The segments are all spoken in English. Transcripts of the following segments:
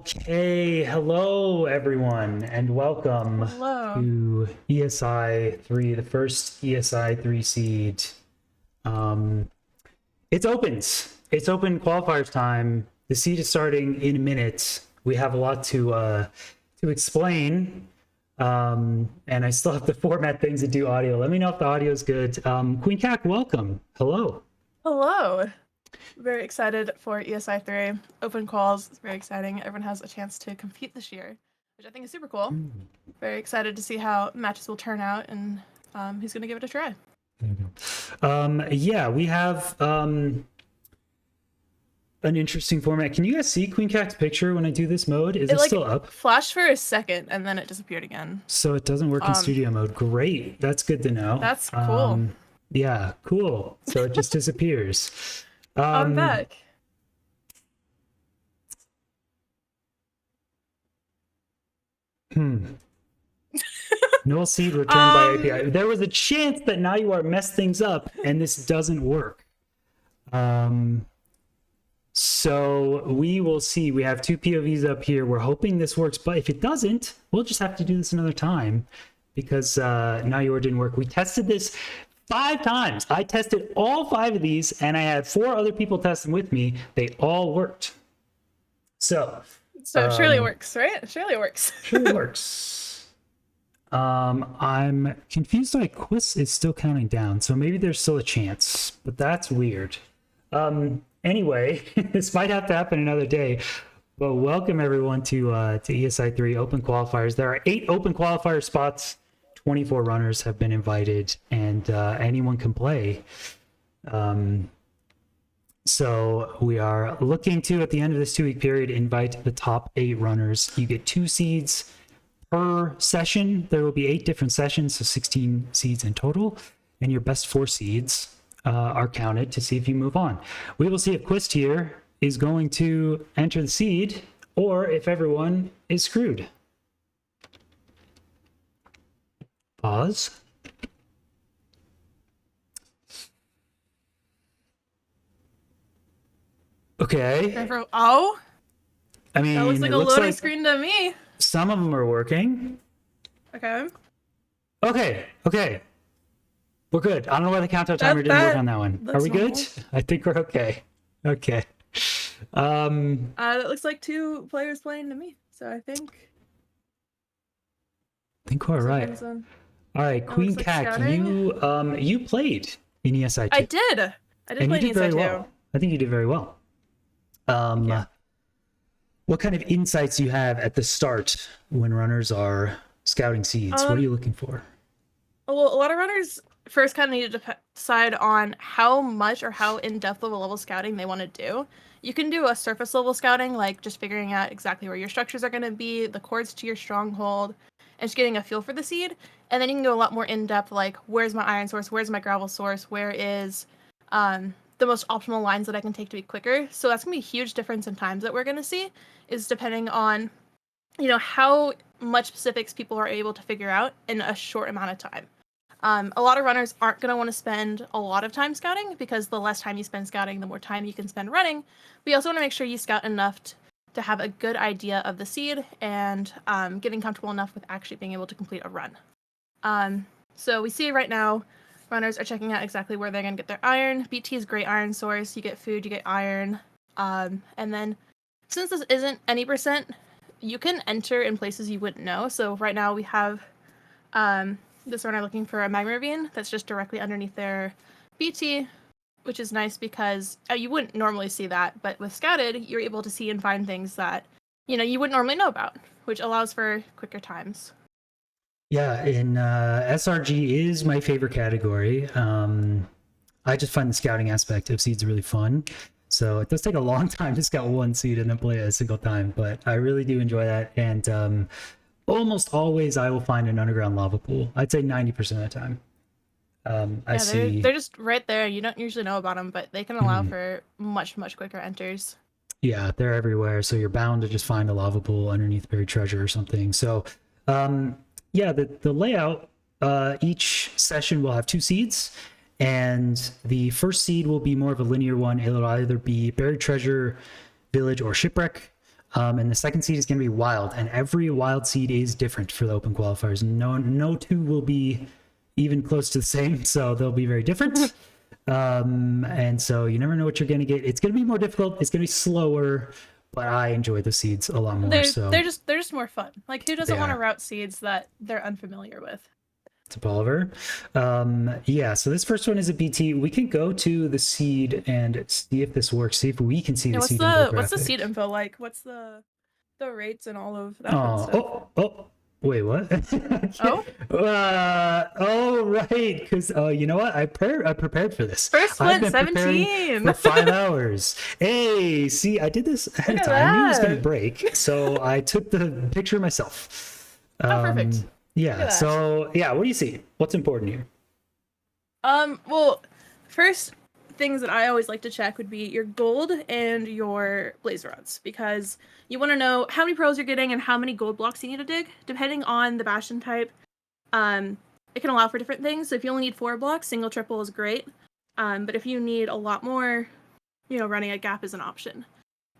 Okay, hello everyone, and welcome Hello. to ESI3, the first ESI3 seed. Um, it's opens. It's open qualifiers time. The seed is starting in a minute. We have a lot to explain, and I still have to format things and do audio. Let me know if the audio is good. Queen Cac, welcome. Hello. Hello. Very excited for ESI3. Open calls. It's very exciting. Everyone has a chance to compete this year, which I think is super cool. Very excited to see how matches will turn out, and he's going to give it a try. Yeah, we have an interesting format. Can you guys see Queen Cac's picture when I do this mode? Is it still up? Flashed for a second, and then it disappeared again. So it doesn't work in studio mode. Great. That's good to know. That's cool. Yeah, cool. So it just disappears. I'm back. Null seed returned by API. There was a chance that now you are messed things up and this doesn't work. So we will see. We have two POVs up here. We're hoping this works, but if it doesn't, we'll just have to do this another time because now your didn't work. We tested this 5 times. I tested all 5 of these and I had 4 other people test them with me. They all worked. So surely it works, right? Surely it works. Surely works. I'm confused why Quiz is still counting down, so maybe there's still a chance, but that's weird. Anyway, this might have to happen another day, but welcome everyone to ESI3 Open Qualifiers. There are 8 open qualifier spots, 24 runners have been invited, and anyone can play. So we are looking to, at the end of this 2-week period, invite the top 8 runners. You get 2 seeds per session. There will be 8 different sessions, so 16 seeds in total, and your best 4 seeds are counted to see if you move on. We will see if Quist here is going to enter the seed or if everyone is screwed. Pause. Okay. Oh, I mean, that looks like a loading screen to me. Some of them are working. Okay. Okay. We're good. I don't know why the countdown timer didn't work on that one. Are we good? I think we're okay. Okay. That looks like 2 players playing to me, so I think we're right. All right, Queen Cac, you played in ESI2. I did. I did play in ESI2. Well. I think you did very well. What kind of insights do you have at the start when runners are scouting seeds? What are you looking for? Well, a lot of runners first kind of need to decide on how much or how in-depth of a level scouting they want to do. You can do a surface level scouting, like just figuring out exactly where your structures are going to be, the chords to your stronghold, and just getting a feel for the seed. And then you can go a lot more in-depth, like where's my iron source, where's my gravel source, where is the most optimal lines that I can take to be quicker. So that's going to be a huge difference in times that we're going to see, is depending on, how much specifics people are able to figure out in a short amount of time. A lot of runners aren't going to want to spend a lot of time scouting because the less time you spend scouting, the more time you can spend running. But you also want to make sure you scout enough to have a good idea of the seed and getting comfortable enough with actually being able to complete a run. So we see right now, runners are checking out exactly where they're going to get their iron. BT is great iron source. You get food, you get iron. And then since this isn't any percent, you can enter in places you wouldn't know. So right now we have this runner looking for a magma ravine that's just directly underneath their BT, which is nice because you wouldn't normally see that, but with Scouted, you're able to see and find things that, you wouldn't normally know about, which allows for quicker times. Yeah, and SRG is my favorite category. I just find the scouting aspect of seeds really fun. So it does take a long time to scout one seed and then play it a single time, but I really do enjoy that. And almost always I will find an underground lava pool. I'd say 90% of the time. They're just right there. You don't usually know about them, but they can allow for much, much quicker enters. Yeah, they're everywhere. So you're bound to just find a lava pool underneath buried treasure or something. So yeah, the layout, each session will have 2 seeds. And the first seed will be more of a linear one. It'll either be buried treasure, village, or shipwreck. And the second seed is going to be wild, and every wild seed is different for the open qualifiers. No two will be even close to the same, so they'll be very different. And so you never know what you're going to get. It's going to be more difficult. It's going to be slower, but I enjoy the seeds a lot more. They're just more fun. Like, who doesn't They want to are. route seeds that they're unfamiliar with? To Bolivar. Yeah, so this first one is a BT. We can go to the seed and see if this works. See if we can see Yeah, the what's seed the infographic. seed info like? What's the rates and all of that fun stuff? Wait, what? Oh? Oh, right. Because you know what? I prepared for this. First I've went been preparing 17. for 5 hours. Hey, see, I did this ahead of Look at time. I knew it was going to that. break, so I took the picture myself. Oh, perfect. Yeah. that. So yeah, what do you see? What's important here? Well, first things that I always like to check would be your gold and your blaze rods, because you want to know how many pearls you're getting and how many gold blocks you need to dig. Depending on the bastion type, it can allow for different things. So if you only need 4 blocks, single triple is great. But if you need a lot more, running a gap is an option.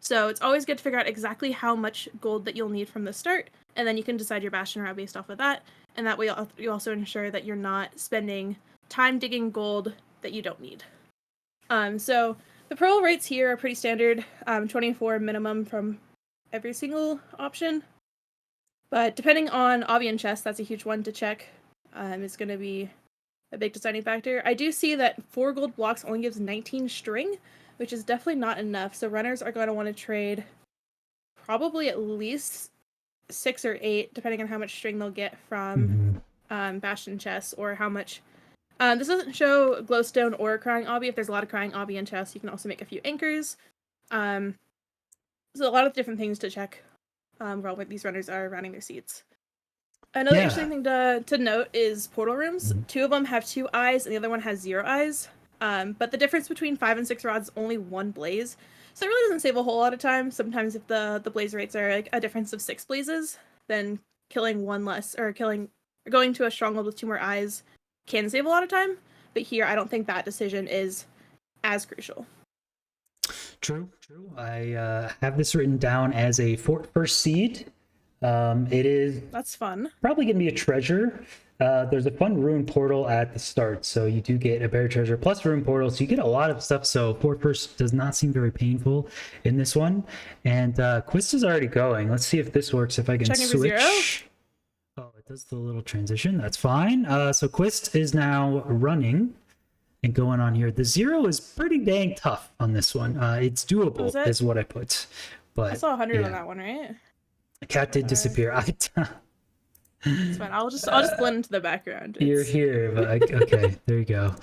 So it's always good to figure out exactly how much gold that you'll need from the start, and then you can decide your bastion route based off of that. And that way you also ensure that you're not spending time digging gold that you don't need. So the pearl rates here are pretty standard, 24 minimum from every single option. But depending on obby and chest, that's a huge one to check. It's going to be a big deciding factor. I do see that 4 gold blocks only gives 19 string, which is definitely not enough. So runners are going to want to trade probably at least 6 or 8, depending on how much string they'll get from bastion chests, or how much. This doesn't show glowstone or crying obby. If there's a lot of crying obby in chests, you can also make a few anchors. So a lot of different things to check while these runners are running their seeds. Another interesting thing to note is portal rooms. 2 of them have 2 eyes, and the other one has 0 eyes. But the difference between 5 and 6 rods is only 1 blaze. So it really doesn't save a whole lot of time. Sometimes if the blaze rates are like a difference of 6 blazes, then killing 1 less, or going to a stronghold with 2 more eyes can save a lot of time. But here, I don't think that decision is as crucial. True. I have this written down as a first seed. It is. That's fun. Probably going to be a treasure. There's a fun ruin portal at the start, so you do get a bear treasure plus ruin portal, so you get a lot of stuff. So first does not seem very painful in this one. And Quist is already going. Let's see if this works. If I can Checking for 0. switch. Oh, it does the little transition. That's fine. So Quist is now running and going on here. The 0 is pretty dang tough on this one. It's doable, is what I put. But I saw 100 on that one, right? The cat did disappear. It's fine. I'll just blend into the background. You're here, but okay, there you go.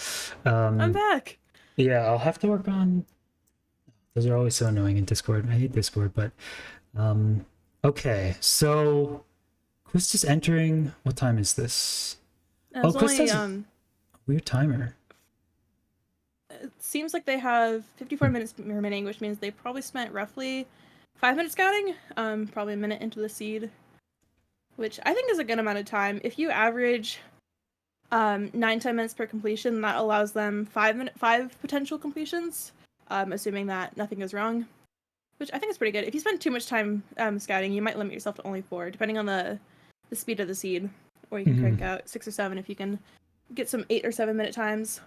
I'm back. Yeah, I'll have to work on. Those are always so annoying in Discord. I hate Discord, but okay. So Quist is entering. What time is this? Quist has a weird timer. It seems like they have 54 minutes remaining, which means they probably spent roughly 5 minutes scouting. Probably a minute into the seed, which I think is a good amount of time. If you average 9-10 minutes per completion, that allows them 5 potential completions, assuming that nothing goes wrong, which I think is pretty good. If you spend too much time scouting, you might limit yourself to only 4, depending on the speed of the seed, or you can crank out 6 or 7 if you can get some 8 or 7 minute times.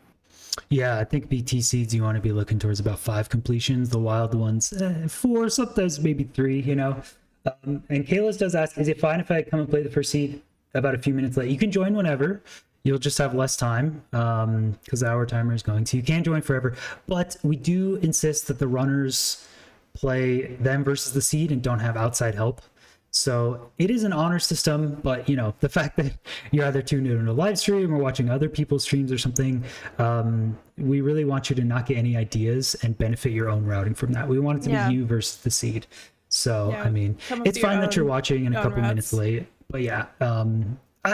Yeah, I think BT seeds you want to be looking towards about 5 completions. The wild ones, 4, sometimes maybe 3. And Kayla's does ask, is it fine if I come and play the first seed about a few minutes late? You can join whenever. You'll just have less time because the hour timer is going to. You can't join forever, but we do insist that the runners play them versus the seed and don't have outside help. So it is an honor system, but the fact that you're either tuned in a live stream or watching other people's streams or something, we really want you to not get any ideas and benefit your own routing from that. We want it to be you versus the seed. So, I mean, it's fine that you're watching in a couple minutes late, but yeah,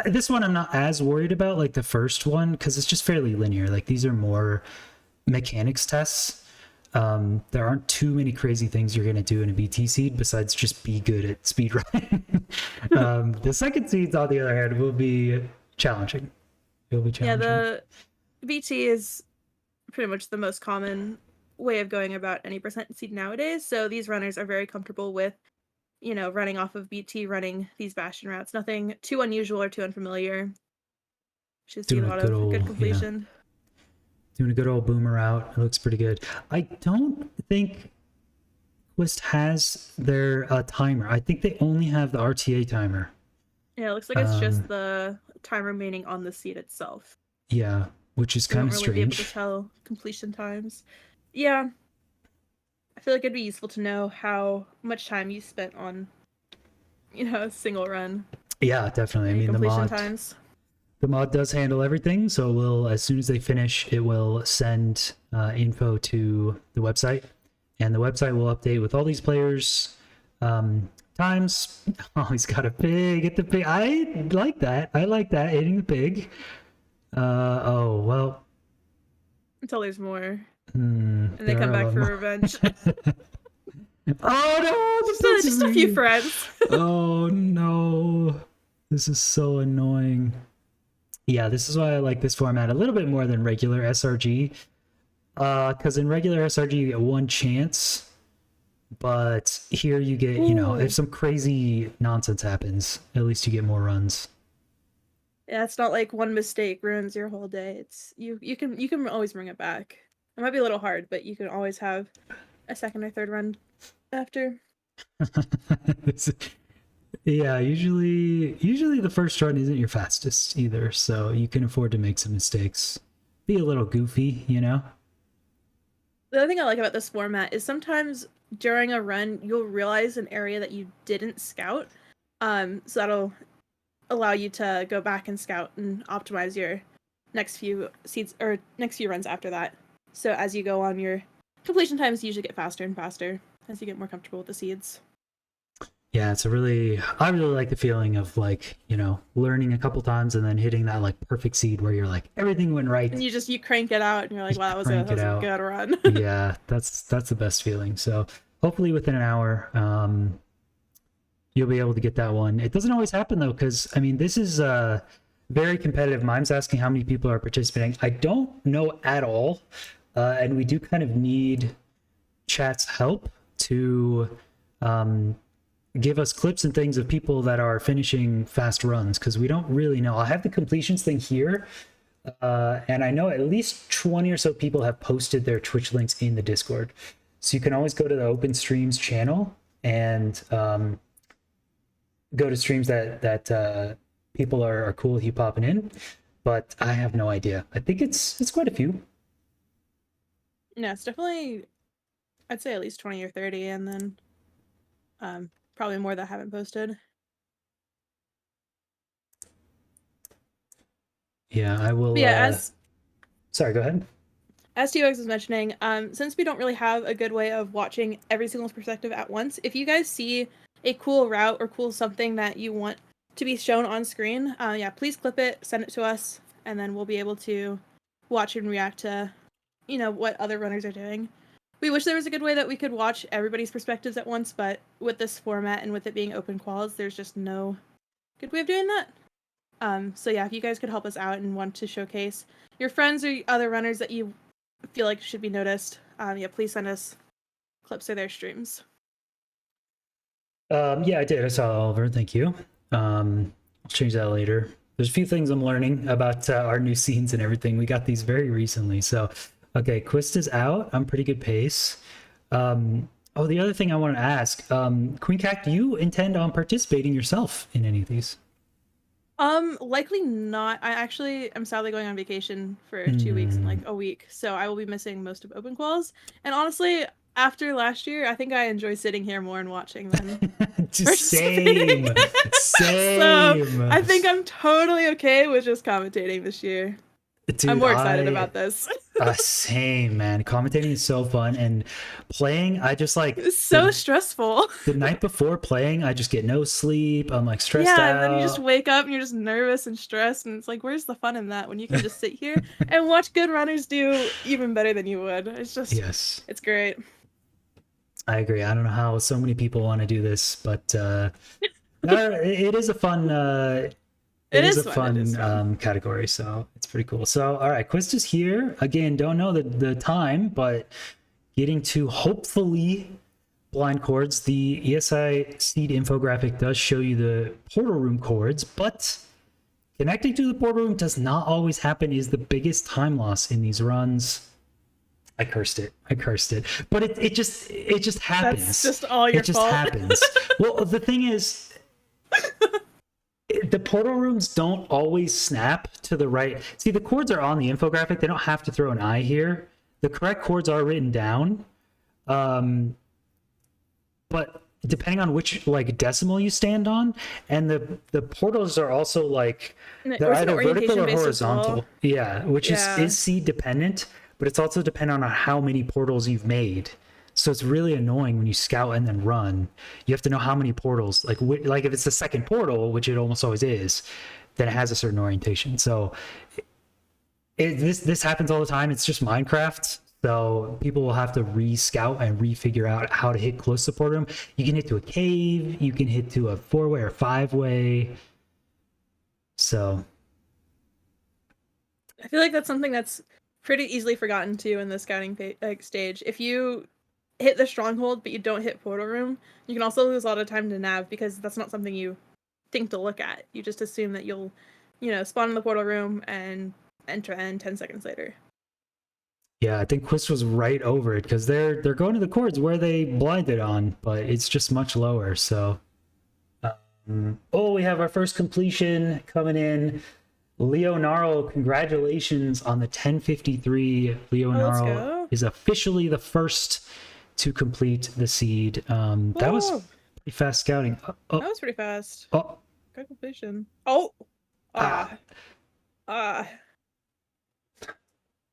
this one I'm not as worried about, like the first one, because it's just fairly linear. Like these are more mechanics tests. There aren't too many crazy things you're going to do in a BT seed besides just be good at speedrunning. The second seeds, on the other hand, will be challenging. It'll be challenging. Yeah, the BT is pretty much the most common way of going about any percent seed nowadays. So these runners are very comfortable with running off of BT, running these bastion routes. Nothing too unusual or too unfamiliar. Should see a Doing a lot good of good old, yeah, completion. doing a good old boomer out. It looks pretty good. I don't think Quist has their timer. I think they only have the RTA timer. Yeah, it looks like it's just the time remaining on the seed itself. Yeah, which is You kind won't of really be able to strange. tell completion times. Yeah, I feel like it'd be useful to know how much time you spent on, a single run Yeah, definitely. I and mean, completion times. the mod does handle everything, so we'll, as soon as they finish, it will send info to the website, and the website will update with all these players times. Oh, he's got a pig at the pig. I like that. I like that, hitting the pig. Oh well. Until there's more, and they There come are a back lot for more. revenge. Oh no, the fence is Just a few moving. friends. Oh no, this is so annoying. Yeah, this is why I like this format a little bit more than regular SRG. Because in regular SRG you get one chance, but here you get, if some crazy nonsense happens, at least you get more runs. Yeah, it's not like one mistake ruins your whole day. It's you can always bring it back. It might be a little hard, but you can always have a second or third run after. Yeah, usually the first run isn't your fastest either, so you can afford to make some mistakes. Be a little goofy. The other thing I like about this format is sometimes during a run you'll realize an area that you didn't scout. So that'll allow you to go back and scout and optimize your next few seeds or next few runs after that. So as you go on, your completion times usually get faster and faster as you get more comfortable with the seeds. Yeah, I really like the feeling of learning a couple times and then hitting that perfect seed where you're like everything went right. And you crank it out and you're like, wow, that was Crank it a out. good run. Yeah, that's the best feeling. So hopefully within an hour, you'll be able to get that one. It doesn't always happen though, because I mean this is very competitive. Mime's asking how many people are participating. I don't know at all, and we do kind of need chat's help to give us clips and things of people that are finishing fast runs, because we don't really know. I have the completions thing here, and I know at least 20 or so people have posted their Twitch links in the Discord, so you can always go to the Open Streams channel and go to streams that people are cool with you popping in, but I have no idea. I think it's quite a few. Yeah, it's definitely, I'd say at least 20 or 30, and then probably more that haven't posted. Yeah, I will. But yeah, sorry, go ahead. as TOX was mentioning, since we don't really have a good way of watching every single perspective at once, if you guys see a cool route or cool something that you want to be shown on screen, yeah, please clip it, send it to us, and then we'll be able to watch and react to, what other runners are doing. We wish there was a good way that we could watch everybody's perspectives at once, but with this format and with it being open quals, there's just no good way of doing that. So yeah, if you guys could help us out and want to showcase your friends or other runners that you feel like should be noticed, yeah, please send us clips of their streams. Yeah, I did. I saw Oliver. Thank you. I'll change that later. There's a few things I'm learning about our new scenes and everything. We got these very recently. So, okay, Quist is out. I'm pretty good pace. Oh, the other thing I want to ask, Queen Cac, do you intend on participating yourself in any of these? Likely not. I actually am sadly going on vacation for 2 weeks and like a week, so I will be missing most of open quals. And honestly, after last year, I think I enjoy sitting here more and watching than Same. So I think I'm totally okay with just commentating this year. Dude, I'm more excited about this. Same, man. Commentating is so fun, and playing, I just like it's so stressful. The night before playing, I just get no sleep. I'm like stressed out. And then you just wake up and you're just nervous and stressed, and it's like, where's the fun in that when you can just sit here and watch good runners do even better than you would? It's just, yes, it's great. I agree. I don't know how so many people want to do this, but it is a fun. It is a fun category, so it's pretty cool. So, all right, Quist is here again. Don't know the time, but getting to hopefully blind chords, the ESI seed infographic does show you the portal room chords, but connecting to the portal room does not always happen, is the biggest time loss in these runs. I cursed it. But it just happens. That's just all your It just fault. happens. Well, the thing is, the portal rooms don't always snap to the right. See, the chords are on the infographic. They don't have to throw an I here. The correct chords are written down. But depending on which like decimal you stand on, and the portals are also like they're either vertical or horizontal. Well. Yeah, which is seed dependent, but it's also dependent on how many portals you've made. So it's really annoying when you scout and then run. You have to know how many portals. Like if it's the second portal, which it almost always is, then it has a certain orientation. So this happens all the time. It's just Minecraft. So people will have to re-scout and re-figure out how to hit close to the portal room. You can hit to a cave. You can hit to a 4-way or 5-way. So I feel like that's something that's pretty easily forgotten too in the scouting stage. If you hit the stronghold but you don't hit portal room, you can also lose a lot of time to nav because that's not something you think to look at. You just assume that you'll, spawn in the portal room and enter end 10 seconds later. yeah, I think Quist was right over it because they're going to the chords where they blinded on, but it's just much lower. So, we have our first completion coming in. Leonardo, congratulations on the 1053. Leonardo is officially the first to complete the seed. That was pretty fast scouting. That was pretty fast. Good completion.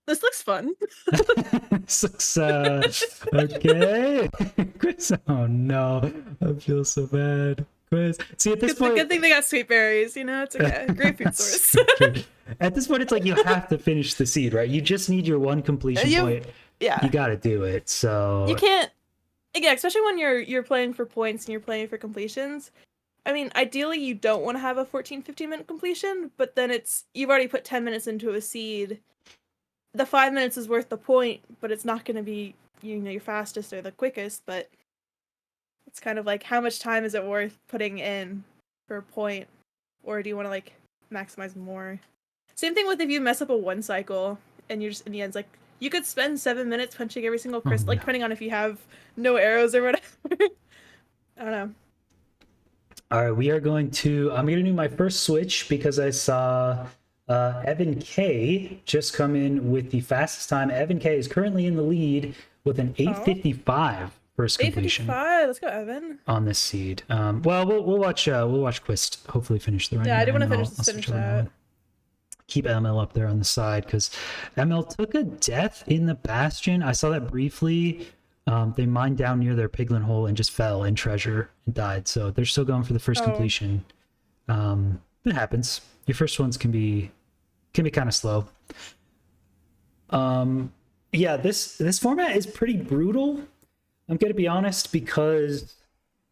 This looks fun. This looks okay. Chris, oh no, I feel so bad. Chris, see at this point, good thing they got sweet berries. It's okay. Great food source. At this point, it's like you have to finish the seed, right? You just need your one completion point. Yeah, you got to do it. So you can't. Again, especially when you're playing for points and you're playing for completions. I mean, ideally, you don't want to have a 15 minute completion, but then you've already put 10 minutes into a seed. The 5 minutes is worth the point, but it's not going to be, your fastest or the quickest, but it's kind of like, how much time is it worth putting in for a point? Or do you want to, maximize more? Same thing with if you mess up a 1 cycle, and you're just, in the end, like, you could spend 7 minutes punching every single crystal, depending on if you have no arrows or whatever. I don't know. All right, I'm going to do my first switch because I saw Evan K just come in with the fastest time. Evan K is currently in the lead with an 8:55 first completion. 8:55. Let's go, Evan. On this seed. Well, we'll watch Quist hopefully finish the run. Yeah, I do want to finish that. Keep ML up there on the side because ML took a death in the Bastion. I saw that briefly. They mined down near their piglin hole and just fell in treasure and died. So they're still going for the first completion. It happens. Your first ones can be kind of slow. Yeah, this format is pretty brutal. I'm gonna be honest because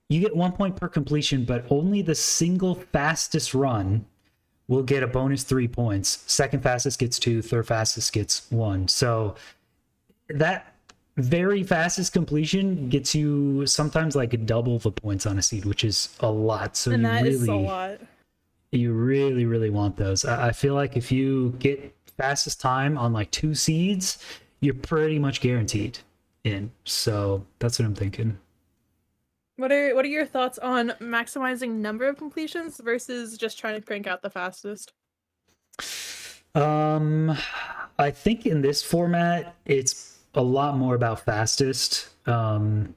you get 1 point per completion, but only the single fastest run will get a bonus 3 points. Second fastest gets 2, third fastest gets 1. So that very fastest completion gets you sometimes double the points on a seed, which is a lot. So and that is a lot. You really, really want those. I feel like if you get fastest time on 2 seeds, you're pretty much guaranteed in. So that's what I'm thinking. What are your thoughts on maximizing number of completions versus just trying to crank out the fastest? I think in this format, it's a lot more about fastest. Well,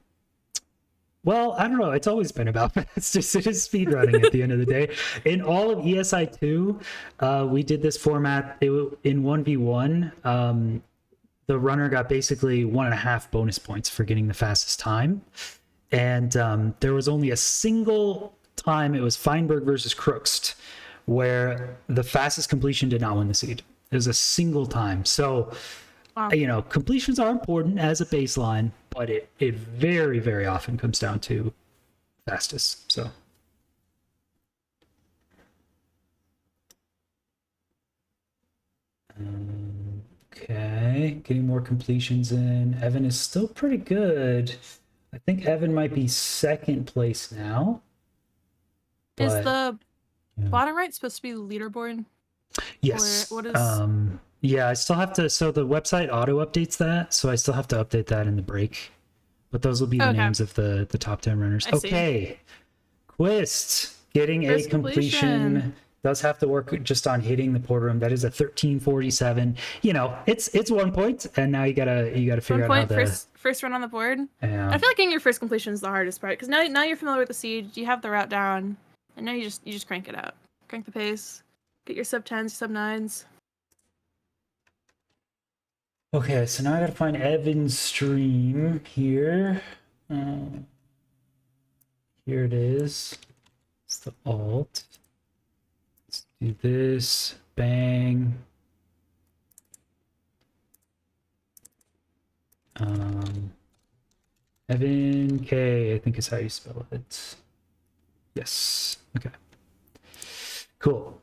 I don't know. It's always been about fastest. It is speedrunning at the end of the day. In all of ESI2, we did this format in 1v1. The runner got basically 1.5 bonus points for getting the fastest time. And there was only a single time, it was Feinberg versus Crooks, where the fastest completion did not win the seed. It was a single time. So, wow. Completions are important as a baseline, but it very, very often comes down to fastest. So. Okay, getting more completions in. Evan is still pretty good. I think Evan might be second place now. Is But the yeah. bottom right supposed to be the leaderboard? Yes. Or what is? Yeah, I still have to. So the website auto updates that, so I still have to update that in the break. But those will be the Okay, names of the top 10 runners. I see. Okay, Quist getting a First completion does have to work just on hitting the port room. That is a 1347. You know, it's 1 point, and now you gotta figure 1 out how point, the first run on the board. yeah. I feel like getting your first completion is the hardest part because now you're familiar with the seed, you have the route down, and now you just crank it out, crank the pace, get your sub 10s, sub 9s. Okay, so now I gotta find Evan's stream here. Here it is. It's the alt. Let's do this. Bang. Evan K, I think is how you spell it. Yes. Okay. Cool.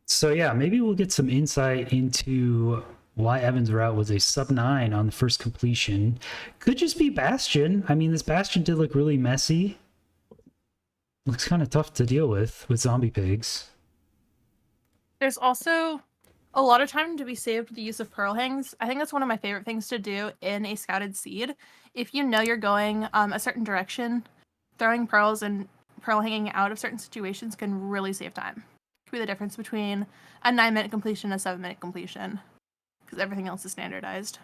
So yeah, maybe we'll get some insight into why Evan's route was a sub 9 on the first completion. Could just be Bastion. I mean, this Bastion did look really messy. Looks kind of tough to deal with zombie pigs. There's also a lot of time to be saved with the use of pearl hangs. I think that's one of my favorite things to do in a scouted seed. If you know you're going a certain direction, throwing pearls and pearl hanging out of certain situations can really save time. It could be the difference between a 9-minute completion and a 7-minute completion, because everything else is standardized.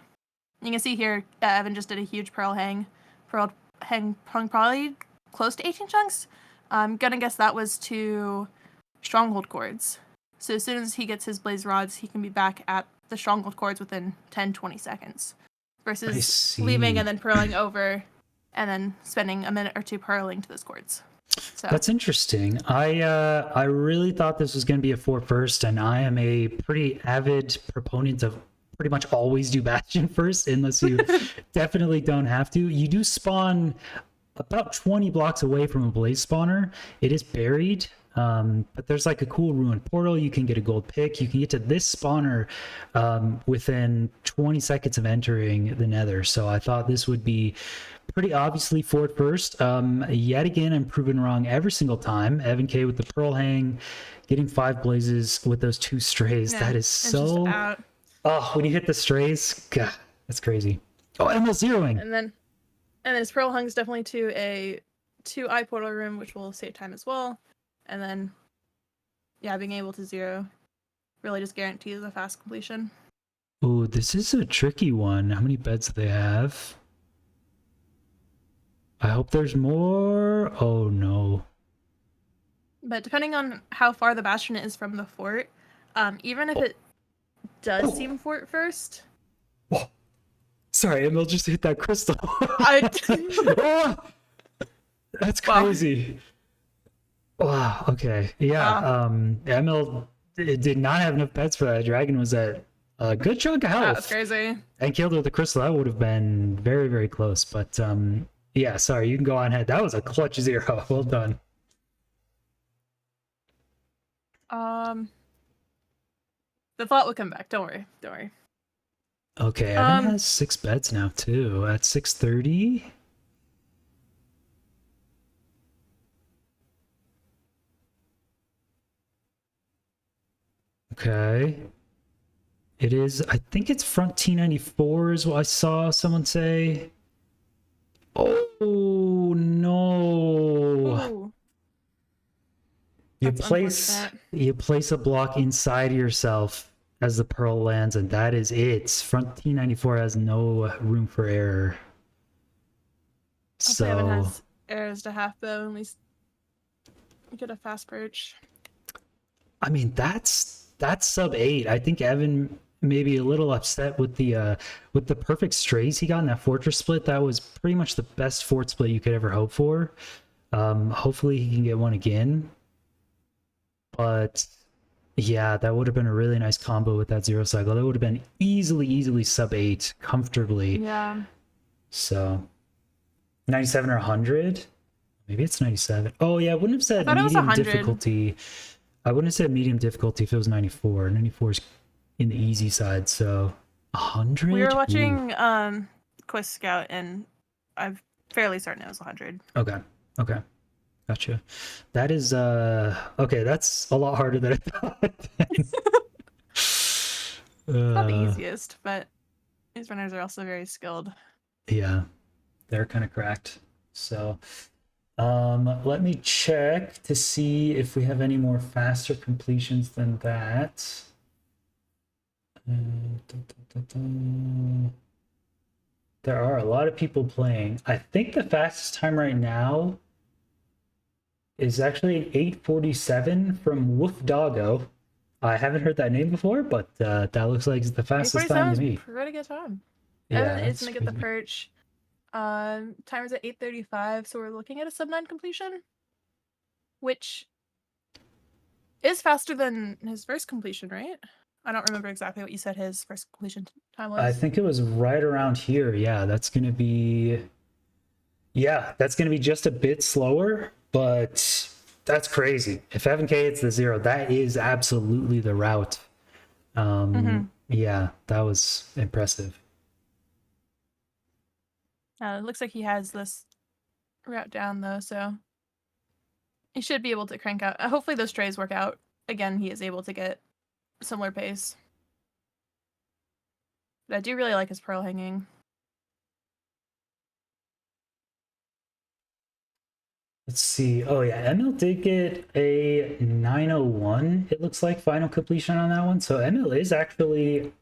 You can see here, Evan just did a huge pearl hang probably close to 18 chunks. I'm gonna guess that was to stronghold cords. So as soon as he gets his blaze rods, he can be back at the stronghold cords within 10-20 seconds. Versus leaving and then pearling over and then spending a minute or two pearling to those cords. So that's interesting. I really thought this was going to be a fort first, and I am a pretty avid proponent of pretty much always do Bastion first, unless you definitely don't have to. You do spawn about 20 blocks away from a blaze spawner. It is buried, but there's like a cool ruined portal. You can get a gold pick. You can get to this spawner within 20 seconds of entering the nether. So I thought this would be pretty obviously fort first. Yet again, I'm proven wrong every single time. Evan K with the pearl hang, getting 5 blazes with those 2 strays. That is so... Oh, when you hit the strays, God, that's crazy. Oh, Emerald zeroing. And then his pearl hangs definitely to a 2-eye portal room, which will save time as well. And then, yeah, being able to zero really just guarantees a fast completion. Oh, this is a tricky one. How many beds do they have? I hope there's more. Oh, no. But depending on how far the Bastion is from the fort, even if it does seem fort first... Oh. Sorry, Emil just hit that crystal. Oh, that's crazy. Wow. Okay. Yeah. Emil did not have enough pets for that. Dragon was at a good chunk of health. That's crazy. And killed her with the crystal. That would have been very, very close. But yeah. Sorry, you can go on ahead. That was a clutch 0. Well done. The thought will come back. Don't worry. Don't worry. Okay, Evan has 6 beds now too. At 6:30. Okay. It is, I think it's front T94 is what I saw someone say. Oh no. Ooh. You place a block inside yourself as the pearl lands, and that is it. Front T94 has no room for error. So Evan has errors to half though, at least get a fast perch. I mean, that's sub 8. I think Evan may be a little upset with the perfect strays he got in that fortress split. That was pretty much the best fort split you could ever hope for. Hopefully he can get one again. But yeah, that would have been a really nice combo with that 0 cycle. That would have been easily sub 8 comfortably. Yeah. So 97 or 100? Maybe it's 97. Oh yeah, I wouldn't have said medium difficulty. I wouldn't have said medium difficulty if it was 94. 94 is in the easy side, so 100? We were watching Quest Scout, and I'm fairly certain it was 100. Okay. Okay. Gotcha. That is okay, that's a lot harder than I thought. Not the uh easiest, but these runners are also very skilled. yeah, they're kind of cracked. So let me check to see if we have any more faster completions than that. There are a lot of people playing. I think the fastest time right now is actually an 8:47 from Wolf Doggo. I haven't heard that name before, but that looks like it's the fastest time 8:47 to is me. pretty good time. Yeah, Evan is that's gonna get the crazy. perch. Timer's at 8:35, so we're looking at a sub 9 completion, which is faster than his first completion, right? I don't remember exactly what you said his first completion time I was. think it was right around here. Yeah, that's gonna be just a bit slower, but that's crazy. If 7K hits the zero, that is absolutely the route. Mm-hmm. Yeah, that was impressive. It looks like he has this route down though, so he should be able to crank out. Hopefully those trays work out. Again, he is able to get similar pace. But I do really like his pearl hanging. Let's see. Oh yeah, ML did get a 901. It looks like final completion on that one. So ML is actually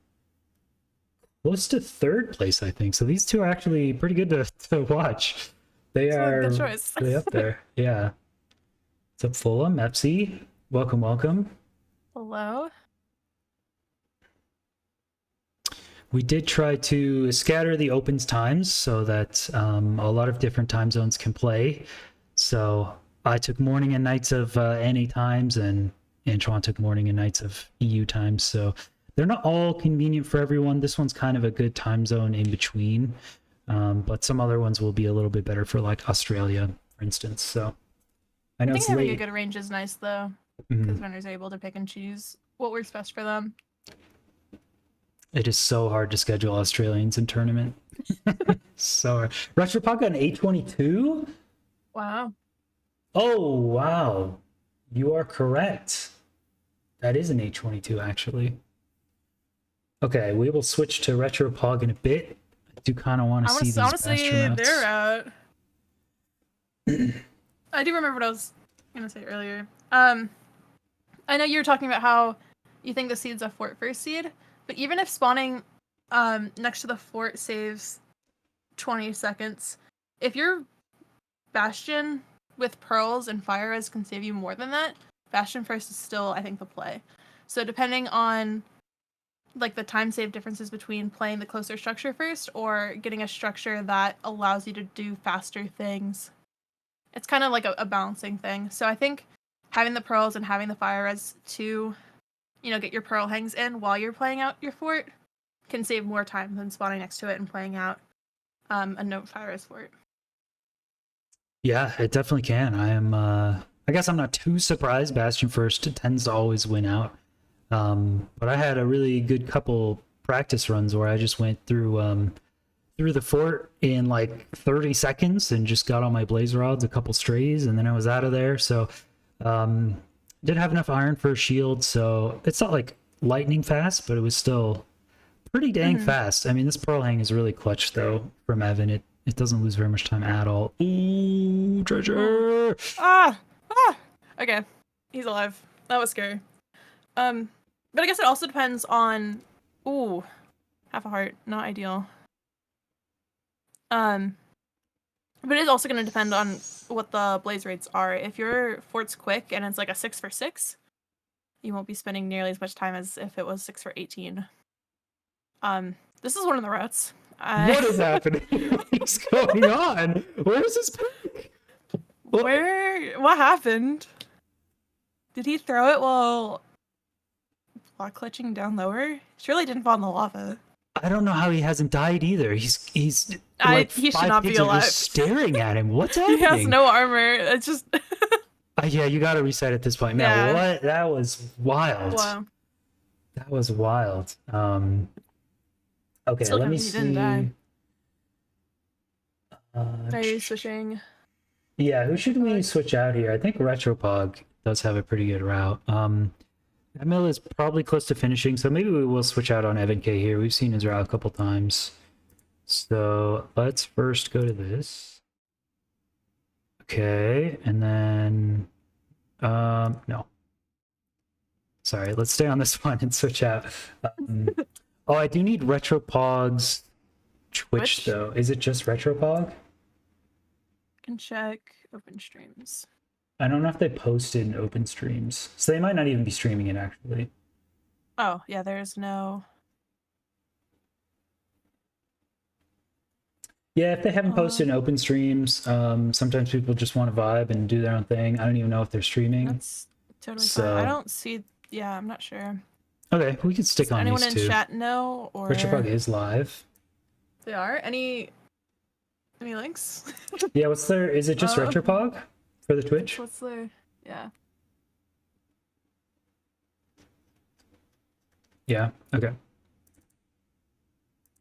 close to third place, I think. So these two are actually pretty good to watch. They It's a good are choice. really up there. Yeah. What's up, Fulham? Mepsi? Welcome, welcome. Hello. We did try to scatter the opens times so that a lot of different time zones can play. So I took morning and nights of NA times, and Antoine took morning and nights of EU times. So they're not all convenient for everyone. This one's kind of a good time zone in between, but some other ones will be a little bit better for like Australia, for instance. So I know I think it's having a late. good range is nice though, because runners are able to pick and choose what works best for them. It is so hard to schedule Australians in tournament. So hard. Retropaka an 822? Wow. Oh, wow. You are correct. That is an 822, actually. Okay, we will switch to Retropog in a bit. I do kind of want to see these Honestly, astronauts. they're out. I do remember what I was gonna say earlier. I know you were talking about how you think the seed's a fort first seed, but even if spawning next to the fort saves 20 seconds, if your Bastion with pearls and fire res can save you more than that, Bastion first is still, I think, the play. So depending on like the time save differences between playing the closer structure first or getting a structure that allows you to do faster things, it's kind of like a balancing thing. So I think having the pearls and having the fire res to, get your pearl hangs in while you're playing out your fort can save more time than spawning next to it and playing out a no fire res fort. Yeah, it definitely can. I guess I'm not too surprised. Bastion first tends to always win out. But I had a really good couple practice runs where I just went through the fort in like 30 seconds and just got all my blaze rods, a couple strays, and then I was out of there. So did have enough iron for a shield, so it's not like lightning fast, but it was still pretty dang fast. I mean, this pearl hang is really clutch though from Evan. It doesn't lose very much time at all. Ooh, treasure! Ah! Okay, he's alive. That was scary. But I guess it also depends on. Ooh, half a heart, not ideal. But it is also going to depend on what the blaze rates are. If your fort's quick and it's like a 6 for 6, you won't be spending nearly as much time as if it was 6 for 18. This is one of the routes. What is happening? What's going on? Where's his pick? What happened? Did he throw it while block clutching down lower? Surely didn't fall in the lava. I don't know how he hasn't died either. He's like He should five not pigs be are alive. just staring at him. What's He happening? has no armor. It's just. Yeah, you got to reset at this point, man. Yeah. What? That was wild. Wow. That was wild. Okay, Still let me he didn't die. see. Are you switching? Yeah, who should we switch out here? I think Retropog does have a pretty good route. Emil is probably close to finishing, so maybe we will switch out on Evan K here. We've seen his route a couple times. So let's first go to this. Okay, and then no. Sorry, let's stay on this one and switch out. Oh, I do need Retropog's Twitch though. Is it just Retropog? Can check open streams. I don't know if they posted in open streams, so they might not even be streaming it actually. Oh yeah, there's no. Yeah, if they haven't posted in open streams, sometimes people just want to vibe and do their own thing. I don't even know if they're streaming. That's totally fine. I don't see. Yeah, I'm not sure. Okay, we can stick Does on anyone these in two. chat know or? Retropog is live. They are. Any links? Yeah, what's their? Is it just Retropog for the Twitch? What's their? Yeah. Yeah. Okay.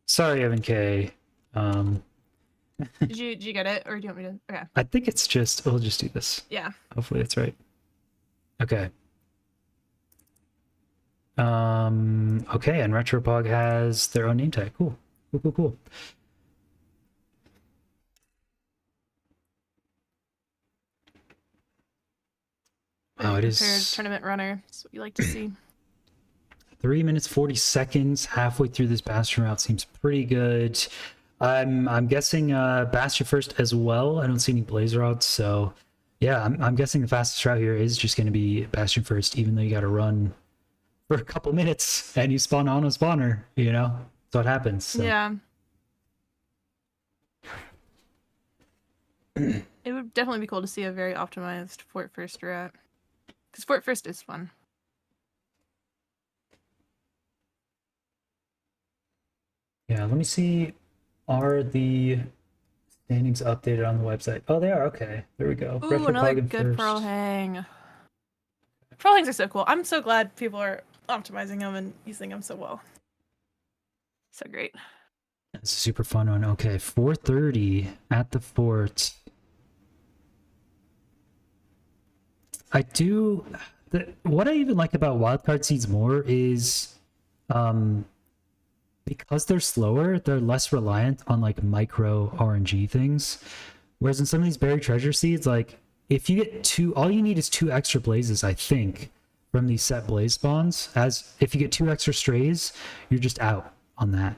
Sorry, Evan K. Did you get it, or do you want me to? Okay. I think it's just. We'll just do this. Yeah. Hopefully that's right. Okay. Okay, and Retropog has their own name tag. Cool. Cool. Oh, it is tournament runner. That's what you like to see. 3 minutes 40 seconds halfway through this Bastion route seems pretty good. I'm guessing Bastion first as well. I don't see any Blaze routes, so yeah, I'm guessing the fastest route here is just going to be Bastion first, even though you got to run for a couple minutes and you spawn on a spawner. You know, that's what happens. So. Yeah. It would definitely be cool to see a very optimized Fort First route, because Fort First is fun. Yeah, let me see. Are the standings updated on the website? Oh, they are. Okay, there we go. Ooh, another good Pearl Hang. Pearl Hangs are so cool. I'm so glad people are optimizing them and using them so well. So great. It's a super fun one. Okay, 4:30 at the fort. I do. What I even like about wildcard seeds more is, because they're slower, they're less reliant on like micro RNG things. Whereas in some of these buried treasure seeds, like if you get all you need is 2 extra blazes, I think, from these set blaze spawns. As if you get 2 extra strays, you're just out on that.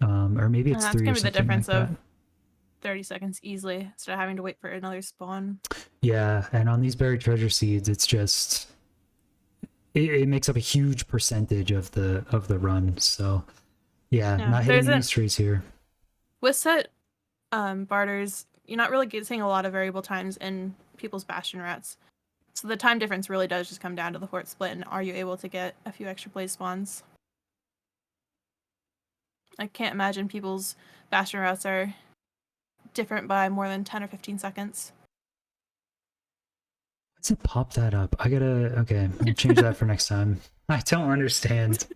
Or maybe it's 3 or something. That's gonna be the difference like of 30 seconds easily instead of having to wait for another spawn. Yeah, and on these buried treasure seeds, it's just it makes up a huge percentage of the run. So yeah, not hitting any mysteries here. With set barters, you're not really seeing a lot of variable times in people's bastion routes. So the time difference really does just come down to the fort split and are you able to get a few extra blaze spawns. I can't imagine people's bastion routes are different by more than 10 or 15 seconds. Let's pop that up. Okay, I'll change that for next time. I don't understand.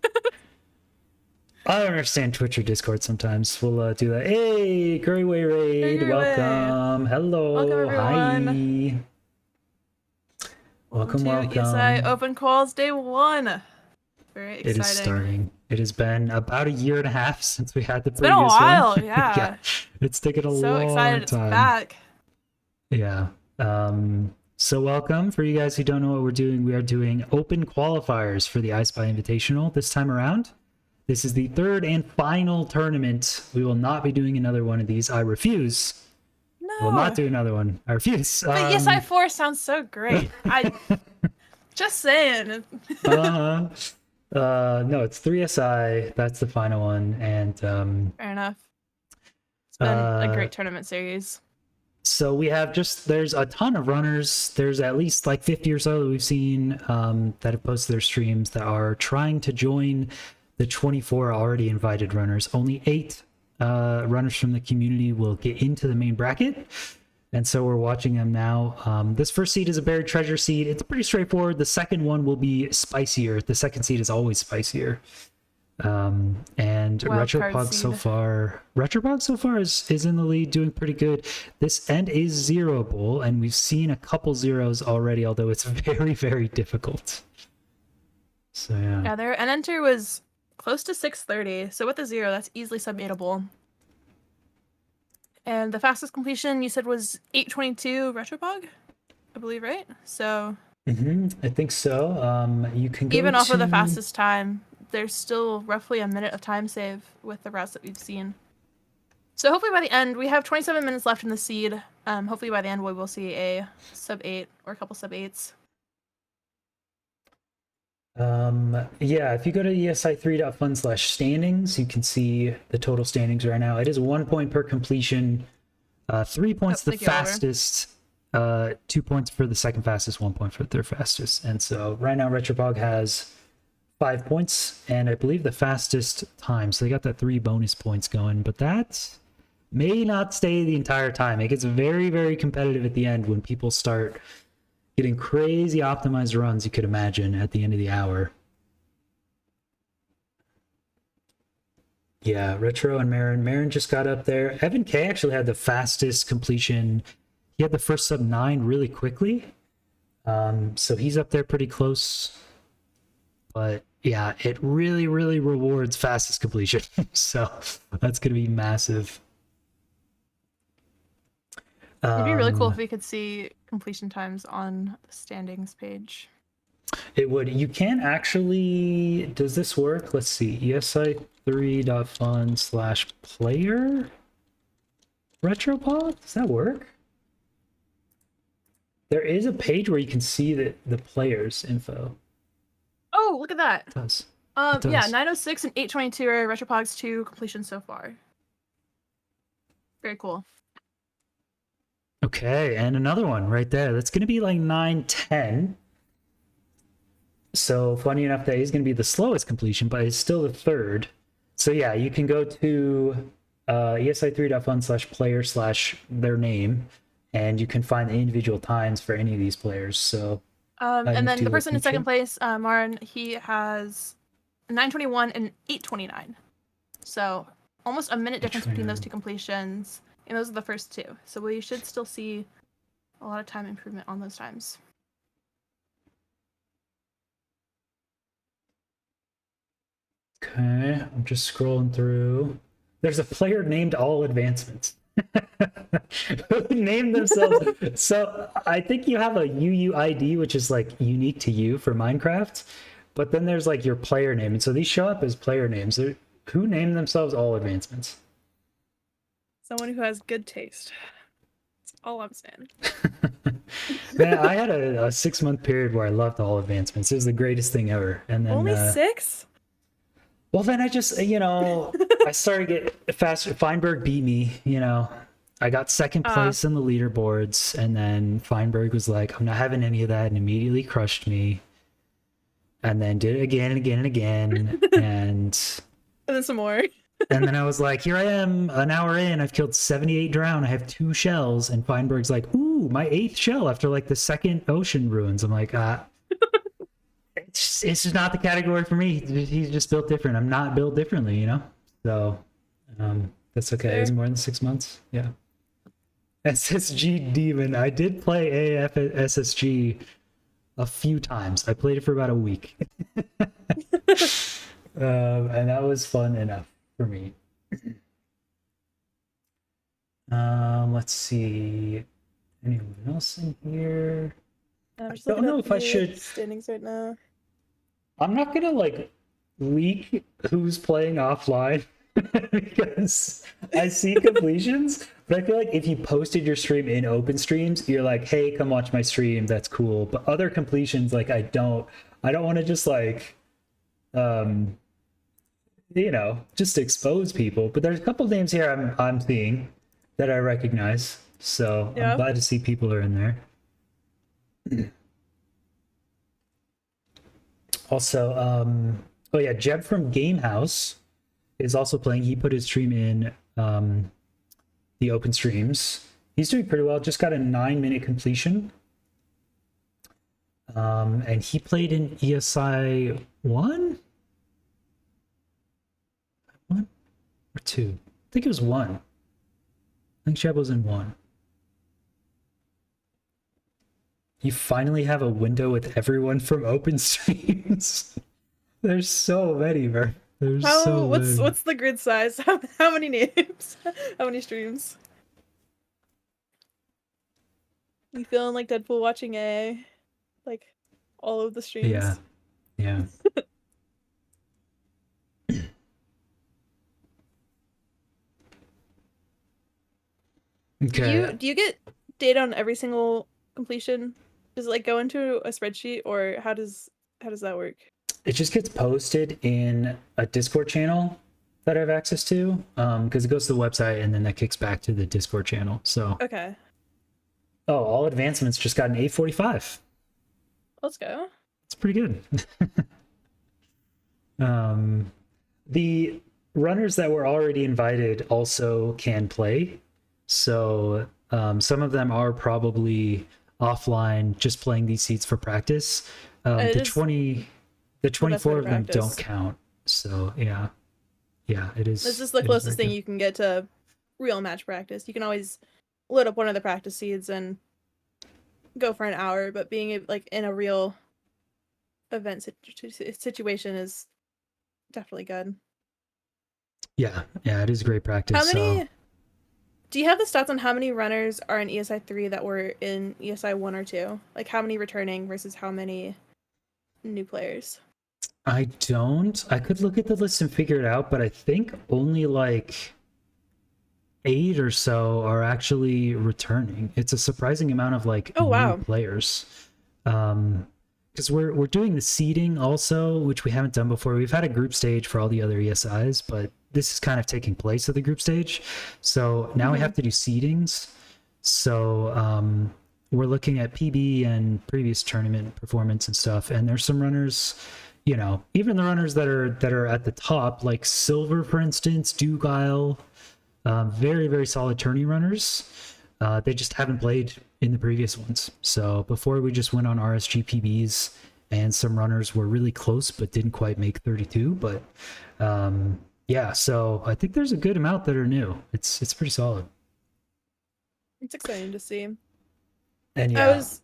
I don't understand Twitch or Discord sometimes. We'll do that. Hey, Curryway Raid, welcome. Hello, welcome everyone. Hi. Welcome. ESI Open Quals Day 1. Very exciting. It is starting. It has been about a year and a half since we had the previous one. It's been a while, one. yeah. It's taken a long time. So excited it's back. Yeah. So welcome. For you guys who don't know what we're doing, we are doing open qualifiers for the iSpy Invitational this time around. This is the 3rd and final tournament. We will not be doing another one of these. I refuse. No. We'll not do another one. I refuse. But ESI4 sounds so great. Just saying. No, it's 3SI. That's the final one. And fair enough. It's been a great tournament series. So we have there's a ton of runners. There's at least like 50 or so that we've seen that have posted their streams that are trying to join the 24 already invited runners. Only 8 runners from the community will get into the main bracket. And so we're watching them now. This first seed is a buried treasure seed. It's pretty straightforward. The second one will be spicier. The second seed is always spicier. And Wild card Retropog so far is in the lead, doing pretty good. This end is zeroable, and we've seen a couple zeros already, although it's very, very difficult. So Yeah, their end enter was close to 630, so with the 0, that's easily sub-8able. And the fastest completion you said was 822 Retropog, I believe, right? So I think so. You can go even off of the fastest time, there's still roughly a minute of time save with the routes that we've seen. So hopefully by the end, we have 27 minutes left in the seed. Hopefully by the end we will see a sub-8 or a couple sub-8s. Yeah, if you go to ESI3.fun/standings, you can see the total standings right now. It is 1 point per completion, 3 points the fastest, 2 points for the second fastest, 1 point for the third fastest. And so right now Retropog has 5 points, and I believe the fastest time. So they got that 3 bonus points going, but that may not stay the entire time. It gets very, very competitive at the end when people start getting crazy optimized runs, you could imagine, at the end of the hour. Yeah, Retro and Marin. Marin just got up there. Evan K actually had the fastest completion. He had the first sub 9 really quickly. So he's up there pretty close. But yeah, it really, really rewards fastest completion. So that's going to be massive. It'd be really cool if we could see completion times on the standings page. It would. You can actually. Does this work? Let's see. ESI3.fun/player Retropod. Does that work? There is a page where you can see the players' info. Oh, look at that. It does. Yeah, 906 and 822 are Retropog's 2 completions so far. Very cool. Okay, and another one right there. That's going to be like 910. So funny enough, that is going to be the slowest completion, but it's still the third. So yeah, you can go to ESI3.fun/player/their name, and you can find the individual times for any of these players. So and then the person in second place, Marin, he has 921 and 829. So almost a minute difference between those 2 completions. And those are the first 2. So we should still see a lot of time improvement on those times. Okay, I'm just scrolling through. There's a player named All Advancements. Who named themselves? So I think you have a UUID, which is like unique to you for Minecraft. But then there's like your player name. And so these show up as player names. Who named themselves All Advancements? Someone who has good taste. That's all I'm saying. Man, I had a 6-month period where I loved All Advancements. It was the greatest thing ever. And then only 6? Well, then I just, I started to get faster. Feinberg beat me, I got second place in the leaderboards, and then Feinberg was like, I'm not having any of that, and immediately crushed me. And then did it again and again and again. And then some more. And then I was like, here I am, an hour in, I've killed 78 drown, I have 2 shells, and Feinberg's like, ooh, my 8th shell after like the 2nd ocean ruins. I'm like, it's just not the category for me. He's just built different. I'm not built differently, So that's okay. It's more than 6 months. Yeah. SSG Demon. I did play AAF SSG a few times. I played it for about a week. And that was fun enough for me. Let's see. Anyone else in here? I don't know if I should. Standings right now. I'm not gonna leak who's playing offline because I see completions, but I feel like if you posted your stream in open streams, you're like, hey, come watch my stream. That's cool. But other completions, I don't want to just just expose people. But there's a couple names here I'm seeing that I recognize. So yeah. I'm glad to see people are in there. Also, Jeb from Gamehouse is also playing. He put his stream in the open streams. He's doing pretty well. Just got a 9-minute completion. And he played in ESI 1? or 2. I think it was 1. I think Shep was in 1. You finally have a window with everyone from open streams. There's so many, bro. There's so many. What's the grid size? How many names? How many streams? You feeling like Deadpool watching like all of the streams? Yeah. Yeah. Okay. Do you get data on every single completion? Does it like go into a spreadsheet, or how does that work? It just gets posted in a Discord channel that I have access to, because it goes to the website and then that kicks back to the Discord channel. So Okay. Oh, all advancements just got an 845. Let's go. It's pretty good. The runners that were already invited also can play. So some of them are probably offline just playing these seats for practice. The 24 of them don't count. So yeah, it is. This is the closest thing you can get to real match practice. You can always load up one of the practice seeds and go for an hour, but being like in a real event situation is definitely good. Yeah, it is great practice. How many? Do you have the stats on how many runners are in ESI3 that were in ESI1 or 2? Like how many returning versus how many new players? I don't. I could look at the list and figure it out, but I think only like 8 or so are actually returning. It's a surprising amount of like new players. Because we're doing the seeding also, which we haven't done before. We've had a group stage for all the other ESIs, but this is kind of taking place of the group stage. So now we have to do seedings. So we're looking at PB and previous tournament performance and stuff. And there's some runners, even the runners that are at the top, like Silver, for instance, Dugile, very, very solid tourney runners. They just haven't played in the previous ones. So before we just went on RSG PBs, and some runners were really close but didn't quite make 32. But so I think there's a good amount that are new. It's pretty solid. It's exciting to see. And I was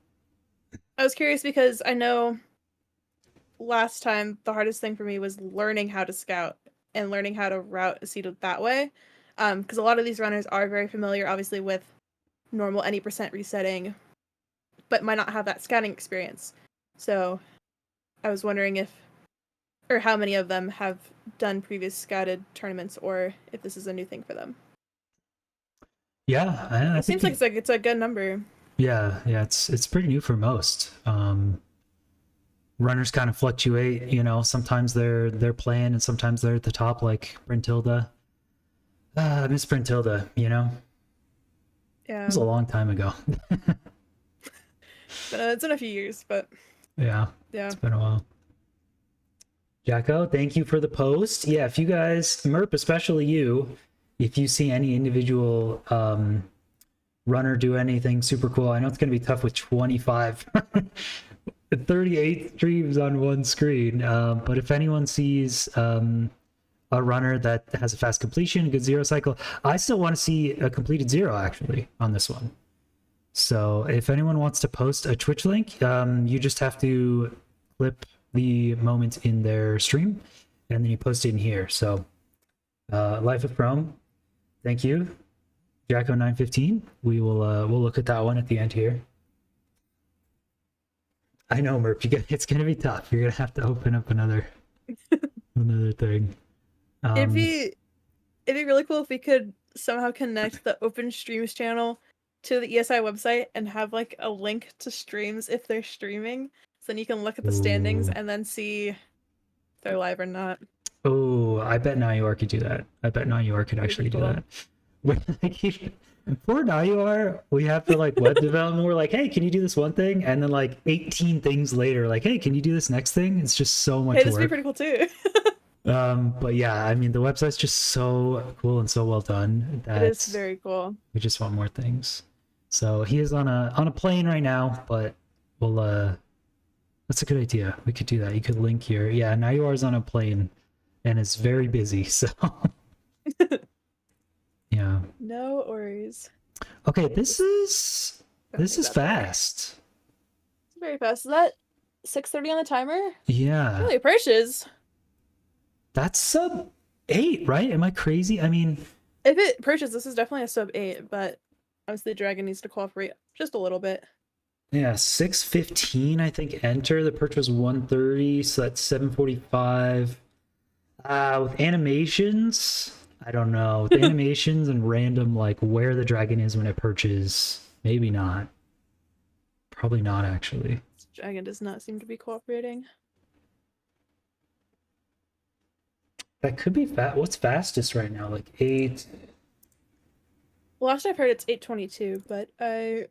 curious because I know last time the hardest thing for me was learning how to scout and learning how to route a seed that way. Because a lot of these runners are very familiar, obviously, with normal any percent resetting, but might not have that scouting experience. So I was wondering how many of them have done previous scouted tournaments, or if this is a new thing for them. Yeah, I it seems like it's a good number. Yeah, it's pretty new for most. Runners kind of fluctuate, sometimes they're playing and sometimes they're at the top, like Brentilda. Miss Brentilda, Yeah. It was a long time ago. It's been a few years, but yeah, it's been a while. Jacko, thank you for the post. Yeah, if you guys, Merp, especially you, if you see any individual runner do anything super cool, I know it's going to be tough with 25, 38 streams on one screen, but if anyone sees a runner that has a fast completion, a good zero cycle, I still want to see a completed zero actually on this one. So if anyone wants to post a Twitch link, you just have to clip the moment in their stream and then you post it in here. So Life of Chrome, thank you. Jacko 915, we'll look at that one at the end here. I know, Merp, it's gonna be tough. You're gonna have to open up another thing. It'd be really cool if we could somehow connect the Open Streams channel to the ESI website and have like a link to streams if they're streaming. So then you can look at the standings and then see if they're live or not. Oh, I bet Nayuar could do that. I bet Nayuar could actually do that. For Nayuar, we have to like web development. We're like, hey, can you do this one thing? And then like 18 things later, like, hey, can you do this next thing? It's just so much work. This would be pretty cool too. But yeah, I mean, the website's just so cool and so well done that it is very cool. We just want more things. So he is on a plane right now, but we'll that's a good idea. We could do that. You could link here. Yeah, Nayuar's on a plane and is very busy. So Yeah. No worries. Okay, this is fast. It's very fast. Is that 6:30 on the timer? Yeah. Really approaches. That's sub 8, right? Am I crazy? I mean, If it approaches, this is definitely a sub 8, but obviously the dragon needs to cooperate just a little bit. yeah, 6:15 I think enter. The perch was 1:30, so that's 7:45. With animations, I don't know. With animations and random like where the dragon is when it perches, maybe not. Probably not actually. This dragon does not seem to be cooperating. That could be fast. What's fastest right now? Like 8. Last I've heard it's 8:22, but I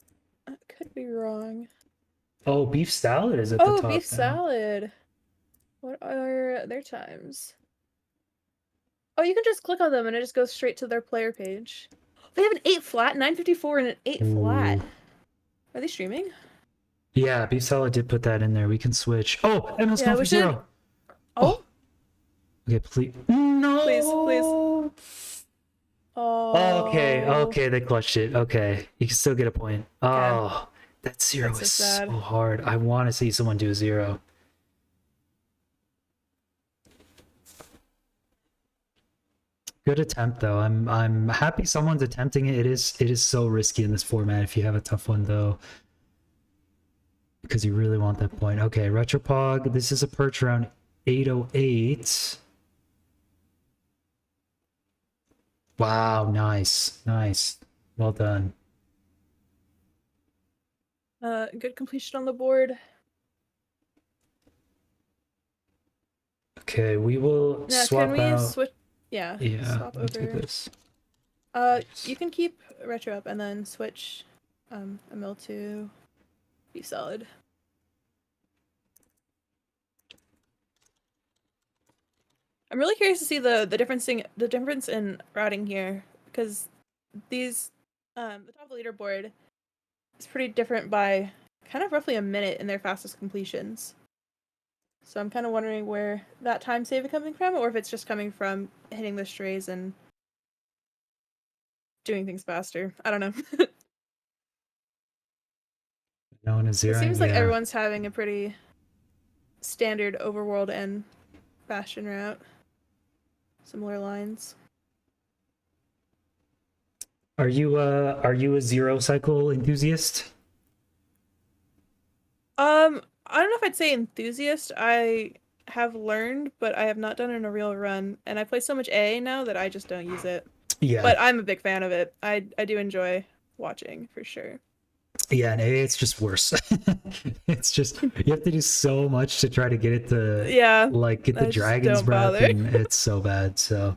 could be wrong. Oh, beef salad is at the top Beef now. salad. What are their times? Oh, you can just click on them and it just goes straight to their player page. They have an 8 flat, 954, and an 8 flat. Ooh. Are they streaming? Yeah, beef salad did put that in there. We can switch. Oh, and let's Yeah, go for we should. 0. Oh, Okay, please. No. please. Oh. Okay, they clutched it. Okay, you can still get a point. Oh, that 0 That's so is sad. so hard. I want to see someone do a 0. Good attempt though. I'm happy someone's attempting it. It is so risky in this format if you have a tough one though. Because you really want that point. Okay, Retropog. This is a perch around 808. Wow, nice. Well done. Good completion on the board. Okay, we will Now, swap can we out. switch? Yeah, swap let me take over. this. You can keep retro up and then switch a mill to beef salad. I'm really curious to see the difference in routing here, because these the top of the leaderboard is pretty different by kind of roughly a minute in their fastest completions. So I'm kind of wondering where that time save is coming from, or if it's just coming from hitting the strays and doing things faster. I don't know. No one is 0. It seems like everyone's having a pretty standard overworld and bastion route. Similar lines. Are you a 0 cycle enthusiast? I don't know if I'd say enthusiast. I have learned, but I have not done it in a real run, and I play so much A now that I just don't use it. Yeah. But I'm a big fan of it. I do enjoy watching for sure. Yeah, and A, it's just worse. It's just you have to do so much to try to get it to like get the dragon's breath, and it's so bad. So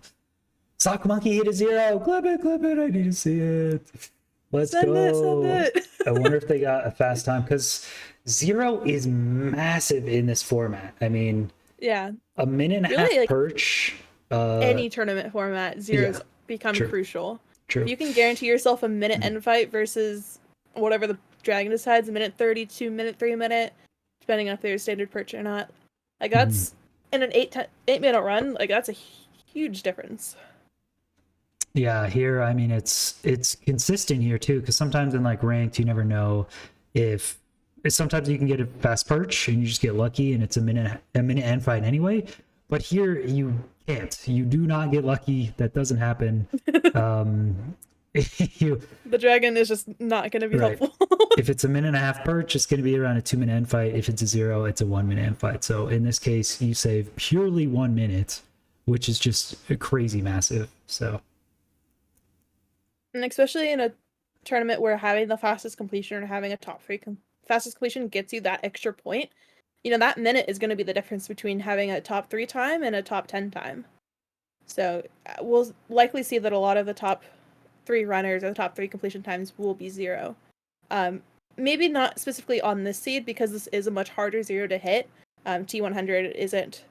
Sock Monkey hit a 0. Clip it. I need to see it. Let's go. Send it. I wonder if they got a fast time, because 0 is massive in this format. I mean, yeah, a minute and a half like, perch. Any tournament format, 0's become crucial. True. If you can guarantee yourself a minute end fight versus whatever the dragon decides, a minute 30, 2 minute, 3 minute, depending on if they're standard perch or not. Like that's in an 8-minute run. Like that's a huge difference. Yeah, here I mean it's consistent here too, because sometimes in like ranked you never know if sometimes you can get a fast perch and you just get lucky and it's a minute end fight anyway. But here you can't. You do not get lucky. That doesn't happen. The dragon is just not going to be helpful. If it's a minute and a half perch, it's going to be around a 2-minute end fight. If it's a 0, it's a 1-minute end fight. So in this case, you save purely 1 minute, which is just crazy massive. So, and especially in a tournament where having the fastest completion or having a top 3 fastest completion gets you that extra point. You know, that minute is going to be the difference between having a top 3 time and a top 10 time. So we'll likely see that a lot of the top 3 runners or the top 3 completion times will be 0. Maybe not specifically on this seed, because this is a much harder 0 to hit. T100 isn't,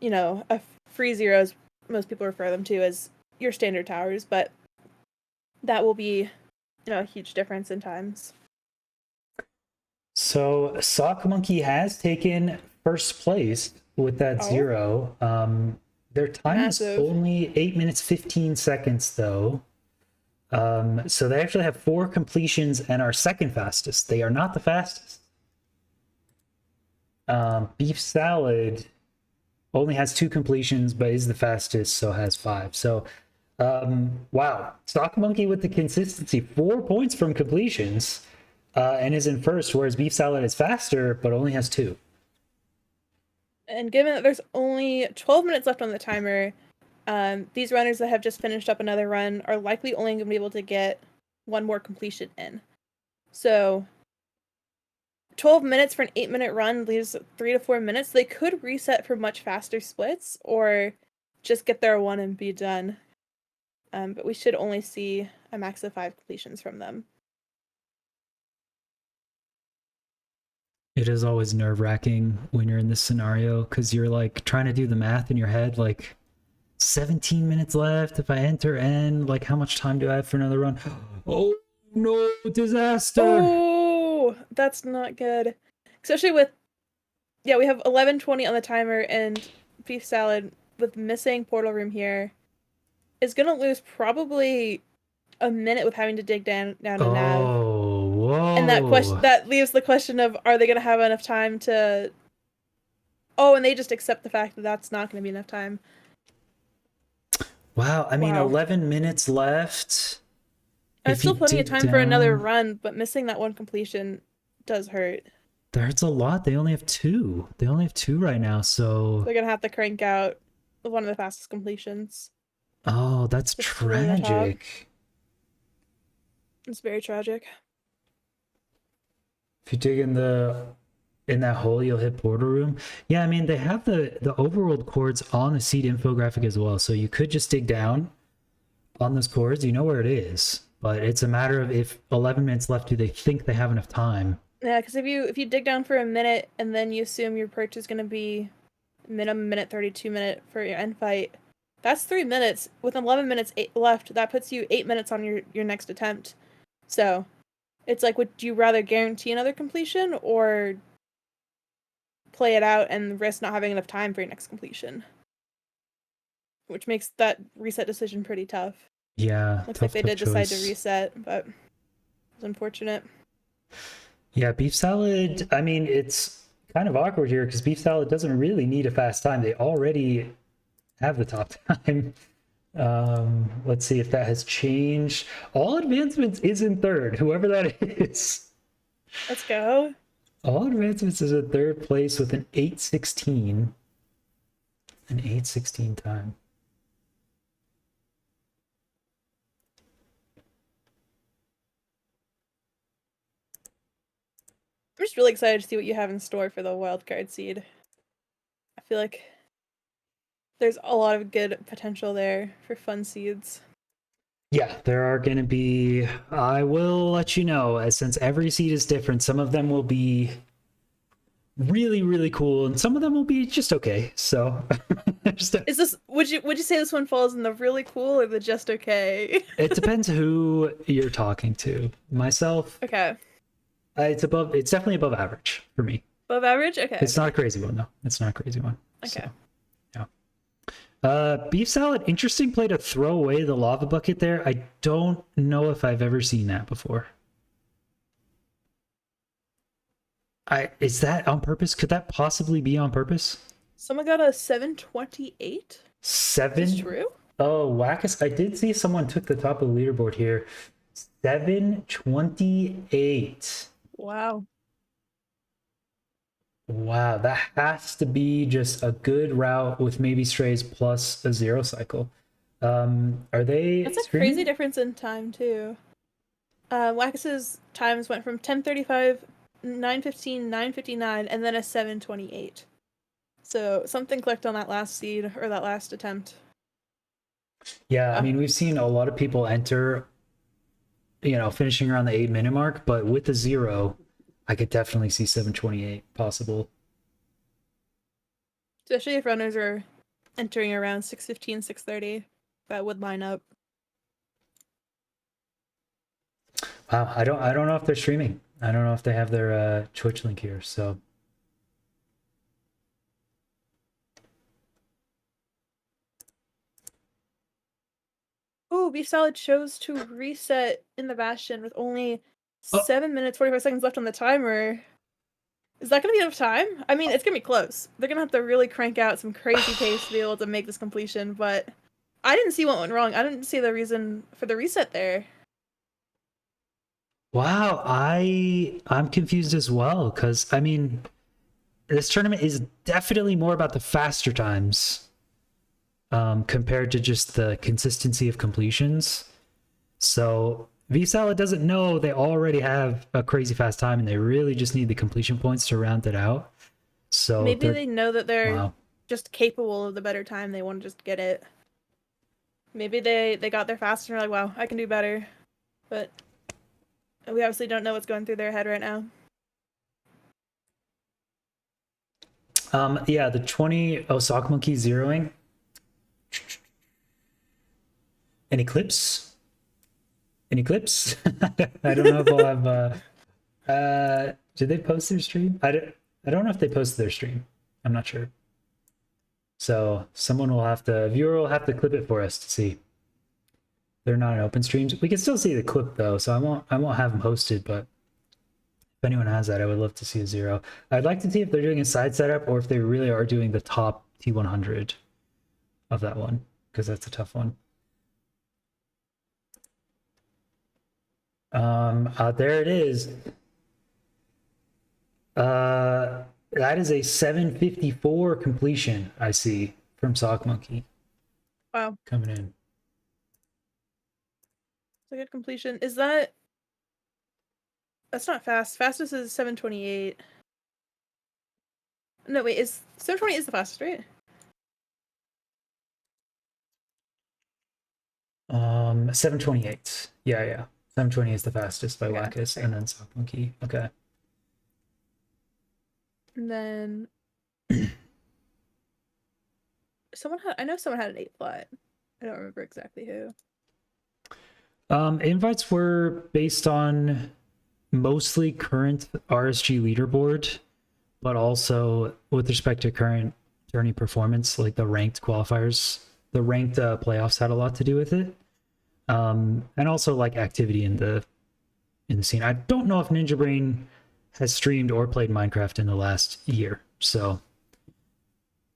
you know, a free 0 as most people refer them to as your standard towers, but that will be, you know, a huge difference in times. So Sock Monkey has taken first place with that 0. Their time is Massive. only 8 minutes 15 seconds though. So they actually have 4 completions and are second fastest. They are not the fastest. Beef salad only has 2 completions, but is the fastest, so has 5. So, wow, Stock Monkey with the consistency, 4 points from completions, and is in first, whereas Beef Salad is faster, but only has 2. And given that there's only 12 minutes left on the timer, these runners that have just finished up another run are likely only going to be able to get 1 more completion in. So 12 minutes for an 8-minute run leaves 3 to 4 minutes. They could reset for much faster splits or just get their 1 and be done. But we should only see a max of 5 completions from them. It is always nerve-wracking when you're in this scenario because you're like trying to do the math in your head, like 17 minutes left. If I enter N, like how much time do I have for another run? Oh no, disaster! Oh, that's not good. Especially with, yeah, we have 11:20 on the timer, and Beef Salad with missing Portal Room here is gonna lose probably a minute with having to dig down a nav. Oh, whoa. And that leaves the question of, are they gonna have enough time to? Oh, and they just accept the fact that that's not gonna be enough time. Wow, I mean, Wow. 11 minutes left. There's still plenty of time for another run, but missing that 1 completion does hurt. That hurts a lot. They only have 2. They only have 2 right now, so... They're gonna have to crank out one of the fastest completions. Oh, that's tragic. It's very tragic. If you dig in that hole, you'll hit Portal Room. Yeah, I mean, they have the overworld chords on the seed infographic as well, so you could just dig down on those chords. You know where it is, but it's a matter of if 11 minutes left, do they think they have enough time? Yeah, because if you dig down for a minute and then you assume your perch is going to be minimum minute 32 minute for your end fight, that's 3 minutes. With 11 minutes left, that puts you 8 minutes on your next attempt. So it's like, would you rather guarantee another completion or play it out and risk not having enough time for your next completion? Which makes that reset decision pretty tough. Yeah, looks like they did decide to reset, but it's unfortunate. Yeah, Beef Salad, I mean, it's kind of awkward here because Beef Salad doesn't really need a fast time. They already have the top time. Let's see if that has changed. All Advancements is in third, whoever that is. Let's go. All Advancements is in third place with an 8:16. An 8:16 time. I'm just really excited to see what you have in store for the wildcard seed. I feel like there's a lot of good potential there for fun seeds. Yeah, there are going to be, I will let you know, as since every seed is different, some of them will be really, really cool, and some of them will be just okay. So, would you say this one falls in the really cool or the just okay? It depends who you're talking to. Myself, okay. It's definitely above average for me. Above average? Okay. It's not a crazy one, though. It's not a crazy one. Okay. So, yeah. Beef Salad, interesting play to throw away the lava bucket there. I don't know if I've ever seen that before. Is that on purpose? Could that possibly be on purpose? Someone got a 728? 7? Is this true? Oh, Wackus. I did see someone took the top of the leaderboard here. 728. Wow. Wow, that has to be just a good route with maybe strays plus a 0 cycle. Are they? That's a crazy difference in time too. Wackus's times went from 10:35, 9:15, 9:59, and then a 7:28. So something clicked on that last seed or that last attempt. Yeah, I mean, we've seen a lot of people enter, finishing around the 8-minute mark, but with the 0, I could definitely see 7:28 possible. Especially if runners are entering around 6:15, 6:30, that would line up. Wow, I don't know if they're streaming. I don't know if they have their Twitch link here, so. Oh, Beef Salad chose to reset in the Bastion with only Oh. 7 minutes 45 seconds left on the timer. Is that gonna be enough time? I mean, it's gonna be close. They're gonna have to really crank out some crazy pace to be able to make this completion, but I didn't see what went wrong. I didn't see the reason for the reset there. Wow, I'm confused as well, because I mean, this tournament is definitely more about the faster times compared to just the consistency of completions. So V-Salad doesn't know they already have a crazy fast time, and they really just need the completion points to round it out. So maybe they know that they're wow. just capable of the better time. They want to just get it. Maybe they got there faster and are like, wow, I can do better. But we obviously don't know what's going through their head right now. Yeah, the 20 Sock Monkey zeroing. Any clips? Any clips? I don't know if we'll have did they post their stream? I don't know if they posted their stream. I'm not sure. So someone will have to, viewer will have to clip it for us to see. They're not in open streams. We can still see the clip though, so I won't have them posted, but if anyone has that, I would love to see a zero. I'd like to see if they're doing a side setup or if they really are doing the top T100 of that one, because that's a tough one. There it is. That is a 754 completion, I see, from Sock Monkey. Wow. Coming in. It's a good completion. Is that... That's not fast. Fastest is 728. No, wait, 728 is the fastest, right? 728. Yeah. 728 is the fastest by Okay, Wackus, fair. and then Sock Monkey. Okay. And then... I know someone had an 8 flat. I don't remember exactly who. Invites were based on mostly current RSG leaderboard, but also with respect to current tourney performance, like the ranked qualifiers, the ranked playoffs had a lot to do with it, and also like activity in the scene. I don't know if Ninja Brain has streamed or played Minecraft in the last year, so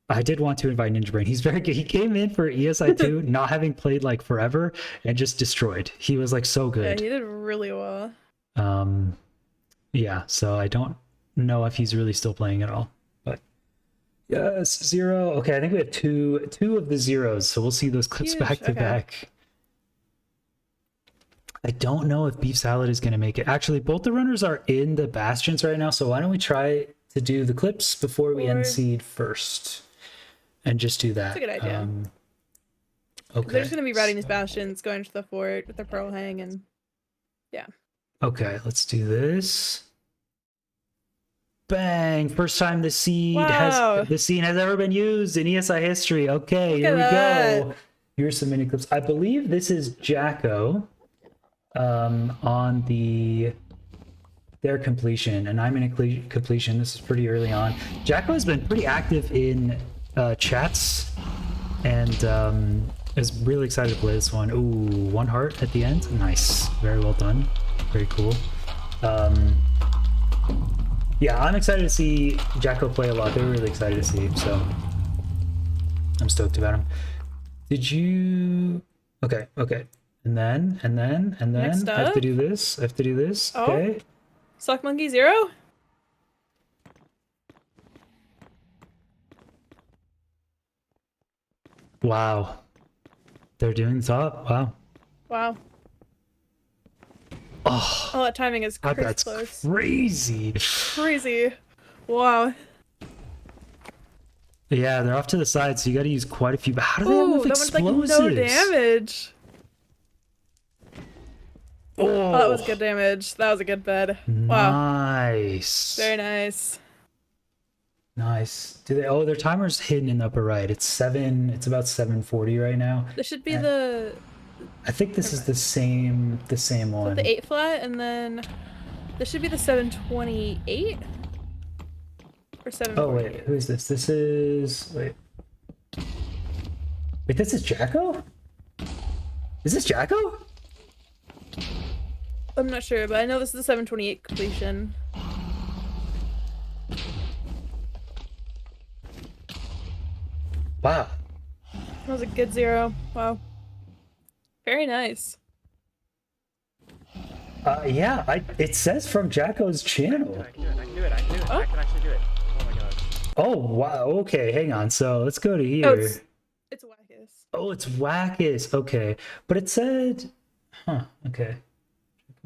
I did want to invite Ninja Brain. He's very good. He came in for ESI2, not having played like forever, and just destroyed. He was like so good. Yeah, he did really well. Yeah, so I don't know if he's really still playing at all. But yes, zero. Okay, I think we have two of the zeros, so we'll see those clips Huge, back to okay. back. I don't know if Beef Salad is going to make it. Actually, both the runners are in the bastions right now, so why don't we try to do the clips before we end seed first? And just do that. That's a good idea. Okay. They're just going to be routing these bastions, going to the fort with their pearl hang, and yeah. Okay, let's do this. Bang! First time the seed Wow. has ever been used in ESI history. Okay, Look here we at that. go. Here's some mini clips. I believe this is Jacko on their completion, and I'm in a completion. This is pretty early on. Jacko has been pretty active in chats, and is really excited to play this one. Ooh, 1 heart at the end. Nice. Very well done. Very cool. Yeah, I'm excited to see Jacko play a lot. They were really excited to see him, so I'm stoked about him. Did you... Okay. And then Next I have to up? do this. Oh. Okay. Sock Monkey 0? Wow. They're doing top. Wow. Wow. Oh, that timing is crazy that's close. crazy. Crazy. Wow. Yeah, they're off to the side, so you got to use quite a few. But how do they have enough that one's explosives? like no damage. Oh, that was good damage. That was a good bed. Wow. Nice. Very nice. Nice. Do they? Oh, their timer's hidden in the upper right. It's about 7:40 right now. This should be the... I think this is the same one. the 8 flat, and then this should be the 728 or 7. Oh wait, who is this? This is wait. This is Jacko? Is this Jacko? I'm not sure, but I know this is the 728 completion. Wow. That was a good 0. Wow. Very nice. Yeah, it says from Jacko's channel. I can do it. I can actually do it. Oh my god. Oh, wow. Okay, hang on. So let's go to here. Oh, it's Wackus. Oh, it's Wackus. Okay. But it said... Huh, okay.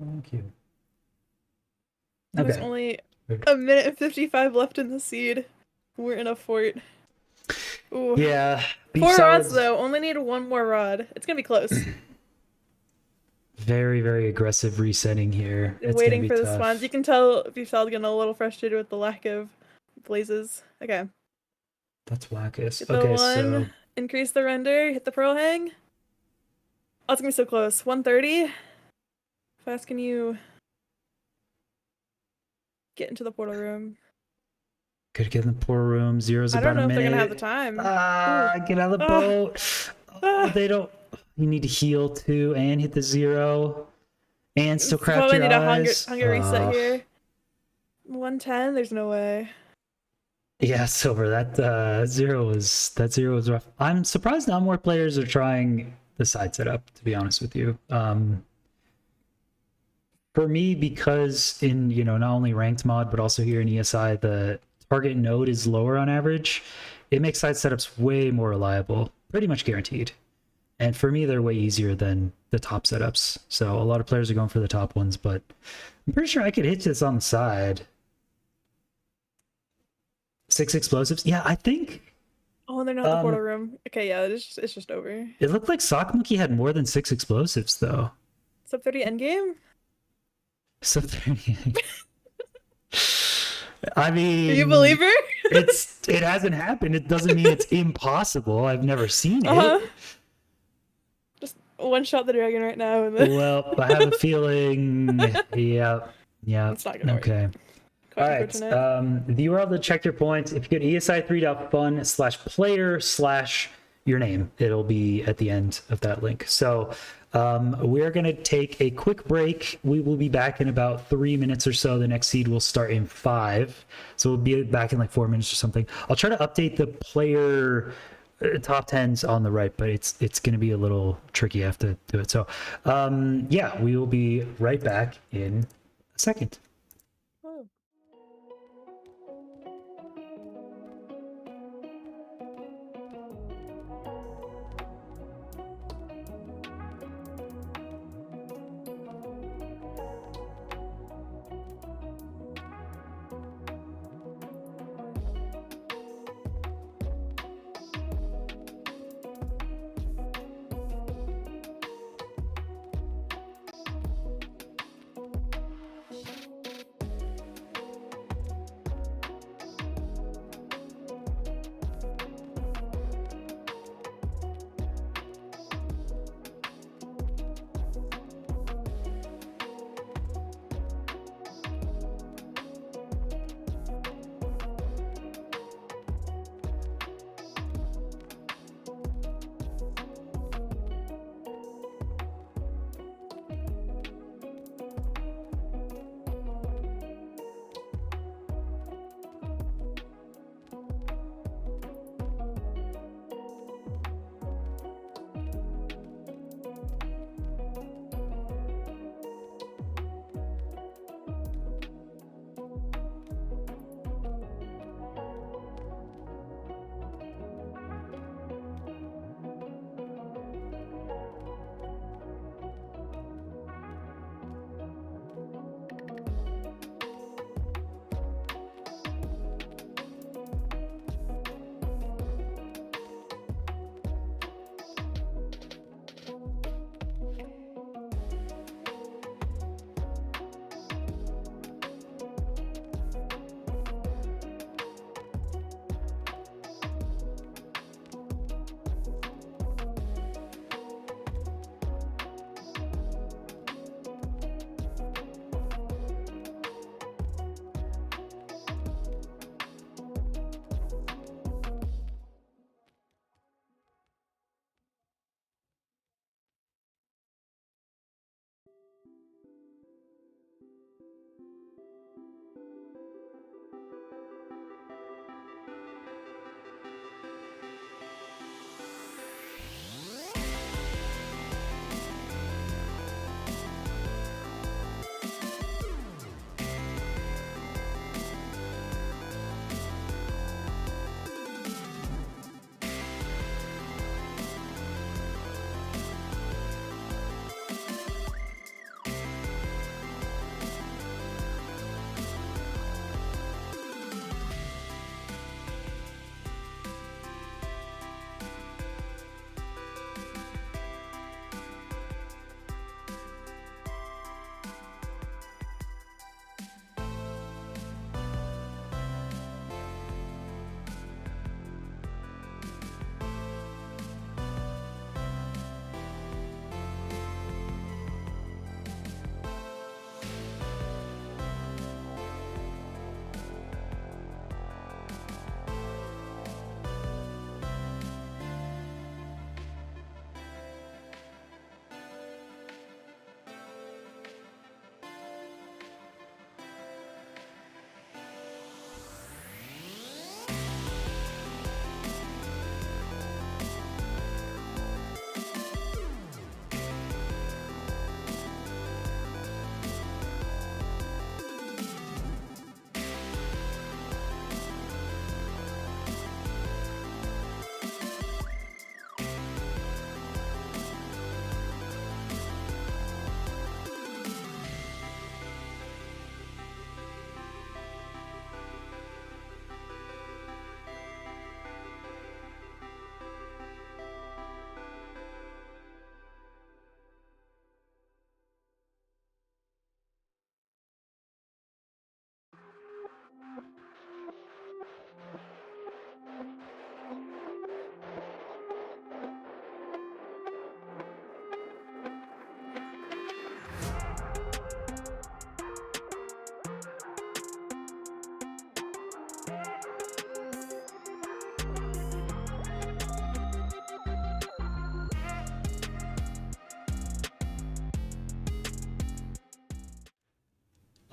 Thank you. There's Okay. only a minute and 55 left in the seed. We're in a fort. Ooh. Yeah. 4 rods, though. Only need 1 more rod. It's gonna be close. Very, very aggressive resetting here. It's Waiting gonna for be the tough. spawns. You can tell Beefsal's getting a little frustrated with the lack of blazes. Okay. That's Wackus. Hit the Okay, 1. so... Increase the render. Hit the pearl hang. Oh, it's gonna be so close. 130. How fast can you get into the portal room? Could get in the poor room. Zero's I about don't know a if minute. they're gonna have the time. Get out of the boat. Oh, they don't... You need to heal too and hit the 0. And still craft Probably your need eyes. a hunger reset here. 110. There's no way. Yeah, Silver. That 0 was rough. I'm surprised not more players are trying the side setup. To be honest with you, for me, because in not only ranked mod but also here in ESI, the target node is lower on average. It makes side setups way more reliable, pretty much guaranteed. And for me, they're way easier than the top setups. So a lot of players are going for the top ones, but I'm pretty sure I could hit this on the side. 6 explosives. Yeah, I think Oh, they're not in the portal room. Okay, yeah, it's just over. it looked like Sock Monkey had more than 6 explosives though. Sub 30 endgame? So I mean, Are you a believer? it hasn't happened. It doesn't mean it's impossible. I've never seen it. Just one shot the dragon right now and then Well, I have a feeling. Yeah. it's not gonna work. Okay. All right. Unfortunate. The URL to check your points. If you go to esi3.fun/player/your name, it'll be at the end of that link. So we're going to take a quick break. We will be back in about 3 minutes or so. The next seed will start in 5. So we'll be back in like 4 minutes or something. I'll try to update the player top 10s on the right, but it's going to be a little tricky. I have to do it. So yeah, we will be right back in a second. Oh.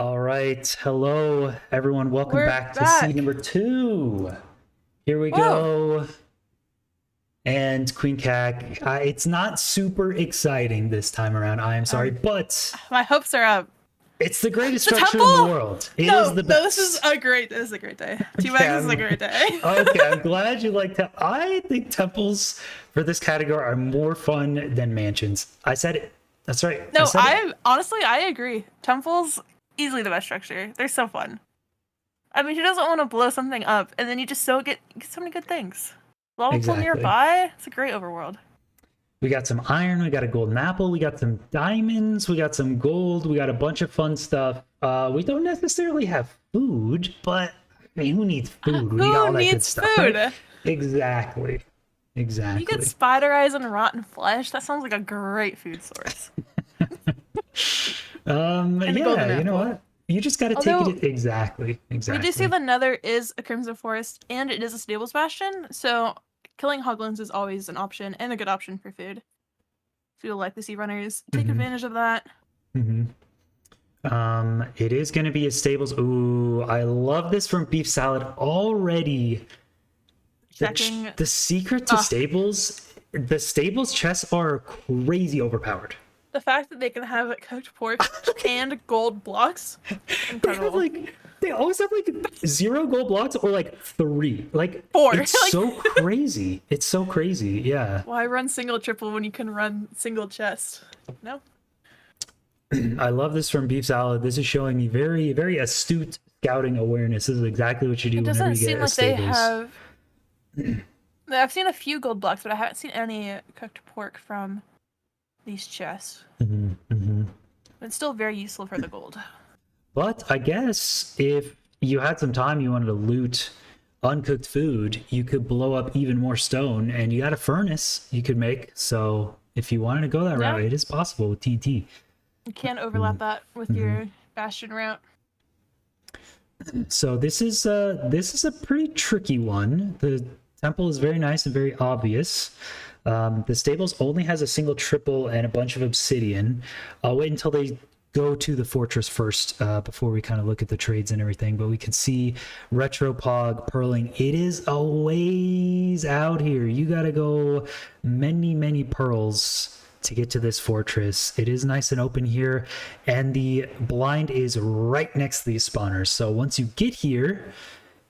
All right. Hello, everyone. Welcome We're back to back. seed number 2. Here we Whoa. go. And Queen Cac, it's not super exciting this time around. I am sorry, but My hopes are up. it's the greatest The structure in temple? the world. It No, is the no, best. this is a great day. This is a great day. Okay, I'm glad you like that. I think temples for this category are more fun than mansions. I said it. That's right. No, said it. I agree. Temples, easily the best structure. They're so fun. I mean, who doesn't want to blow something up? And then you just get so many good things. Lava pool Exactly. nearby. It's a great overworld. We got some iron, we got a golden apple, we got some diamonds, we got some gold, we got a bunch of fun stuff. We don't necessarily have food, but I mean, who needs food? We got all Who that good needs stuff. food? Right? Exactly. You get spider eyes and rotten flesh. That sounds like a great food source. And a golden Yeah, you know apple. what? You just got to take it exactly. We do see the Nether is a Crimson Forest, and it is a Stables Bastion, so killing hoglins is always an option, and a good option for food. So you'll like to see runners take advantage of that. It is going to be a stables. Ooh, I love this from Beef Salad already. Checking. The secret to stables, the stables chests are crazy overpowered. The fact that they can have cooked pork and gold blocks, incredible. They always have like 0 gold blocks or like 3. Like 4. It's so crazy. It's so crazy. Yeah. Why run single triple when you can run single chest? No. I love this from Beef Salad. This is showing me very, very astute scouting awareness. This is exactly what you do It whenever doesn't you seem get a like they stables. have. I've seen a few gold blocks, but I haven't seen any cooked pork from these chests. It's still very useful for the gold. But I guess if you had some time, you wanted to loot uncooked food, you could blow up even more stone, and you got a furnace you could make. So if you wanted to go that route, it is possible with TNT. You can't overlap that with your bastion route. So this is a pretty tricky one. The temple is very nice and very obvious. The stables only has a single triple and a bunch of obsidian. I'll wait until they go to the fortress first before we kind of look at the trades and everything. But we can see Retropog purling. It is a ways out here. You got to go many pearls to get to this fortress. It is nice and open here, and the blind is right next to these spawners. So once you get here,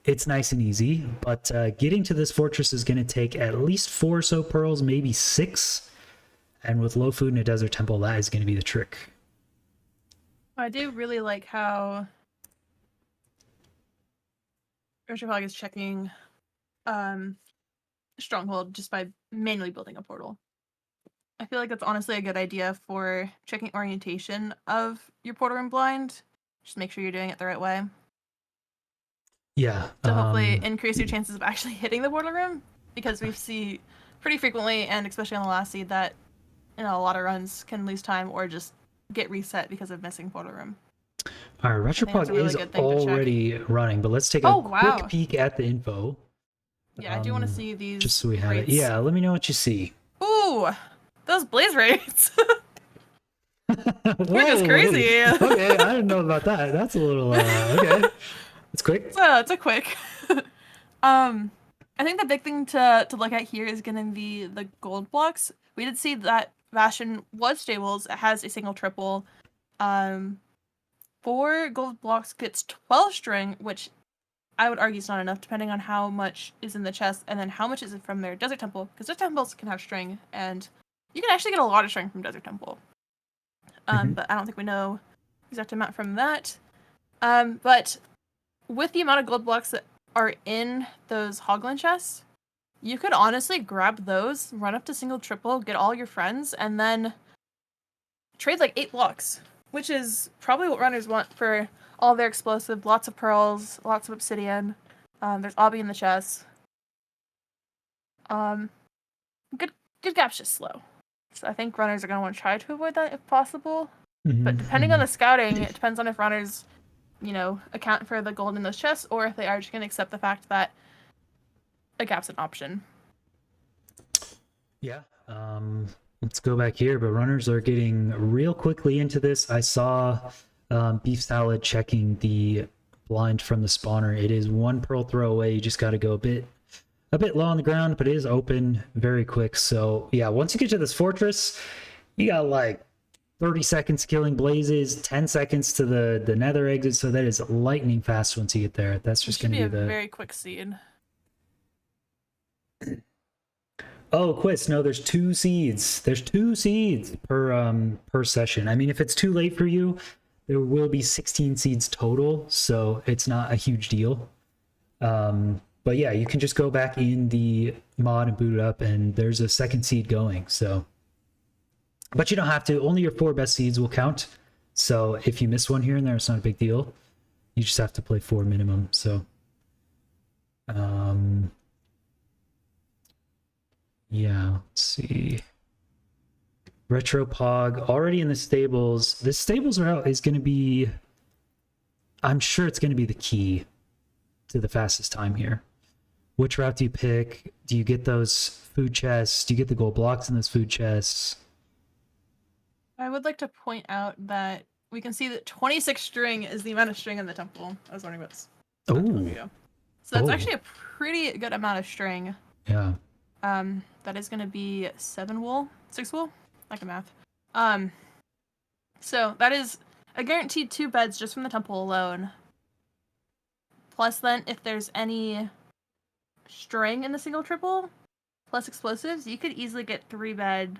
it's nice and easy, but getting to this fortress is going to take at least 4 or so pearls, maybe 6. And with low food in a desert temple, that is going to be the trick. I do really like how Urchafog is checking Stronghold just by manually building a portal. I feel like that's honestly a good idea for checking orientation of your portal room blind. Just make sure you're doing it the right way. Yeah. To hopefully increase your chances of actually hitting the portal room, because we see pretty frequently, and especially on the last seed, that a lot of runs can lose time or just get reset because of missing portal room. All right, Retropog really is good thing to check. already running, but let's take a quick peek at the info. Yeah, I do want to see these. Just so we have rates. it. Yeah, let me know what you see. Ooh, those blaze rates. We're just crazy. Okay, I didn't know about that. That's a little okay. It's quick. It's a quick. I think the big thing to look at here is going to be the gold blocks. We did see that Bastion was stables. It has a single triple. 4 gold blocks gets 12 string, which I would argue is not enough, depending on how much is in the chest and then how much is it from their desert temple. Because desert temples can have string, and you can actually get a lot of string from desert temple. But I don't think we know exact amount from that. But with the amount of gold blocks that are in those hoglin chests, you could honestly grab those, run up to single triple, get all your friends, and then trade like 8 blocks, which is probably what runners want for all their explosive. Lots of pearls, lots of obsidian. There's obby in the chest. Good gap's just slow. So I think runners are going to want to try to avoid that if possible. But depending on the scouting, it depends on if runners, account for the gold in those chests, or if they are just going to accept the fact that a gap's an option. Yeah. Let's go back here, but runners are getting real quickly into this. I saw Beef salad checking the blind from the spawner. It is 1 pearl throw away. You just got to go a bit low on the ground, but it is open very quick. So yeah, once you get to this fortress, you got like 30 seconds killing blazes, 10 seconds to the nether exit. So that is lightning fast once you get there. That's just going to be a the very quick seed. Oh, Quist, no, there's 2 seeds. There's 2 seeds per session. I mean, if it's too late for you, there will be 16 seeds total, so it's not a huge deal. But yeah, you can just go back in the mod and boot it up, and there's a 2nd seed going. So, but you don't have to. Only your 4 best seeds will count. So if you miss one here and there, it's not a big deal. You just have to play 4 minimum. So, yeah, let's see. Retro Pog already in the stables. The stables route is going to be, I'm sure it's going to be the key to the fastest time here. Which route do you pick? Do you get those food chests? Do you get the gold blocks in those food chests? I would like to point out that we can see that 26 string is the amount of string in the temple. I was wondering what's. Oh. So that's Oh. actually a pretty good amount of string. Yeah. That is going to be 7 wool, 6 wool. I can math. So that is a guaranteed 2 beds just from the temple alone. Plus, then if there's any string in the single triple, plus explosives, you could easily get 3 bed,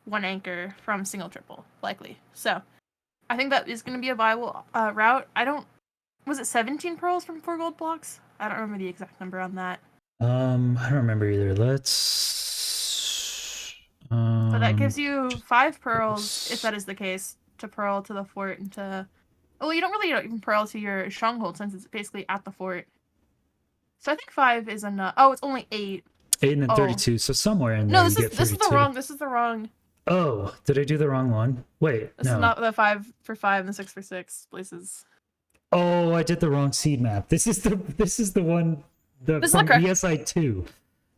1 anchor from single triple, likely. So I think that is going to be a viable route. Was it 17 pearls from 4 gold blocks? I don't remember the exact number on that. I don't remember either. Let's. So that gives you 5 pearls, if that is the case, to pearl to the fort and to. Well, you don't really even pearl to your stronghold since it's basically at the fort. So I think 5 is enough. Oh, it's only 8. 8 and then 32. So somewhere in there. No, you get 32. This is the wrong. Oh, did I do the wrong one? Wait, This no. is not the 5 for 5 and the 6 for 6 places. Oh, I did the wrong seed map. This is the one This is from the correct- ESI3.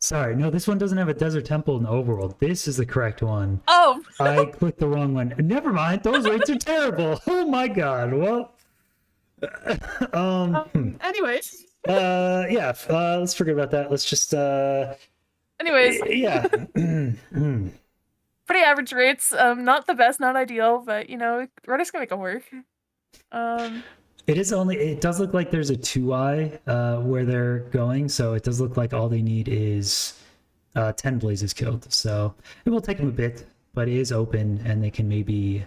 Sorry, no, this one doesn't have a desert temple in the overworld. This is the correct one. Oh! I clicked the wrong one. Never mind, those rates are terrible. Oh my god. Well, Anyways. yeah. Let's forget about that. Let's just Anyways. yeah. Pretty average rates. Not the best, not ideal, but Reddick's gonna make it work. It does look like there's a 2i where they're going, so it does look like all they need is 10 blazes killed. So it will take them a bit, but it is open and they can maybe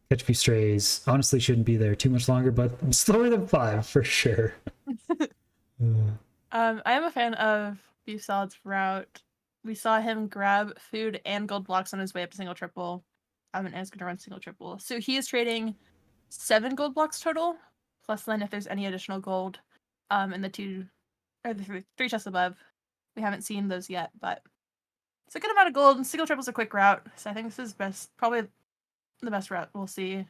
catch a few strays. Honestly, shouldn't be there too much longer, but slower than 5 for sure. I am a fan of Beef Salad's route. We saw him grab food and gold blocks on his way up to single triple. And is going to run single triple. So he is trading 7 gold blocks total. Plus then if there's any additional gold in the 3 chests above. We haven't seen those yet, but it's a good amount of gold, and single triple's a quick route. So I think this is probably the best route we'll see,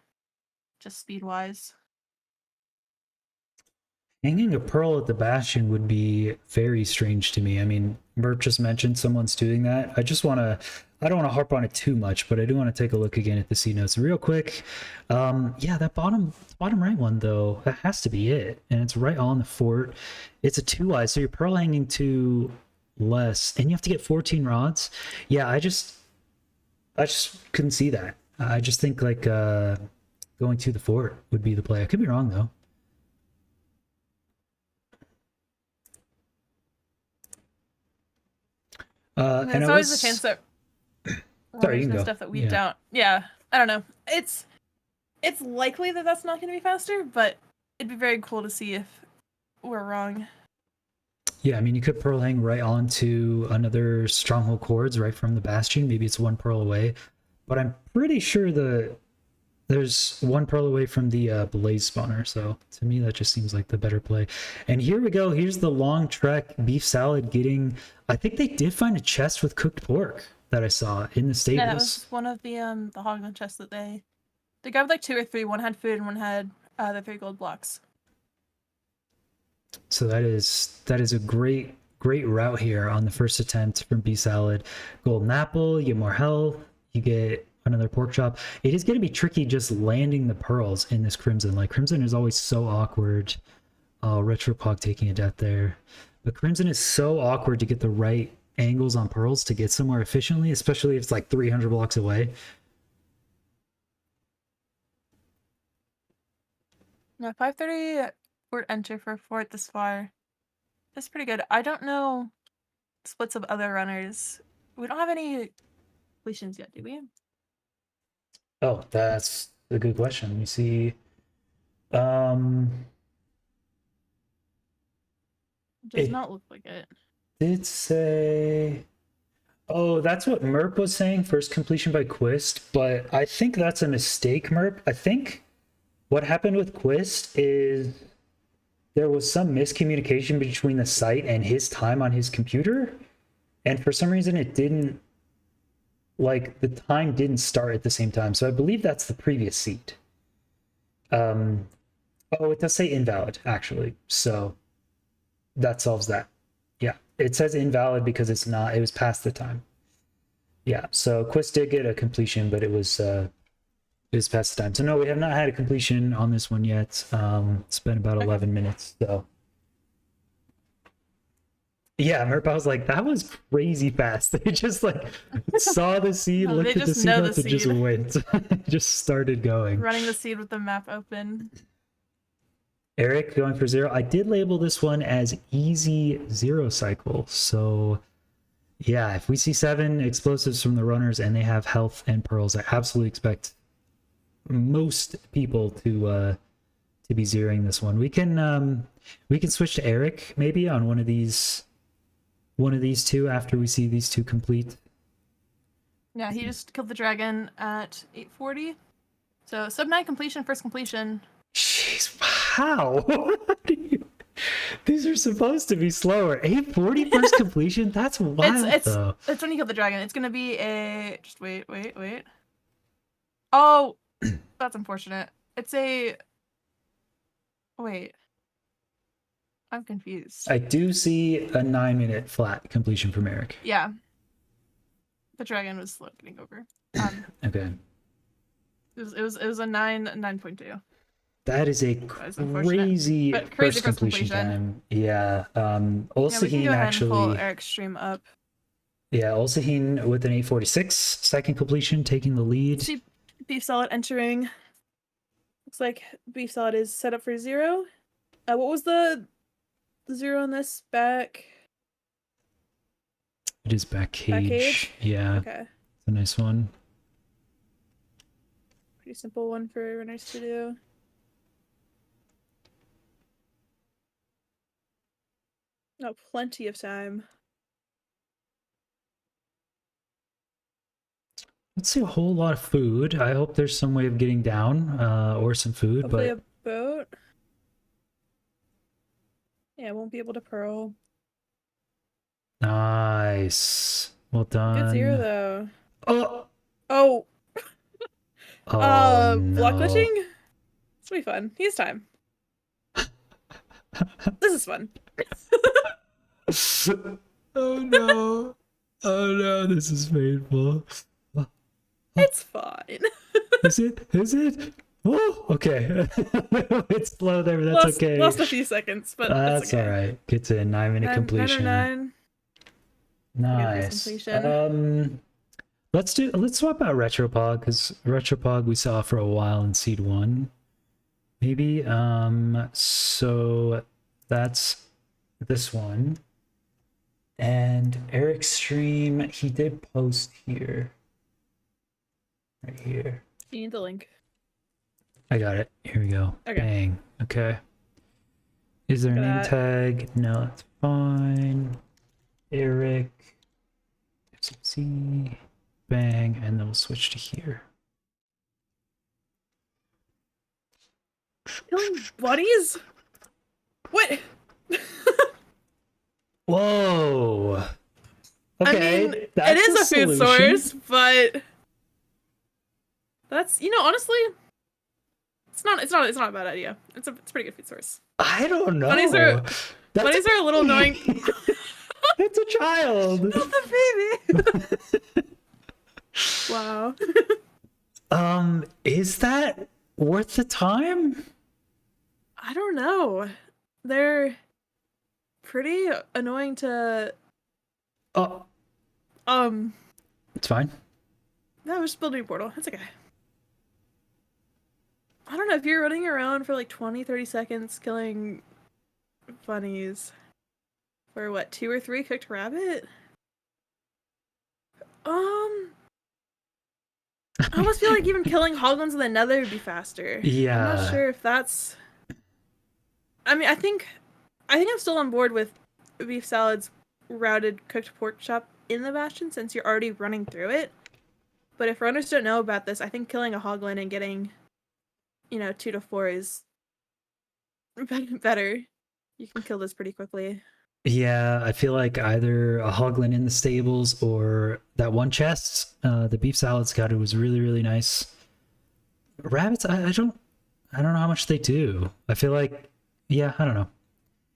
just speed wise. Hanging a pearl at the bastion would be very strange to me. I mean, Mert just mentioned someone's doing that. I don't want to harp on it too much, but I do want to take a look again at the seed notes real quick. Yeah, that bottom right one though, that has to be it. And it's right on the fort. It's a 2i, so you're pearl hanging to less, and you have to get 14 rods. Yeah, I just couldn't see that. I just think like going to the fort would be the play. I could be wrong though. There's always a chance that sorry, you can go. Stuff that we don't. Yeah, I don't know. It's likely that that's not going to be faster, but it'd be very cool to see if we're wrong. Yeah, I mean, you could pearl hang right onto another stronghold chords right from the bastion. Maybe it's 1 pearl away, but I'm pretty sure there's 1 pearl away from the blaze spawner. So to me, that just seems like the better play. And here we go. Here's the long trek. Beef salad getting. I think they did find a chest with cooked pork that I saw in the stables. Yeah, that was one of the hogman chests that they grabbed like 2 or 3. One had food and one had the 3 gold blocks. So that is a great route here on the first attempt from Beef Salad. Golden apple, you get more health, you get another pork chop. It is going to be tricky just landing the pearls in this Crimson. Like, Crimson is always so awkward. Oh, Retropog taking a death there. But Crimson is so awkward to get the right angles on pearls to get somewhere efficiently, especially if it's like 300 blocks away. Yeah, 530 fort enter for fort this far. That's pretty good. I don't know splits of other runners. We don't have any completions yet, do we? Oh, that's a good question. Let me see. Does It- not look like it. Did say. Oh, that's what Merp was saying, first completion by Quist, but I think that's a mistake, Merp. I think what happened with Quist is there was some miscommunication between the site and his time on his computer, and for some reason it didn't, like, the time didn't start at the same time. So I believe that's the previous seat. Oh, it does say invalid, actually, so that solves that. Yeah, it says invalid because it was past the time. Yeah, so Quist did get a completion, but it was past the time. So no, we have not had a completion on this one yet. It's been about 11 minutes, so. Yeah, Merp, I was like, that was crazy fast. They just like saw the seed, No, looked they at the just seed, know the and just seed. went. Just started going. Running the seed with the map open. Eric going for 0. I did label this one as easy 0 cycle. So yeah, if we see 7 explosives from the runners and they have health and pearls, I absolutely expect most people to be zeroing this one. We can switch to Eric maybe on one of these two after we see these two complete. Yeah, he just killed the dragon at 840. So sub 9 completion, first completion. Jeez, how? These are supposed to be slower. 840 first completion? That's wild, though. It's when you kill the dragon. It's gonna be a just wait. Oh, that's unfortunate. It's a wait. I'm confused. I do see a 9-minute flat completion from Eric. Yeah. The dragon was slow getting over. Okay. It was a 9.2. That is a That's unfortunate. crazy But crazy first completion time. Yeah. Yeah, we can Ulsaheen go ahead and pull actually. Eric's stream up. Yeah, Ulsaheen with an 846 second completion, taking the lead. See Beef Salad entering. Looks like Beef Salad is set up for 0. What was the 0 on this? Back It is back cage. cage? Yeah, Okay. it's a nice one. Pretty simple one for runners to do. Oh, plenty of time. Let's see a whole lot of food. I hope there's some way of getting down or some food, Hopefully but a boat. Yeah, won't be able to pearl. nice. Well done. Good 0 though. Oh, Oh, oh no. block glitching? This will be fun. He has time. This is fun. Oh no. Oh no, this is painful. It's fine. Is it? Is it? Oh, okay. It's slow there, but that's okay. Lost a few seconds, but That's okay. all right. Gets a 9-minute completion. 909. Nice. Completion. Let's swap out Retropog because Retropog we saw for a while in Seed 1. Maybe. So that's this one. And Eric's stream, he did post here. Right here. You need the link. I got it. Here we go. Okay. Bang. Okay. Is there a Look name at that. tag? No, that's fine. Eric. C. Bang. And then we'll switch to here. Killing buddies? What? Whoa. Okay. I mean, that's it is a food solution. source, but that's honestly, it's not a bad idea. It's a pretty good food source. I don't know. Bunnies are a little annoying. It's a child. Not the baby. Wow. Is that worth the time? I don't know. They're pretty annoying to. Oh, it's fine. That was just building a portal. It's okay. I don't know if you're running around for like 20, 30 seconds killing bunnies for what, 2 or 3 cooked rabbit? I almost feel like even killing hoglins in the nether would be faster. Yeah. I'm not sure if that's. I mean, I think I'm still on board with beef salad's routed cooked pork chop in the bastion since you're already running through it. But if runners don't know about this, I think killing a hoglin and getting, 2 to 4 is better. You can kill this pretty quickly. Yeah, I feel like either a hoglin in the stables or that one chest, the beef salad scouted was really, really nice. Rabbits, I don't know how much they do. I feel like, yeah, I don't know.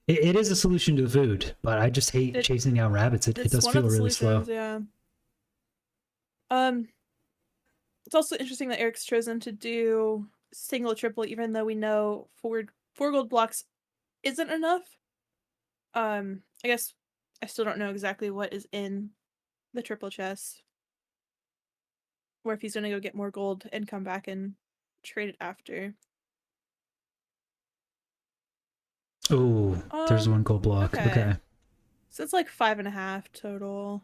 It is a solution to the food, but I just hate chasing down rabbits. It does feel really slow. Yeah. It's also interesting that Eric's chosen to do single triple, even though we know 4 gold blocks isn't enough. I guess I still don't know exactly what is in the triple chest. Or if he's gonna go get more gold and come back and trade it after. Oh, there's 1 gold block. Okay. So it's like 5.5 total.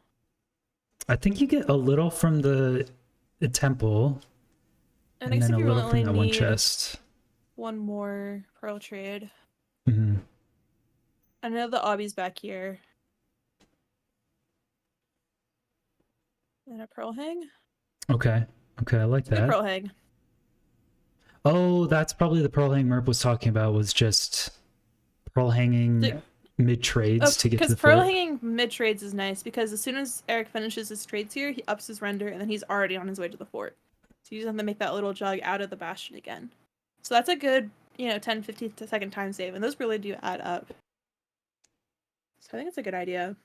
I think you get a little from the temple, and then a little from that one chest. 1 more pearl trade. Mm-hmm. I know the obby's back here. And a pearl hang. Okay, I like that. Good pearl hang. Oh, that's probably the pearl hang Merp was talking about. Was just pearl hanging mid trades to get to the pearl fort. hanging mid trades is nice because as soon as Eric finishes his trades here, he ups his render and then he's already on his way to the fort. So you just have to make that little jog out of the bastion again. So that's a good, 10, 15 second time save, and those really do add up. So I think it's a good idea.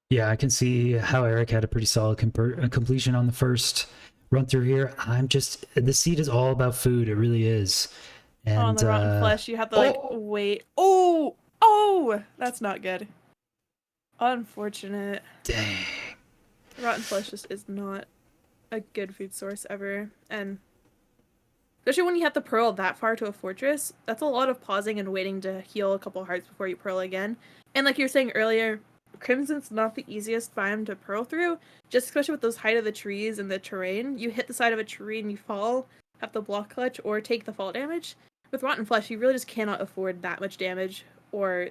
Yeah, I can see how Eric had a pretty solid completion on the first run through here. The seed is all about food. It really is. And on the rotten flesh, you have to wait. Oh, that's not good. Unfortunate. Dang. Rotten flesh just is not a good food source ever, and especially when you have to pearl that far to a fortress, that's a lot of pausing and waiting to heal a couple hearts before you pearl again. And like you were saying earlier, Crimson's not the easiest biome to pearl through, just especially with those height of the trees and the terrain. You hit the side of a tree and you fall, have to block clutch, or take the fall damage. With Rotten Flesh, you really just cannot afford that much damage, or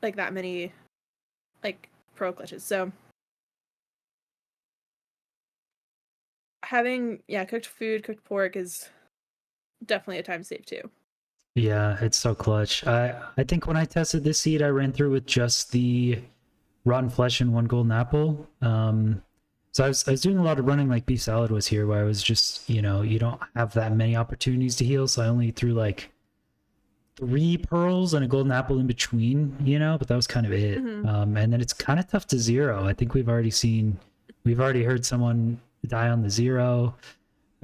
like that many pearl clutches. So having cooked food, cooked pork is definitely a time save too. Yeah, it's so clutch. I think when I tested this seed, I ran through with just the rotten flesh and 1 golden apple. So I was doing a lot of running like beef salad was here, where I was just, you don't have that many opportunities to heal, so I only threw like 3 pearls and a golden apple in between, but that was kind of it. Mm-hmm. And then it's kind of tough to zero. I think we've already heard someone die on the zero.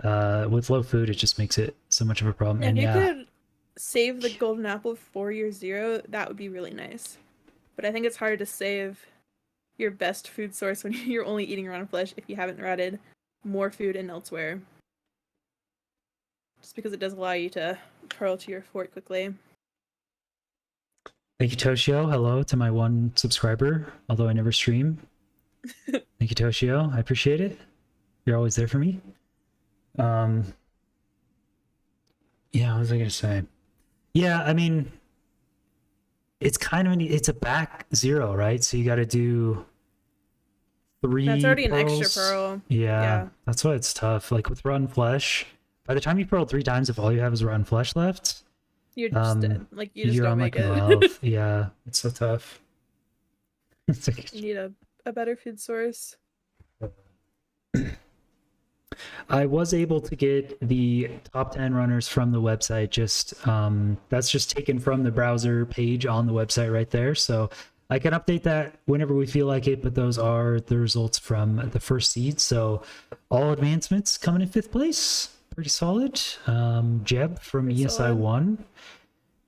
With low food, it just makes it so much of a problem. And you could save the golden apple for your zero, that would be really nice. But I think it's hard to save your best food source when you're only eating rotten flesh if you haven't routed more food in elsewhere. Just because it does allow you to pearl to your fort quickly. Thank you, Toshio. Hello to my 1 subscriber, although I never stream. Thank you, Toshio. I appreciate it. You're always there for me. Yeah, what was I gonna say? Yeah, I mean, it's it's a back 0, right? So you got to do 3. That's already pearls. an extra pearl. Yeah, that's why it's tough. Like with rotten flesh, by the time you pearl 3 times, if all you have is rotten flesh left, you're just dead. Like you just you're don't on make like it. health. Yeah, it's so tough. You need a better food source. I was able to get the top 10 runners from the website. Just that's just taken from the browser page on the website right there. So I can update that whenever we feel like it, but those are the results from the first seed. So all advancements coming in 5th place. Pretty solid. Jeb from Pretty ESI1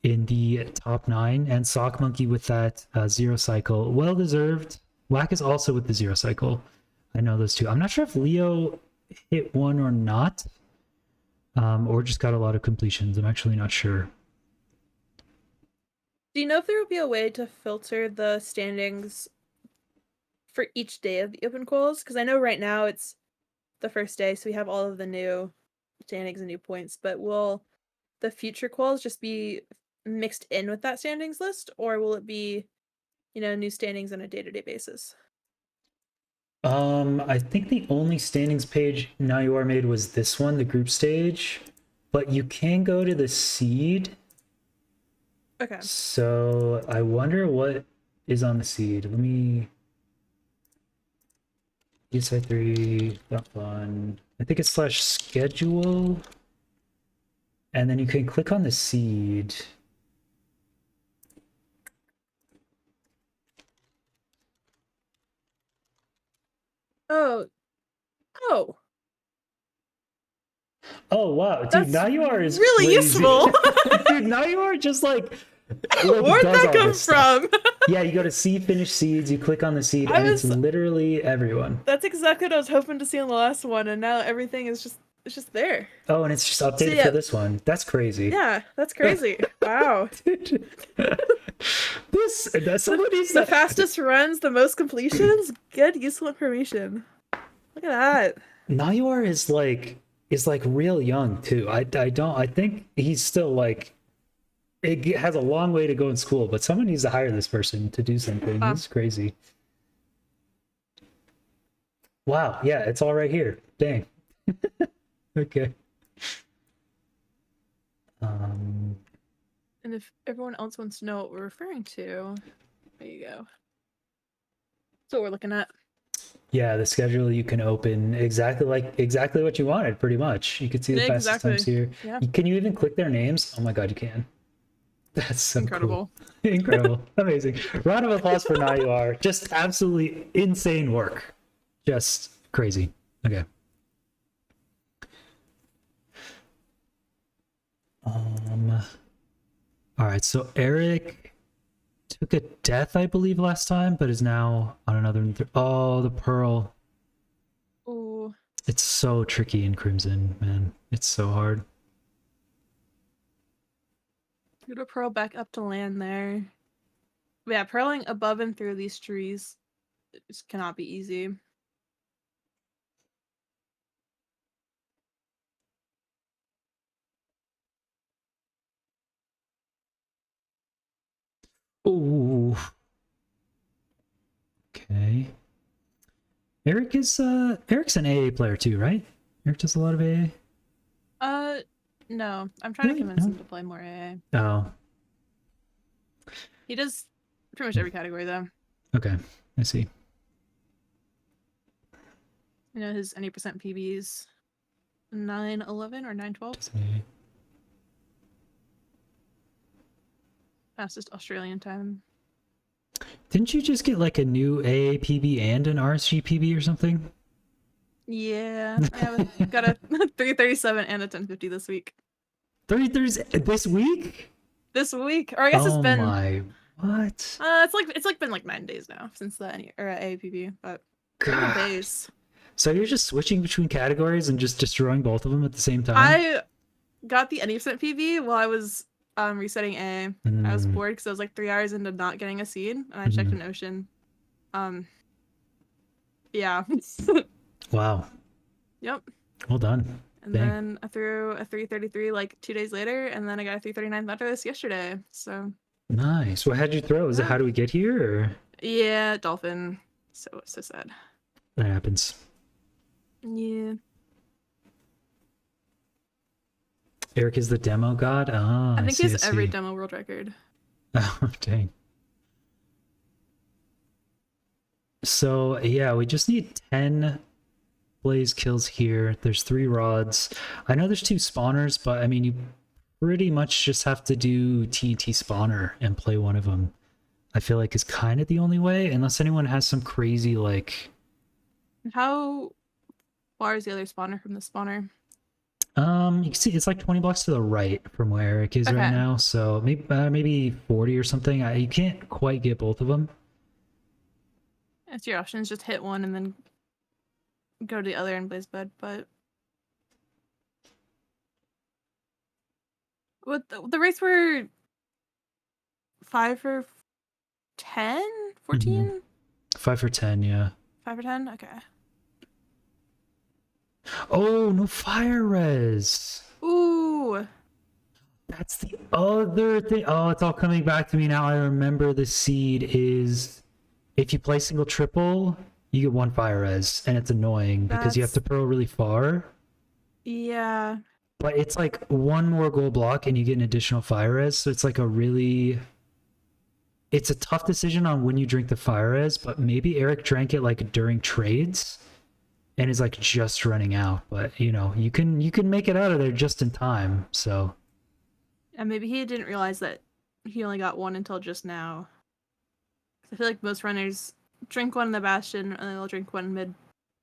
in the top 9, and Sock Monkey with that 0 cycle. Well deserved. Whack is also with the 0 cycle. I know those two. I'm not sure if Leo hit 1 or not, or just got a lot of completions. I'm actually not sure. Do you know if there would be a way to filter the standings for each day of the open quals? Because I know right now it's the first day, so we have all of the new standings and new points, but will the future quals just be mixed in with that standings list, or will it be, new standings on a day-to-day basis? I think the only standings page Now You Are made was this one, the group stage, but you can go to the seed. Okay. So I wonder what is on the seed. Let me. ESI3, that one. I think it's /schedule. And then you can click on the seed. Oh. Oh wow, dude! That's Now You Are is really crazy. useful. Dude, Now You Are just like. Where'd that come from? Yeah, you go to see finish seeds, you click on the seed, and it's literally everyone. That's exactly what I was hoping to see on the last one, and now everything is just there. Oh, and it's just updated for this one. That's crazy. Yeah, that's crazy. Wow. That's somebody's The fastest runs, the most completions. Good, useful information. Look at that. Now You Are is like real young too. I think he's still like. It has a long way to go in school, but someone needs to hire this person to do something. This is crazy. Wow, yeah, it's all right here. Dang. Okay. And if everyone else wants to know what we're referring to, there you go. That's what we're looking at. Yeah, the schedule you can open exactly what you wanted, pretty much. You can see the fastest times here. Yeah. Can you even click their names? Oh my god, you can. That's so incredible. Cool. Incredible. Amazing. Round of applause for Now You Are. Just absolutely insane work. Just crazy. Okay. All right, so Eric took a death, I believe, last time, but is now on another. Oh, the Pearl. Ooh. It's so tricky in Crimson, man. It's so hard. Get a pearl back up to land there. But yeah, pearling above and through these trees just cannot be easy. Ooh. Okay. Eric's an AA player too, right? Eric does a lot of AA. No. I'm trying to convince him to play more AA. Oh. He does pretty much every category though. Okay, I see. His any percent PBs 911 or 912. Fastest Australian time. Didn't you just get like a new AA PB and an RSG PB or something? Yeah, got a 337 and a 1050 this week. 330 this week? This week, or I guess it's been. Oh my, what? It's like been like 9 days now since the AAPB, but God. days. So you're just switching between categories and just destroying both of them at the same time? I got the any percent PB while I was resetting A. I was bored because I was like 3 hours into not getting a seed, and I checked an ocean. Yeah. Wow. Yep. Well done. And then I threw a 333 like 2 days later, and then I got a 339 after this yesterday. So nice. Well, how'd you throw? Is it how do we get here? Or? Yeah, dolphin. So sad. That happens. Yeah. Eric is the demo god? Ah, I think he has every demo world record. Oh, dang. So, yeah, we just need 10 blaze kills here. There's 3 rods. I know there's 2 spawners, but I mean, you pretty much just have to do TNT spawner and play one of them. I feel like is kind of the only way, unless anyone has some crazy like. How far is the other spawner from the spawner? You can see it's like 20 blocks to the right from where Eric is right Okay. now, so maybe 40 or something. You can't quite get both of them. It's your options. Just hit one and then go to the other and blaze bed. But what the rates were 5 for 10, 14, 5 for 10, yeah. 5 for 10. Okay. Oh, no fire res. Ooh. That's the other thing. Oh, it's all coming back to me now. I remember the seed is if you play single triple, you get 1 fire res, and it's annoying because you have to pearl really far. Yeah. But it's like 1 more gold block and you get an additional fire res, so it's like it's a tough decision on when you drink the fire res, but maybe Eric drank it like during trades and is like just running out. But you know, you can make it out of there just in time. So And maybe he didn't realize that he only got 1 until just now. I feel like most runners drink 1 in the bastion and then they'll drink 1 mid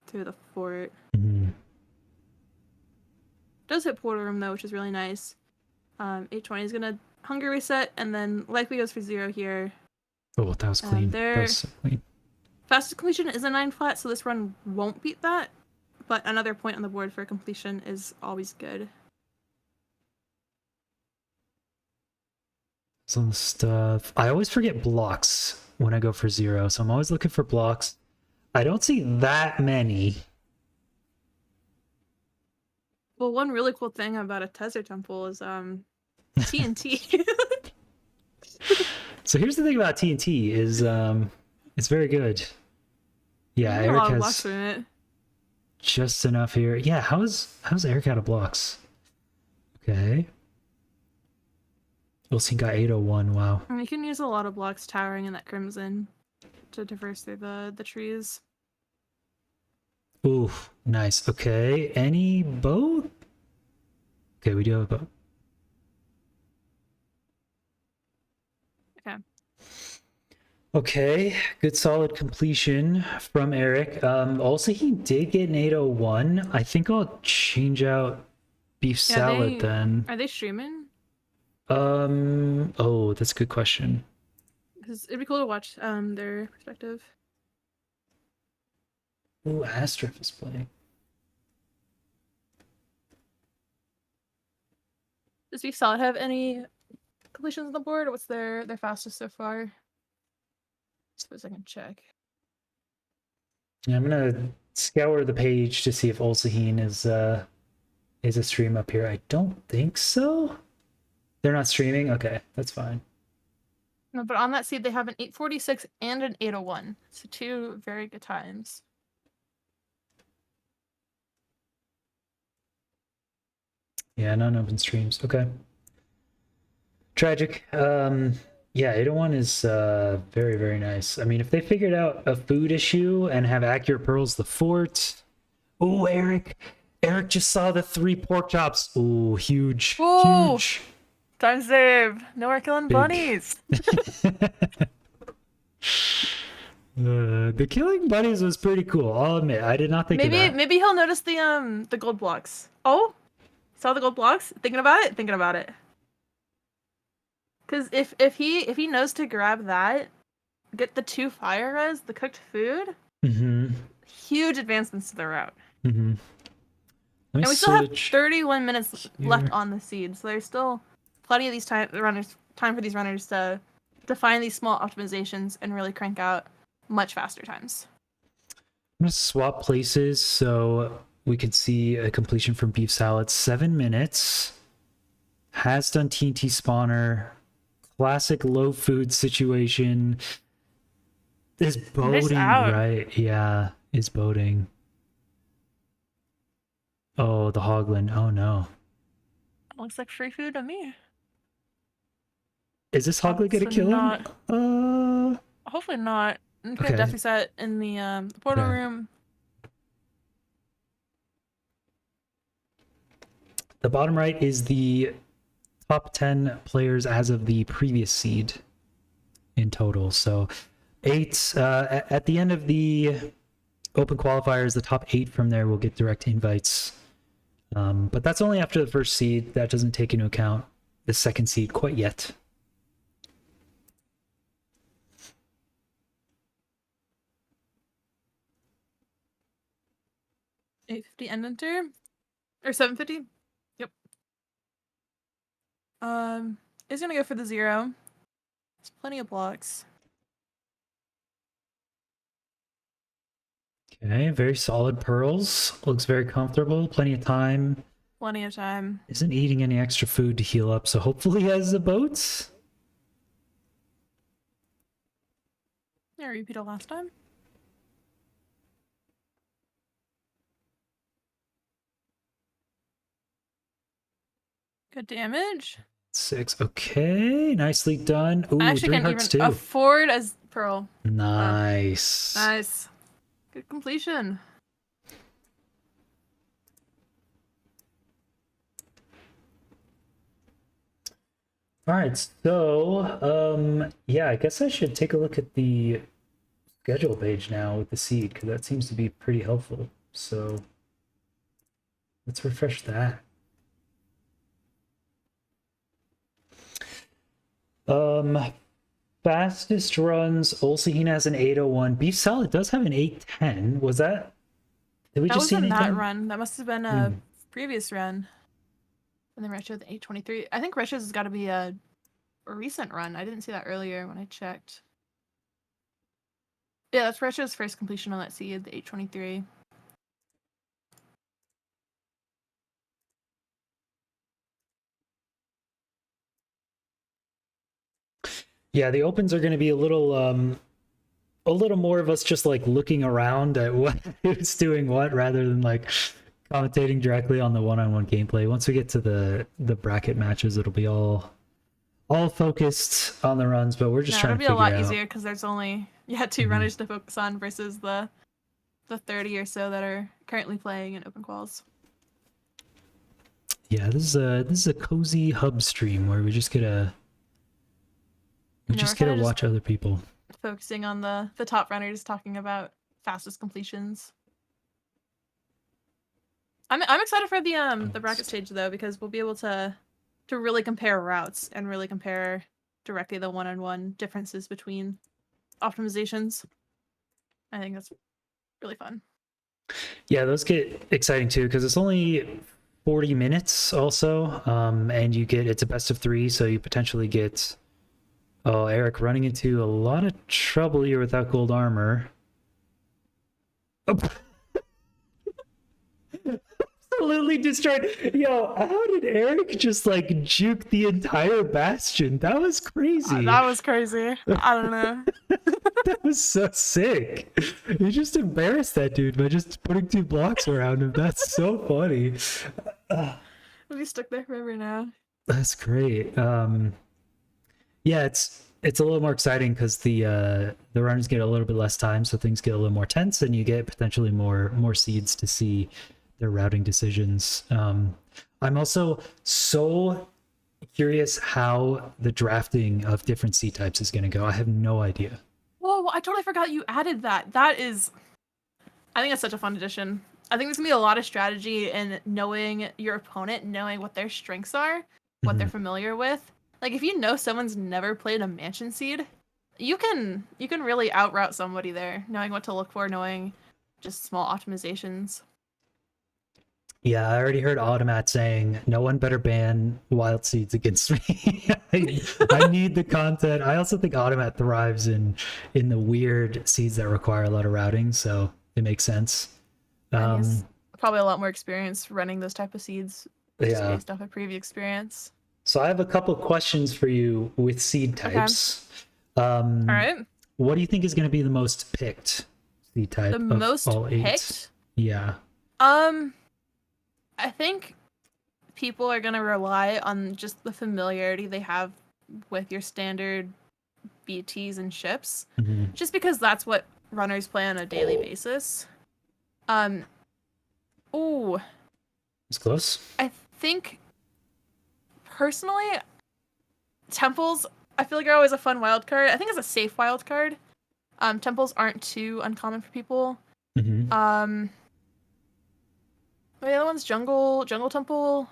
through the fort. Does hit portal room though, which is really nice. 820 is gonna hunger reset and then likely goes for 0 here. oh, that was clean. That was so clean. Fastest completion is a 9 flat, so this run won't beat that. But another point on the board for completion is always good. Some stuff. I always forget blocks when I go for 0, so I'm always looking for blocks. I don't see that many. Well, one really cool thing about a Tezer temple is TNT. So here's the thing about TNT is it's very good. Yeah, You get a Eric lot of has blocks in it. just enough here. Yeah, how's Eric out of blocks? Okay. Wilson got 801. Wow. And you can use a lot of blocks towering in that crimson to traverse through the trees. Ooh, nice. Okay, any boat? Okay, we do have a boat. Okay. Okay, good solid completion from Eric. Also, he did get an 801. I think I'll change out beef salad then. Are they streaming? Oh, that's a good question. Because it'd be cool to watch their perspective. Ooh, Astrif is playing. Does Beef Salad have any completions on the board? What's their fastest so far? Suppose I can check. Yeah, I'm gonna scour the page to see if Olsaheen is a stream up here. I don't think so. They're not streaming? Okay, that's fine. No, but on that seed they have an 846 and an 801. So 2 very good times. Yeah, none open streams. Okay. Tragic. Yeah, 801 is very, very nice. I mean, if they figured out a food issue and have accurate pearls the fort. Oh, Eric just saw the 3 pork chops. Oh, huge. Ooh. Huge. Time save. No more killing bunnies. The killing bunnies was pretty cool. I'll admit, I did not think of that. Maybe he'll notice the gold blocks. Oh, saw the gold blocks. Thinking about it. Because if he knows to grab that, get the 2 fire res, the cooked food. Huge advancements to the route. And we still have 31 minutes left on the seed, so there's still plenty of these time for these runners to find these small optimizations and really crank out much faster times. I'm gonna swap places so we could see a completion from Beef Salad. 7 minutes. Has done TNT spawner. Classic low food situation. Is boating, right? Yeah, is boating. Oh, the Hoglin. Oh no. Looks like free food to me. Is this Hoglin gonna kill him? Hopefully not. Okay. Definitely set in the portal room. The bottom right is the top 10 players as of the previous seed. in total. So 8 at the end of the open qualifiers, the top 8 from there will get direct invites. But that's only after the first seed. That doesn't take into account the second seed quite yet. $850 end enter or $750. Yep. Is gonna go for the 0. There's plenty of blocks. Okay, very solid pearls. Looks very comfortable. Plenty of time. Plenty of time. Isn't eating any extra food to heal up, so hopefully he has the boats. Yeah, repeat it last time. Good damage. 6. Okay, nicely done. Ooh, I actually 3 can't hearts even too. afford as pearl. Nice. Nice. Good completion. All right, so yeah, I guess I should take a look at the schedule page now with the seed because that seems to be pretty helpful. So let's refresh that. Fastest runs, Olsehina has an 801. Beef Salad does have an 810. Was that? Did we That just see wasn't anything? that run. That must have been a previous run. And then Retro the 823. I think Retro's has got to be a recent run. I didn't see that earlier when I checked. Yeah, that's Retro's first completion on that seed, the 823. Yeah, the opens are going to be a little more of us just like looking around at what who's doing what rather than like commentating directly on the one-on-one gameplay. Once we get to the bracket matches, it'll be all focused on the runs, but we're just trying to figure it'll be a lot out. easier because there's only two runners to focus on versus the 30 or so that are currently playing in open quals. Yeah, this is a cozy hub stream where we just get to watch other people. Focusing on the top runners, talking about fastest completions. I'm excited for the bracket stage though, because we'll be able to really compare routes and really compare directly the one-on-one differences between optimizations. I think that's really fun. Yeah, those get exciting too because it's only 40 minutes also, and it's a best of 3, so you potentially get. Oh, Eric running into a lot of trouble here without gold armor. Oh. Absolutely destroyed. Yo, how did Eric just like juke the entire bastion? That was crazy. That was crazy. I don't know. That was so sick. You just embarrassed that dude by just putting 2 blocks around him. That's so funny. We'll be stuck there forever now. That's great. Yeah, it's a little more exciting because the runners get a little bit less time, so things get a little more tense, and you get potentially more seeds to see their routing decisions. I'm also so curious how the drafting of different seed types is going to go. I have no idea. Whoa, I totally forgot you added that. I think that's such a fun addition. I think there's gonna be a lot of strategy in knowing your opponent, knowing what their strengths are, what they're familiar with. Like if you know someone's never played a mansion seed, you can really outroute somebody there, knowing what to look for, knowing just small optimizations. Yeah, I already heard Automat saying, no one better ban wild seeds against me. I need the content. I also think Automat thrives in the weird seeds that require a lot of routing, so it makes sense. And he's probably a lot more experience running those type of seeds just Yeah. based off of previous experience. So I have a couple questions for you with seed types. All right. What do you think is going to be the most picked seed type? The of most all 8? picked? Yeah. I think people are going to rely on just the familiarity they have with your standard BTs and ships, just because that's what runners play on a daily basis. Ooh. It's close. I think, personally, temples I feel like are always a fun wild card. I think it's a safe wild card. Temples aren't too uncommon for people. Mm-hmm. The other one's jungle temple.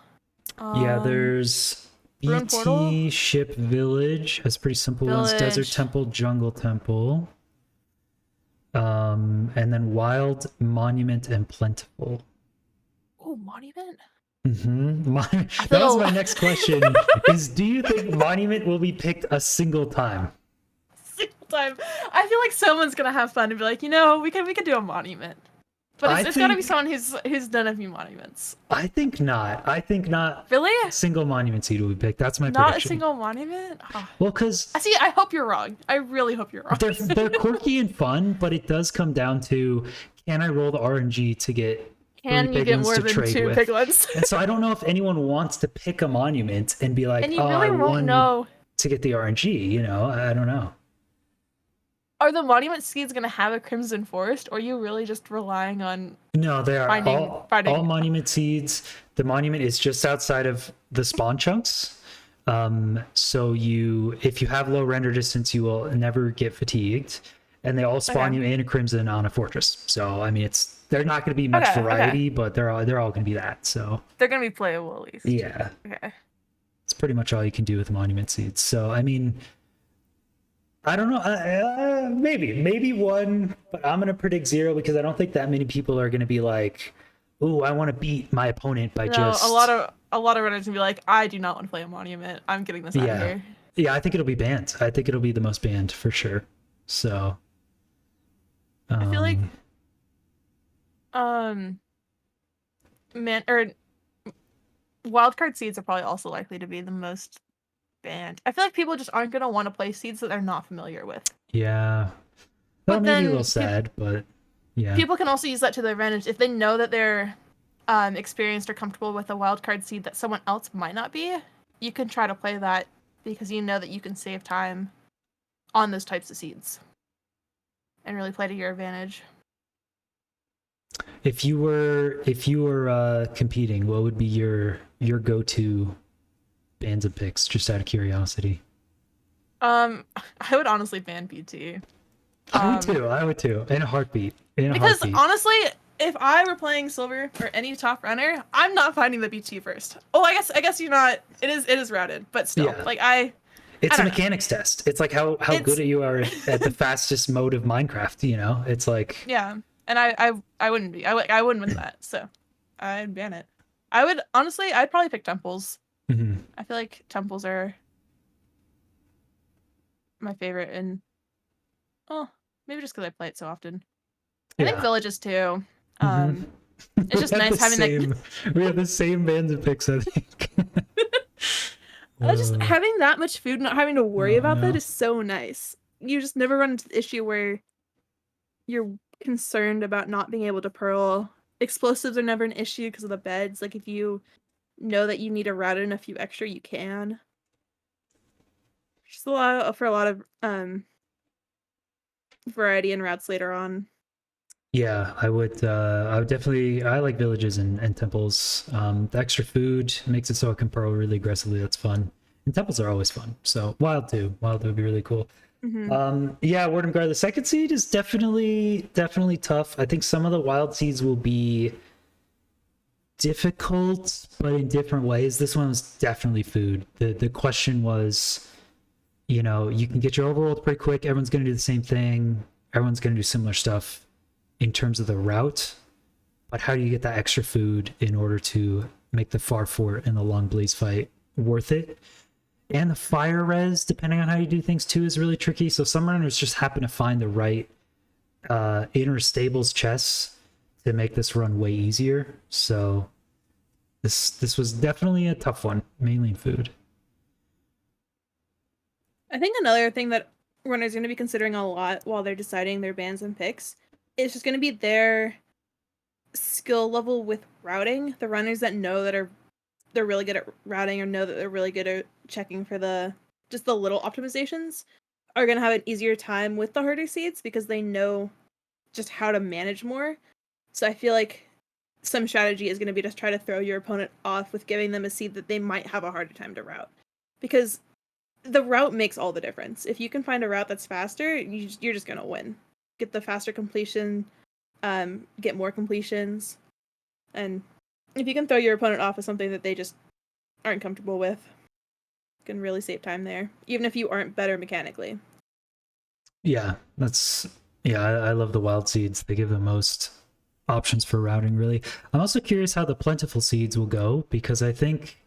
Yeah, there's Ruin Portal? BT Ship Village has pretty simple ones. Desert Village. Temple, Jungle Temple. And then Wild, Monument, and Plentiful. Oh, monument. Mm-hmm. That feel was a my lot- next question. Is do you think Monument will be picked a single time? Single time. I feel like someone's gonna have fun and be like, we could do a monument. But I it's gotta be think- someone who's done a few monuments. I think not. I think not. Really? Single monument seed will be picked. That's my Not prediction. a single monument? Oh. Well, because I see. I hope you're wrong. I really hope you're wrong. they're quirky and fun, but it does come down to, can I roll the RNG to get Can three you big get ones more to than trade 2 with? big ones? And so I don't know if anyone wants to pick a monument and be like, And you oh, I really won't won know. to get the RNG. I don't know. Are the monument seeds gonna have a crimson forest, or are you really just relying on? No, they are Finding- all monument seeds. The monument is just outside of the spawn chunks. So if you have low render distance, you will never get fatigued. And they all spawn Okay. you in a crimson on a fortress. So I mean, they're not going to be much Okay, variety, but they're all going to be that. So They're gonna be playable at least. yeah, Okay. it's pretty much all you can do with monument seeds. So I mean, I don't know. Maybe 1, but I'm gonna predict 0 because I don't think that many people are gonna be like, "Ooh, I want to beat my opponent by No, just." a lot of runners gonna be like, I do not want to play a monument. I'm getting this out of Yeah. here. Yeah, I think it'll be banned. I think it'll be the most banned for sure. So. I feel like wildcard seeds are probably also likely to be the most banned. I feel like people just aren't gonna want to play seeds that they're not familiar with. Yeah. But That may be a then little sad, but yeah. People can also use that to their advantage if they know that they're experienced or comfortable with a wildcard seed that someone else might not be. You can try to play that because you know that you can save time on those types of seeds and really play to your advantage. If you were competing, what would be your go-to bands and picks, just out of curiosity? I would honestly ban BT. I would too. In a heartbeat. Because honestly, if I were playing silver or any top runner, I'm not finding the BT first. Oh, I guess you're not. It is routed, but still, Yeah. It's I a don't know. mechanics test. It's like how good you are at the fastest mode of Minecraft. It's like, yeah, and I wouldn't be. I wouldn't win that, so I'd ban it. I'd probably pick temples. mhm. I feel like temples are my favorite, and maybe just because I play it so often. I think Yeah. villages too. Mhm. It's just We have nice the having that. same- We have the same bands and picks, I think. Just having that much food, not having to worry Oh, about no. that is so nice. You just never run into the issue where you're concerned about not being able to pearl. Explosives are never an issue because of the beds. Like if you know that you need a route and a few extra, you can. Just a lot of variety in routes later on. Yeah, I would definitely. I like villages and temples. The extra food makes it so I can pearl really aggressively. That's fun. And temples are always fun. So wild too. Wild would be really cool. Yeah, Word and Guard. The second seed is definitely tough. I think some of the wild seeds will be difficult, but in different ways. This one was definitely food. The question was, you can get your overworld pretty quick. Everyone's gonna do the same thing. Everyone's gonna do similar stuff in terms of the route, but how do you get that extra food in order to make the far fort and the long blaze fight worth it? And the fire res, depending on how you do things too, is really tricky. So some runners just happen to find the right inner stables chests to make this run way easier. So this was definitely a tough one, mainly in food. I think another thing that runners are going to be considering a lot while they're deciding their bans and picks is just going to be their skill level with routing. The runners that know that they're really good at routing or know that they're really good at checking for the little optimizations are going to have an easier time with the harder seeds because they know just how to manage more. So I feel like some strategy is going to be just try to throw your opponent off with giving them a seed that they might have a harder time to route. Because the route makes all the difference. If you can find a route that's faster, you're just gonna win. Get the faster completion, get more completions, and if you can throw your opponent off with something that they just aren't comfortable with, you can really save time there, even if you aren't better mechanically. Yeah, I love the wild seeds. They give the most options for routing, really. I'm also curious how the plentiful seeds will go, because I think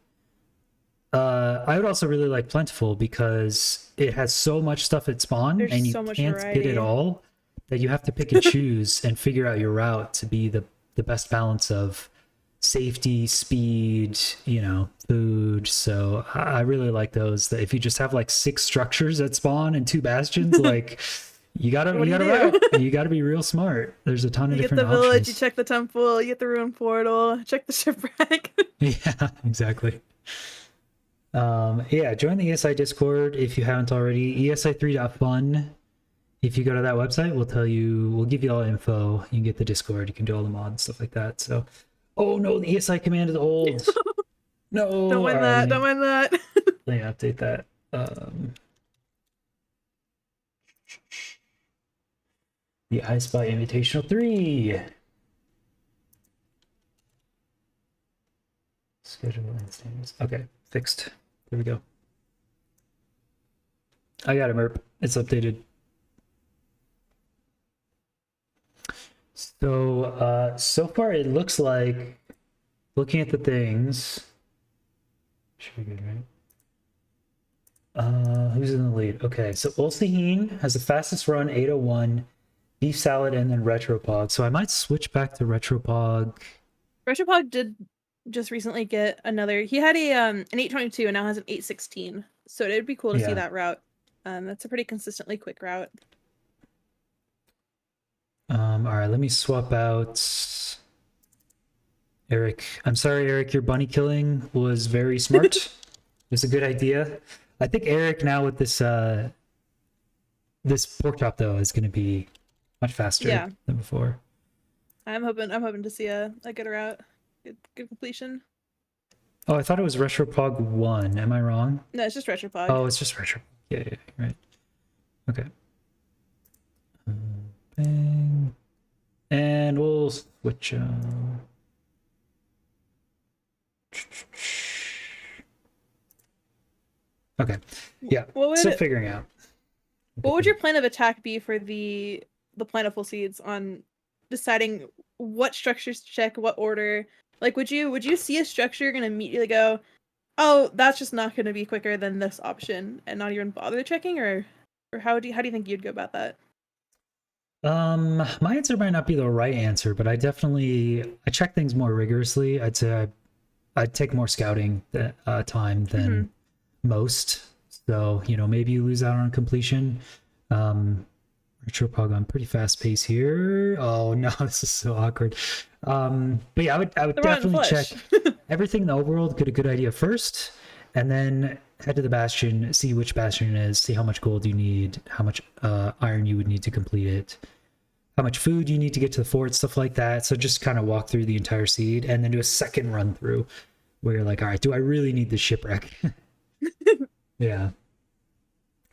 I would also really like plentiful because it has so much stuff at spawn. There's and you so much can't variety. get it all, that you have to pick and choose and figure out your route to be the best balance of safety, speed, food. So I really like those. That if you just have like 6 structures at spawn and 2 bastions, like you gotta route. You gotta be real smart. There's a ton of different You get the village, options. you check the temple, you get the ruin portal, check the shipwreck. Yeah, exactly. Yeah, join the ESI Discord if you haven't already. ESI3.fun. If you go to that website, we'll give you all the info. You can get the Discord, you can do all the mods, stuff like that. So, oh no, the ESI command is old. No, Don't mind that. Don't mind that. Let me update that. The I Spy Invitational 3. Schedule and standards. Okay, fixed. There we go. I got it, Merp. It's updated. So, so far it looks like, looking at the things, should be good, right? Who's in the lead? Okay, so Ulsaheen has the fastest run, 801, Beef Salad, and then Retropog. So I might switch back to Retropog. Retropog did just recently get another. He had an 822 and now has an 816. So it'd be cool to see that route. That's a pretty consistently quick route. All right, let me swap out Eric. I'm sorry, Eric, your bunny killing was very smart. It was a good idea. I think Eric now with this this pork chop though is going to be much faster than before. I'm hoping to see a good route, good completion. Oh, I thought it was Retropog 1. Am I wrong? No, it's just Retropog. Oh, it's just Retropog. Yeah, right. Okay. Bang. And we'll switch. Okay. Yeah. Still figuring out. What would your plan of attack be for the plentiful seeds on deciding what structures to check, what order? Like, would you see a structure and immediately go, oh, that's just not going to be quicker than this option, and not even bother checking, or how do you think you'd go about that? My answer might not be the right answer, but I check things more rigorously. I'd say I'd take more scouting time than most. So, maybe you lose out on completion. Retropog on pretty fast pace here. Oh no, this is so awkward. But yeah, I would definitely check everything in the overworld, get a good idea first, and then head to the bastion, see which bastion it is, see how much gold you need, how much iron you would need to complete it, how much food you need to get to the fort, stuff like that. So just kind of walk through the entire seed and then do a second run through where you're like, all right, do I really need this shipwreck? Yeah.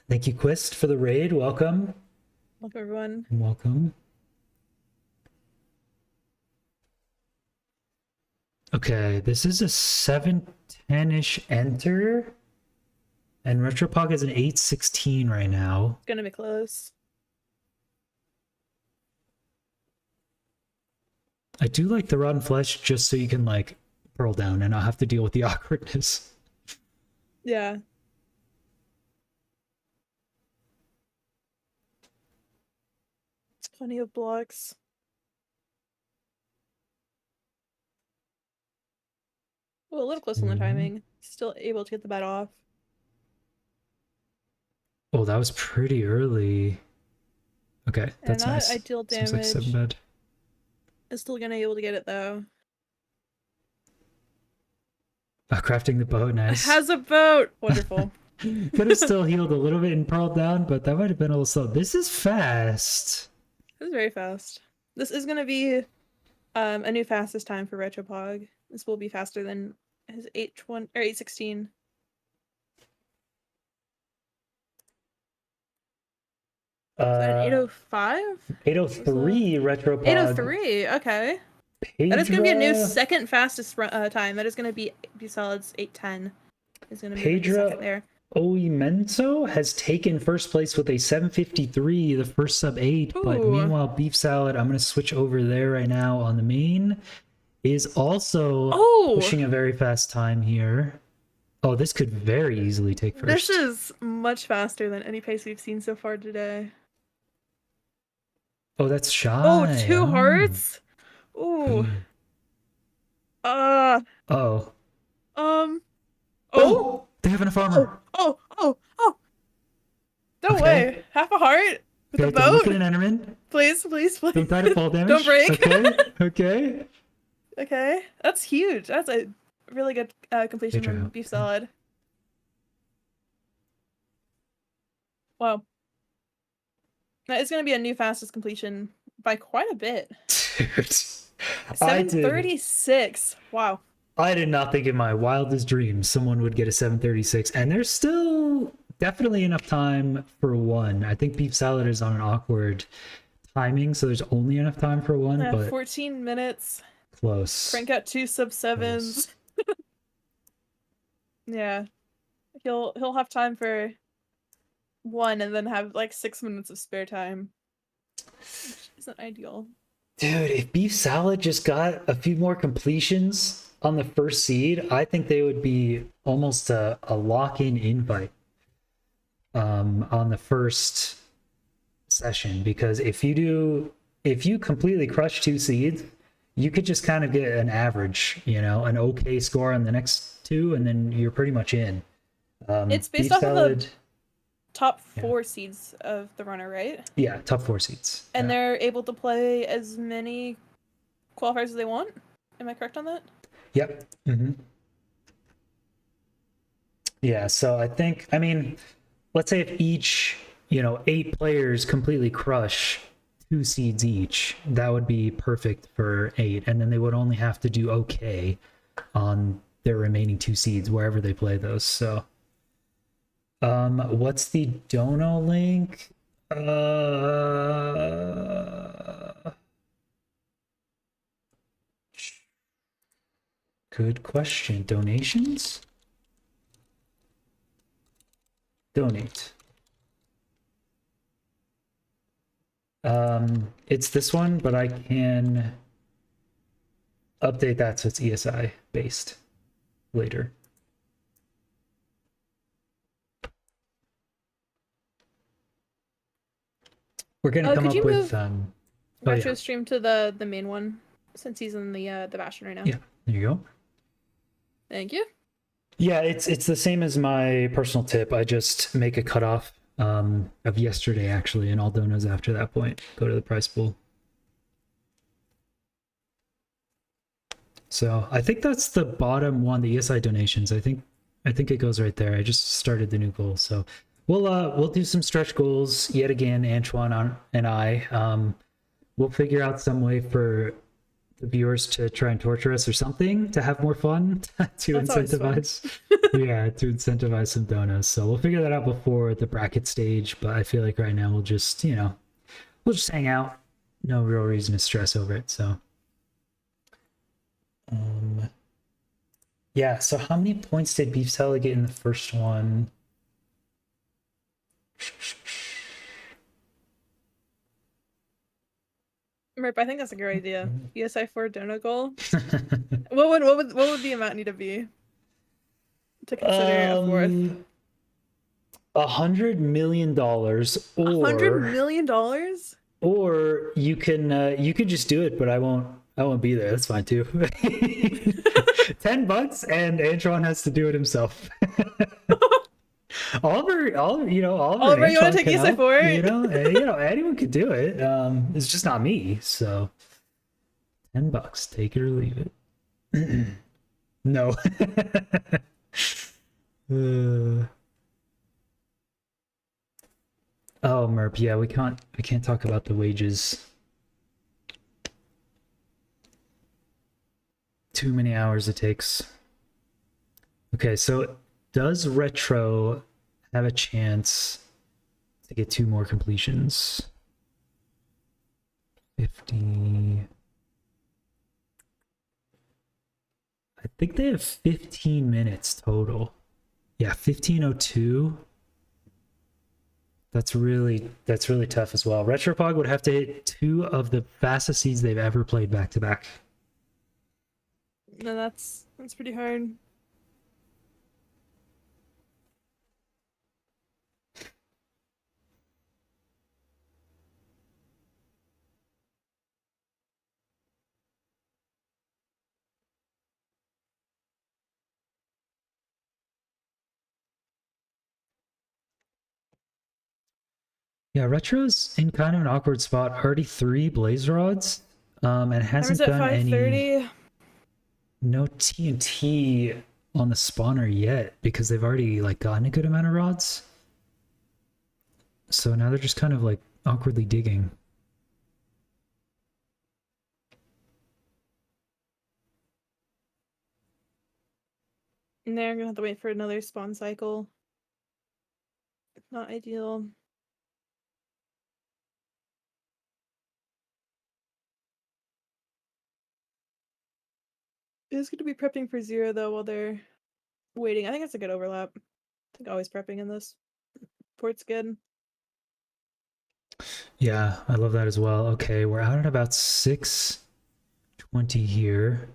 Thank you, Quist, for the raid. Welcome. Welcome, everyone. Welcome. Okay, this is a 710-ish enter. And Retropog is an 816 right now. It's gonna be close. I do like the rotten flesh just so you can like pearl down and not have to deal with the awkwardness. Yeah. It's plenty of blocks. Well, a little close on the timing. Still able to get the bat off. Oh, that was pretty early. Okay, that's and nice. Ideal damage. Seems like 7 bed. Is still gonna be able to get it though. Crafting the boat, nice. It has a boat! Wonderful. Could have still healed a little bit and pearled down, but that might have been a little slow. This is fast. This is very fast. This is gonna be a new fastest time for Retropog. This will be faster than his 820 or 816. An Uh, 805? 803 Retropod. 803. Okay. That is going to be a new Pedra, second fastest time. That is going to be Solid's 810. Is going to move into second Pedra there. Oimento has taken first place with a 753, the first sub 8. But Ooh. meanwhile, Beef Salad, I'm going to switch over there right now on the main, is also pushing a very fast time here. Oh, this could very easily take first. This is much faster than any pace we've seen so far today. Oh, that's shy. Oh, 2 hearts? Ooh. Oh. Oh! They have enough armor. Oh! No Okay. way! Half a heart? With Okay, a don't look boat? at an Enderman. Please. Don't die to fall damage. Don't break. Okay. Okay. That's huge. That's a really good completion Pedro. from Beef Salad. Wow. That is going to be a new fastest completion by quite a bit. Dude. 736. Wow. I did not think in my wildest dreams someone would get a 736, and there's still definitely enough time for one. I think Beef Salad is on an awkward timing, so there's only enough time for one, but 14 minutes. close. Crank out 2 sub 7s. Yeah. He'll have time for one and then have like 6 minutes of spare time. Which isn't ideal. Dude, if Beef Salad just got a few more completions on the first seed, I think they would be almost a lock-in invite on the first session, because if you completely crush 2 seeds, you could just kind of get an average, an okay score on the next 2, and then you're pretty much in. It's based Beef off Salad, of the top 4 seeds of the runner, right? yeah, top 4 seeds. And yeah. they're able to play as many qualifiers as they want? Am I correct on that? Yep. Mm-hmm. Yeah, so I mean, let's say if each, 8 players completely crush 2 seeds each, that would be perfect for 8, and then they would only have to do okay on their remaining 2 seeds wherever they play those. So what's the dono link? Good question. Donations? Donate. It's this one, but I can update that so it's ESI based later. We're gonna come up with retro stream to the main one, since he's in the Bastion right now. Yeah, there you go. Thank you. Yeah, it's the same as my personal tip. I just make a cutoff of yesterday actually, and all donos after that point go to the prize pool. So I think that's the bottom one, the ESI donations. I think it goes right there. I just started the new goal, so we'll do some stretch goals yet again. Antoine and I, we'll figure out some way for the viewers to try and torture us or something to have more fun to incentivize. Yeah, to incentivize some donos. So we'll figure that out before the bracket stage. But I feel like right now we'll just hang out. No real reason to stress over it. So. Yeah, so how many points did Beef Salad get in the first one? Merp, I think that's a great idea. ESI4 donut goal. what would the amount need to be to consider a fourth? $100 million, or $100 million? Or you could just do it, but I won't be there. That's fine too. $10 and Antron has to do it himself. Oliver, you want to take ESI4? Anyone could do it. It's just not me. So $10, take it or leave it. No. Oh, Merp, yeah, we can't talk about the wages. Too many hours it takes. Okay, so does Retro have a chance to get 2 more completions. 50. I think they have 15 minutes total. Yeah, 15:02. That's really tough as well. Retropog would have to hit 2 of the fastest seeds they've ever played back to back. No, that's pretty hard. Yeah, Retro's in kind of an awkward spot. Already 3 blaze rods, and hasn't Timer's at done any 5:30. no TNT on the spawner yet because they've already like gotten a good amount of rods. So now they're just kind of like awkwardly digging. And they're gonna have to wait for another spawn cycle. Not ideal. It's going to be prepping for 0 though while they're waiting. I think it's a good overlap. I think always prepping in this. Port's good. Yeah, I love that as well. Okay, we're out at about 6:20 here.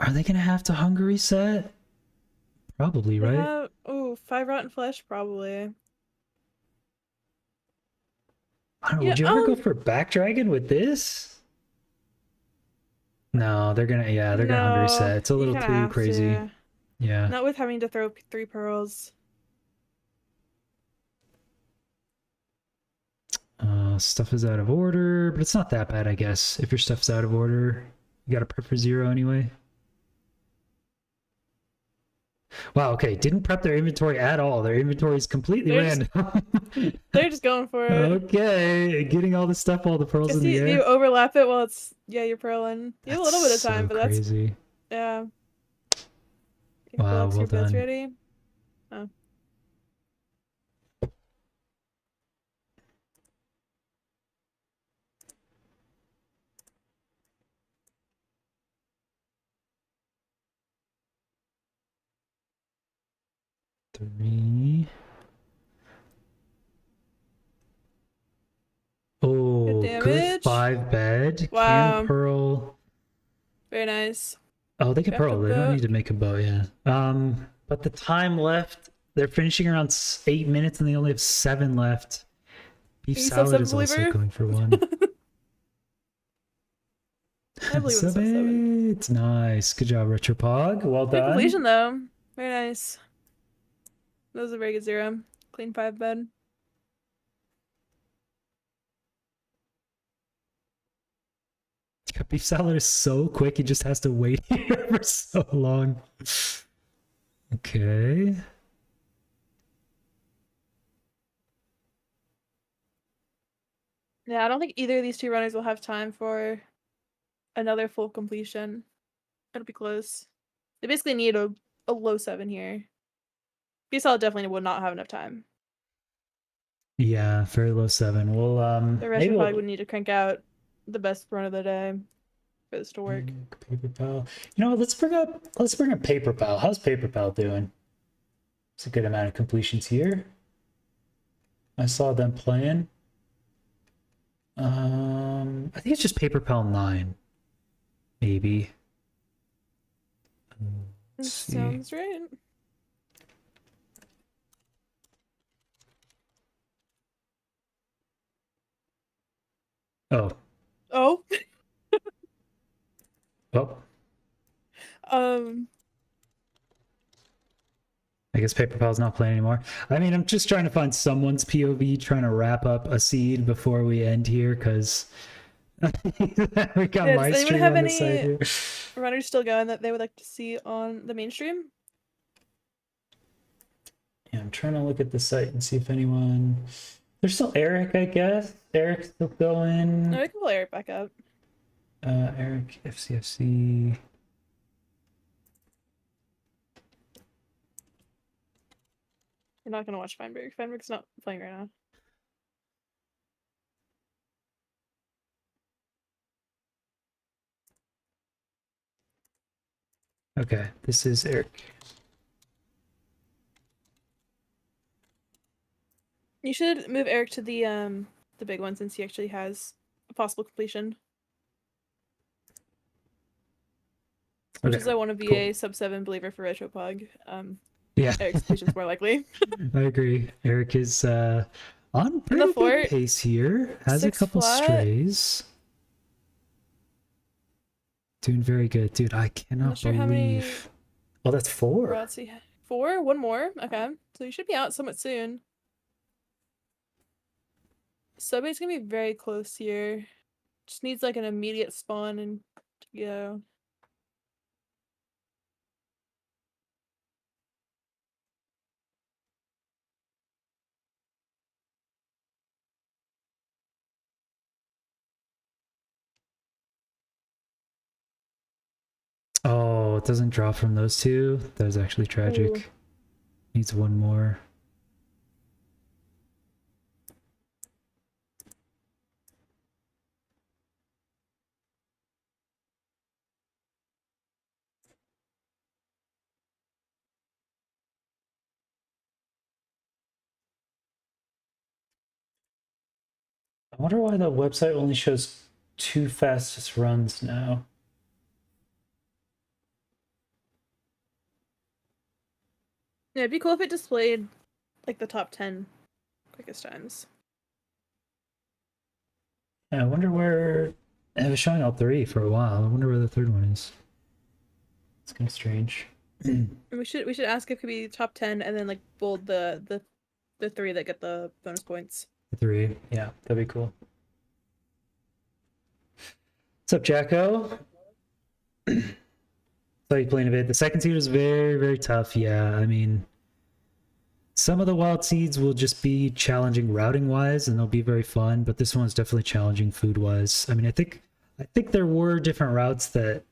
Are they gonna have to hunger reset? Probably, They right? have, 5 rotten flesh probably. I don't know, Yeah, would you ever go for back dragon with this? No, they're gonna hunger reset. It's a you little kinda too have crazy. to. Yeah. Not with having to throw 3 pearls. Stuff is out of order, but it's not that bad, I guess. If your stuff's out of order, you gotta prep for 0 anyway. Wow, okay, didn't prep their inventory at all. Their inventory is completely They're random. They're just going for it. Okay, getting all the stuff, all the pearls in the You air. overlap it while it's, you're pearling. You have a little bit of time, so but crazy. yeah. Wow, Flux, well your bed's done. ready. Oh. Three. Oh, good damage. 5 bed. Wow. Can pearl. Very nice. Oh, they can Craft a pearl. They don't book. need to make a bow, yeah. But the time left, they're finishing around 8 minutes and they only have 7 left. Beef You still salad is sub also believer? going for 1. I believe in Sub sub 7. it. Nice. Good job, Retropog. Well Good done. completion though. Very nice. That was a very good 0. Clean 5 bed. Beef salad is so quick, he just has to wait here for so long. Okay. Yeah, I don't think either of these 2 runners will have time for another full completion. It'll be close. They basically need a low 7 here. BSL definitely would not have enough time. Yeah, very low 7. We'll The rest maybe probably would need to crank out the best run of the day for this to work. Paper Pal. You know what? Let's bring up Paper Pal. How's Paper Pal doing? It's a good amount of completions here. I saw them playing. I think it's just Paper Pal 9. Maybe. Let's see. Sounds right. Oh. Oh. Well, I guess Paper Pal's not playing anymore. I mean, I'm just trying to find someone's POV, trying to wrap up a seed before we end here, because we got Yeah, my does anyone stream have on the side any here. runners still going that they would like to see on the mainstream? Yeah, I'm trying to look at the site and see if anyone. There's still Eric, I guess. Eric's still going. No, we can pull Eric back up. Eric, FCFC. We're not gonna watch Feinberg. Feinberg's not playing right now. Okay, this is Eric. You should move Eric to the big one since he actually has a possible completion. Which Okay, is I want to be cool. a sub 7 believer for Retropug. Yeah, Eric's completion's more likely. I agree. Eric is on In pretty the good fort, pace here. Has a 6 couple flat. strays. Doing very good, dude. I I'm cannot not sure how many believe. Oh, that's 4. routes he had. 4? One more? Okay. So you should be out somewhat soon. Sub 8's gonna be very close here. Just needs like an immediate spawn and to go. Oh, it doesn't drop from those two. That is actually tragic. Ooh. Needs one more. I wonder why the website only shows 2 fastest runs now. Yeah, it'd be cool if it displayed like the top 10 quickest times. Yeah, I wonder where it was showing all 3 for a while. I wonder where the third one is. It's kind of strange. And we should ask if it could be top 10 and then like bold the 3 that get the bonus points. The 3, yeah, that'd be cool. What's up, Jacko? Saw you playing a bit. The second seed was very, very tough. Yeah, I mean, some of the wild seeds will just be challenging routing wise, and they'll be very fun. But this one's definitely challenging food wise. I mean, I think there were different routes that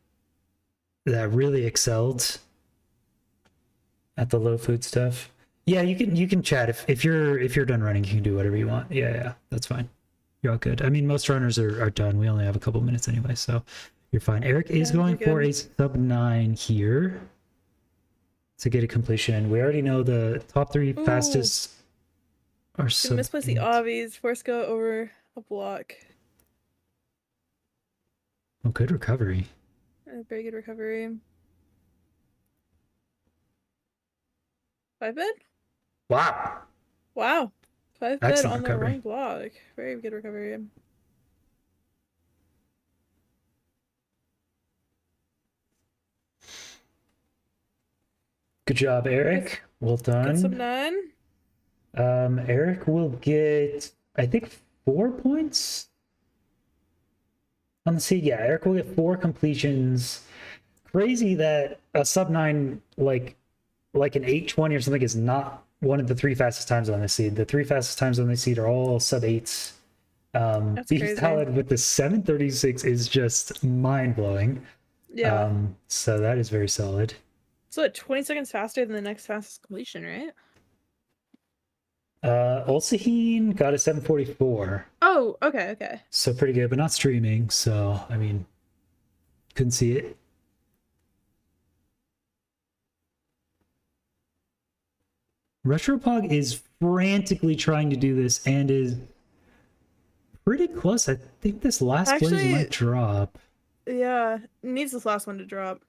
really excelled at the low food stuff. Yeah, you can chat if you're done running. You can do whatever you want. Yeah, that's fine. You're all good. I mean, most runners are done. We only have a couple minutes anyway, so you're fine. Eric is going for a sub 9 here to get a completion. We already know the top 3 fastest are sub 8. Misplace the obvies. Force go over a block. Oh, good recovery. Very good recovery. 5 bid? Wow. Wow. 5 bid Excellent on the recovery. wrong block. Very good recovery. Good job, Eric. Well done. Get some 9. Eric will get, I think, 4 points on the seed. Yeah, Eric will get 4 completions. Crazy that a sub 9, like an 820 or something, is not one of the 3 fastest times on the seed. The 3 fastest times on the seed are all sub 8s. That's Beef crazy. Salad with the 736 is just mind blowing. Yeah. So that is very solid. So 20 seconds faster than the next fastest completion, right? Ulsaheen got a 744. Oh, okay. So pretty good, but not streaming. So, I mean, couldn't see it. Retropog is frantically trying to do this and is pretty close. I think this last blaze might drop. Yeah, needs this last one to drop.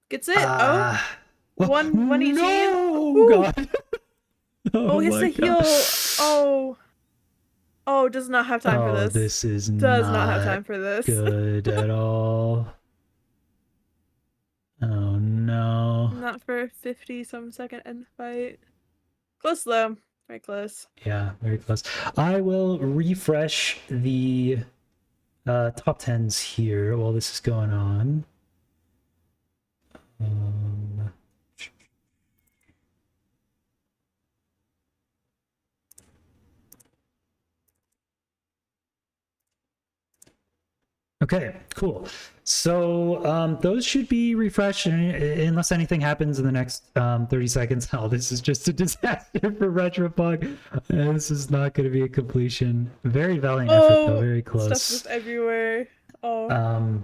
Gets it? Well, one EG. No, God. Oh, he has to heal. Oh, does not have time for this. This is does not have time for this. Good at all. Oh no. Not for a 50-some second end fight. Close though. Very close. Yeah, very close. I will refresh the top 10s here while this is going on. Okay, cool. So those should be refreshed unless anything happens in the next 30 seconds. Oh, this is just a disaster for Retropug. This is not going to be a completion. Very valiant effort, though. Very close. Stuff just everywhere. Oh.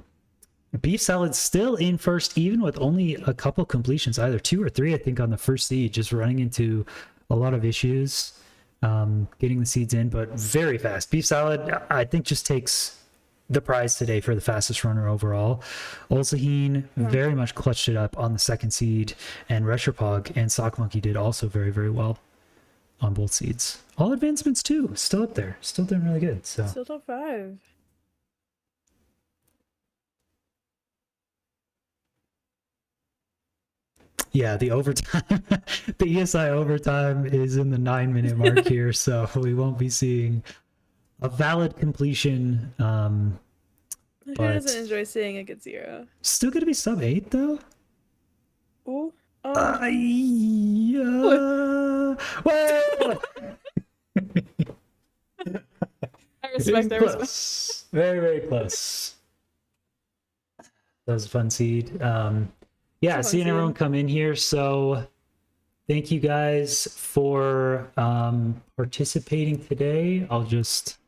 Beef Salad's still in first, even with only a couple completions, either 2 or 3, I think, on the first seed, just running into a lot of issues getting the seeds in, but very fast. Beef Salad, I think, just takes the prize today for the fastest runner overall. Olsaheen very much clutched it up on the second seed, and Retropog and Sock Monkey did also very, very well on both seeds. All advancements too, still up there, still doing really good. So Still top 5. yeah, the overtime, the ESI overtime is in the 9-minute mark here, so we won't be seeing a valid completion. Who But doesn't enjoy seeing a good 0? still gonna be sub 8 though. Ooh. Well, I respect that. close. Very, very close. That was a fun seed. Yeah, Fun seeing seed. everyone come in here. So thank you guys for participating today. I'll just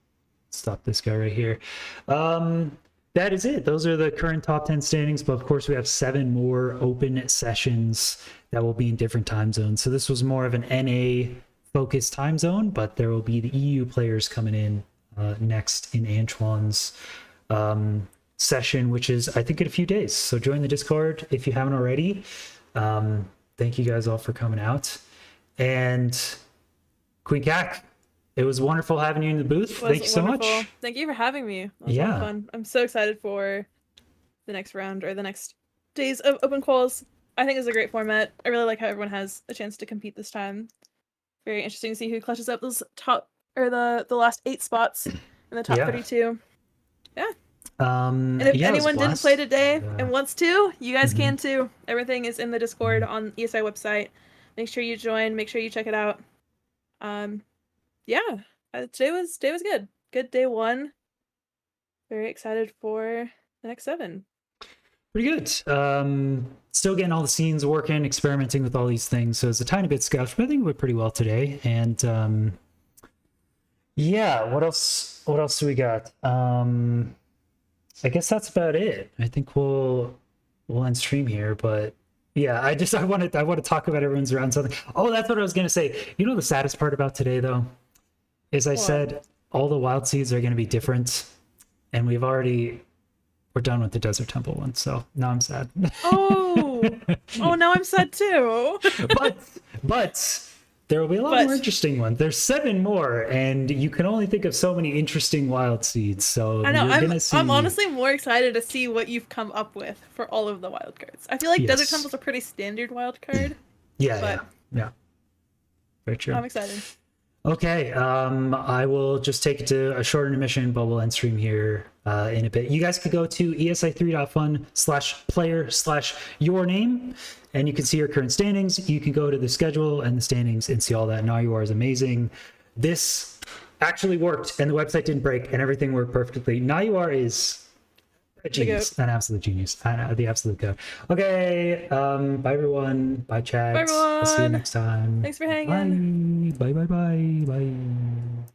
stop this guy right here. That is it. Those are the current top 10 standings, but of course we have 7 more open sessions that will be in different time zones. So this was more of an NA focused time zone, but there will be the EU players coming in next in Antoine's session, which is, I think, in a few days. So join the Discord if you haven't already. Thank you guys all for coming out. And Queen Cac, it was wonderful having you in the booth. Thank you so much. Thank you for having me. That was a lot of fun. I'm so excited for the next round or the next days of open quals. I think it's a great format. I really like how everyone has a chance to compete this time. Very interesting to see who clutches up those top or the last 8 spots in the top 32. Yeah. And if anyone didn't play today and wants to, you guys can too. Everything is in the Discord on the ESI website. Make sure you join. Make sure you check it out. Yeah, today was good. Good day 1. Very excited for the next 7. Pretty good. Still getting all the scenes working, experimenting with all these things. So it's a tiny bit scuffed, but I think it went pretty well today. And yeah, what else do we got? I guess that's about it. I think we'll end stream here, but yeah, I want to talk about everyone's around something. Oh, that's what I was gonna say. You know the saddest part about today though, is I said all the wild seeds are gonna be different, and we're done with the Desert Temple one, so now I'm sad. Oh, now I'm sad too. but there will be a lot more interesting ones. There's 7 more, and you can only think of so many interesting wild seeds. So I know. you're I'm honestly more excited to see what you've come up with for all of the wild cards. I feel like Desert Temple's a pretty standard wild card. Yeah. Very true. I'm excited. Okay, I will just take it to a short intermission, but we'll end stream here in a bit. You guys could go to esi3.fun/player/yourname, and you can see your current standings. You can go to the schedule and the standings and see all that. Nayuar is amazing. This actually worked, and the website didn't break, and everything worked perfectly. Nayuar is a genius, an absolute genius, the absolute goat. Okay, bye everyone. Bye chat. Bye everyone. I'll see you next time. Thanks for hanging. Bye. Bye.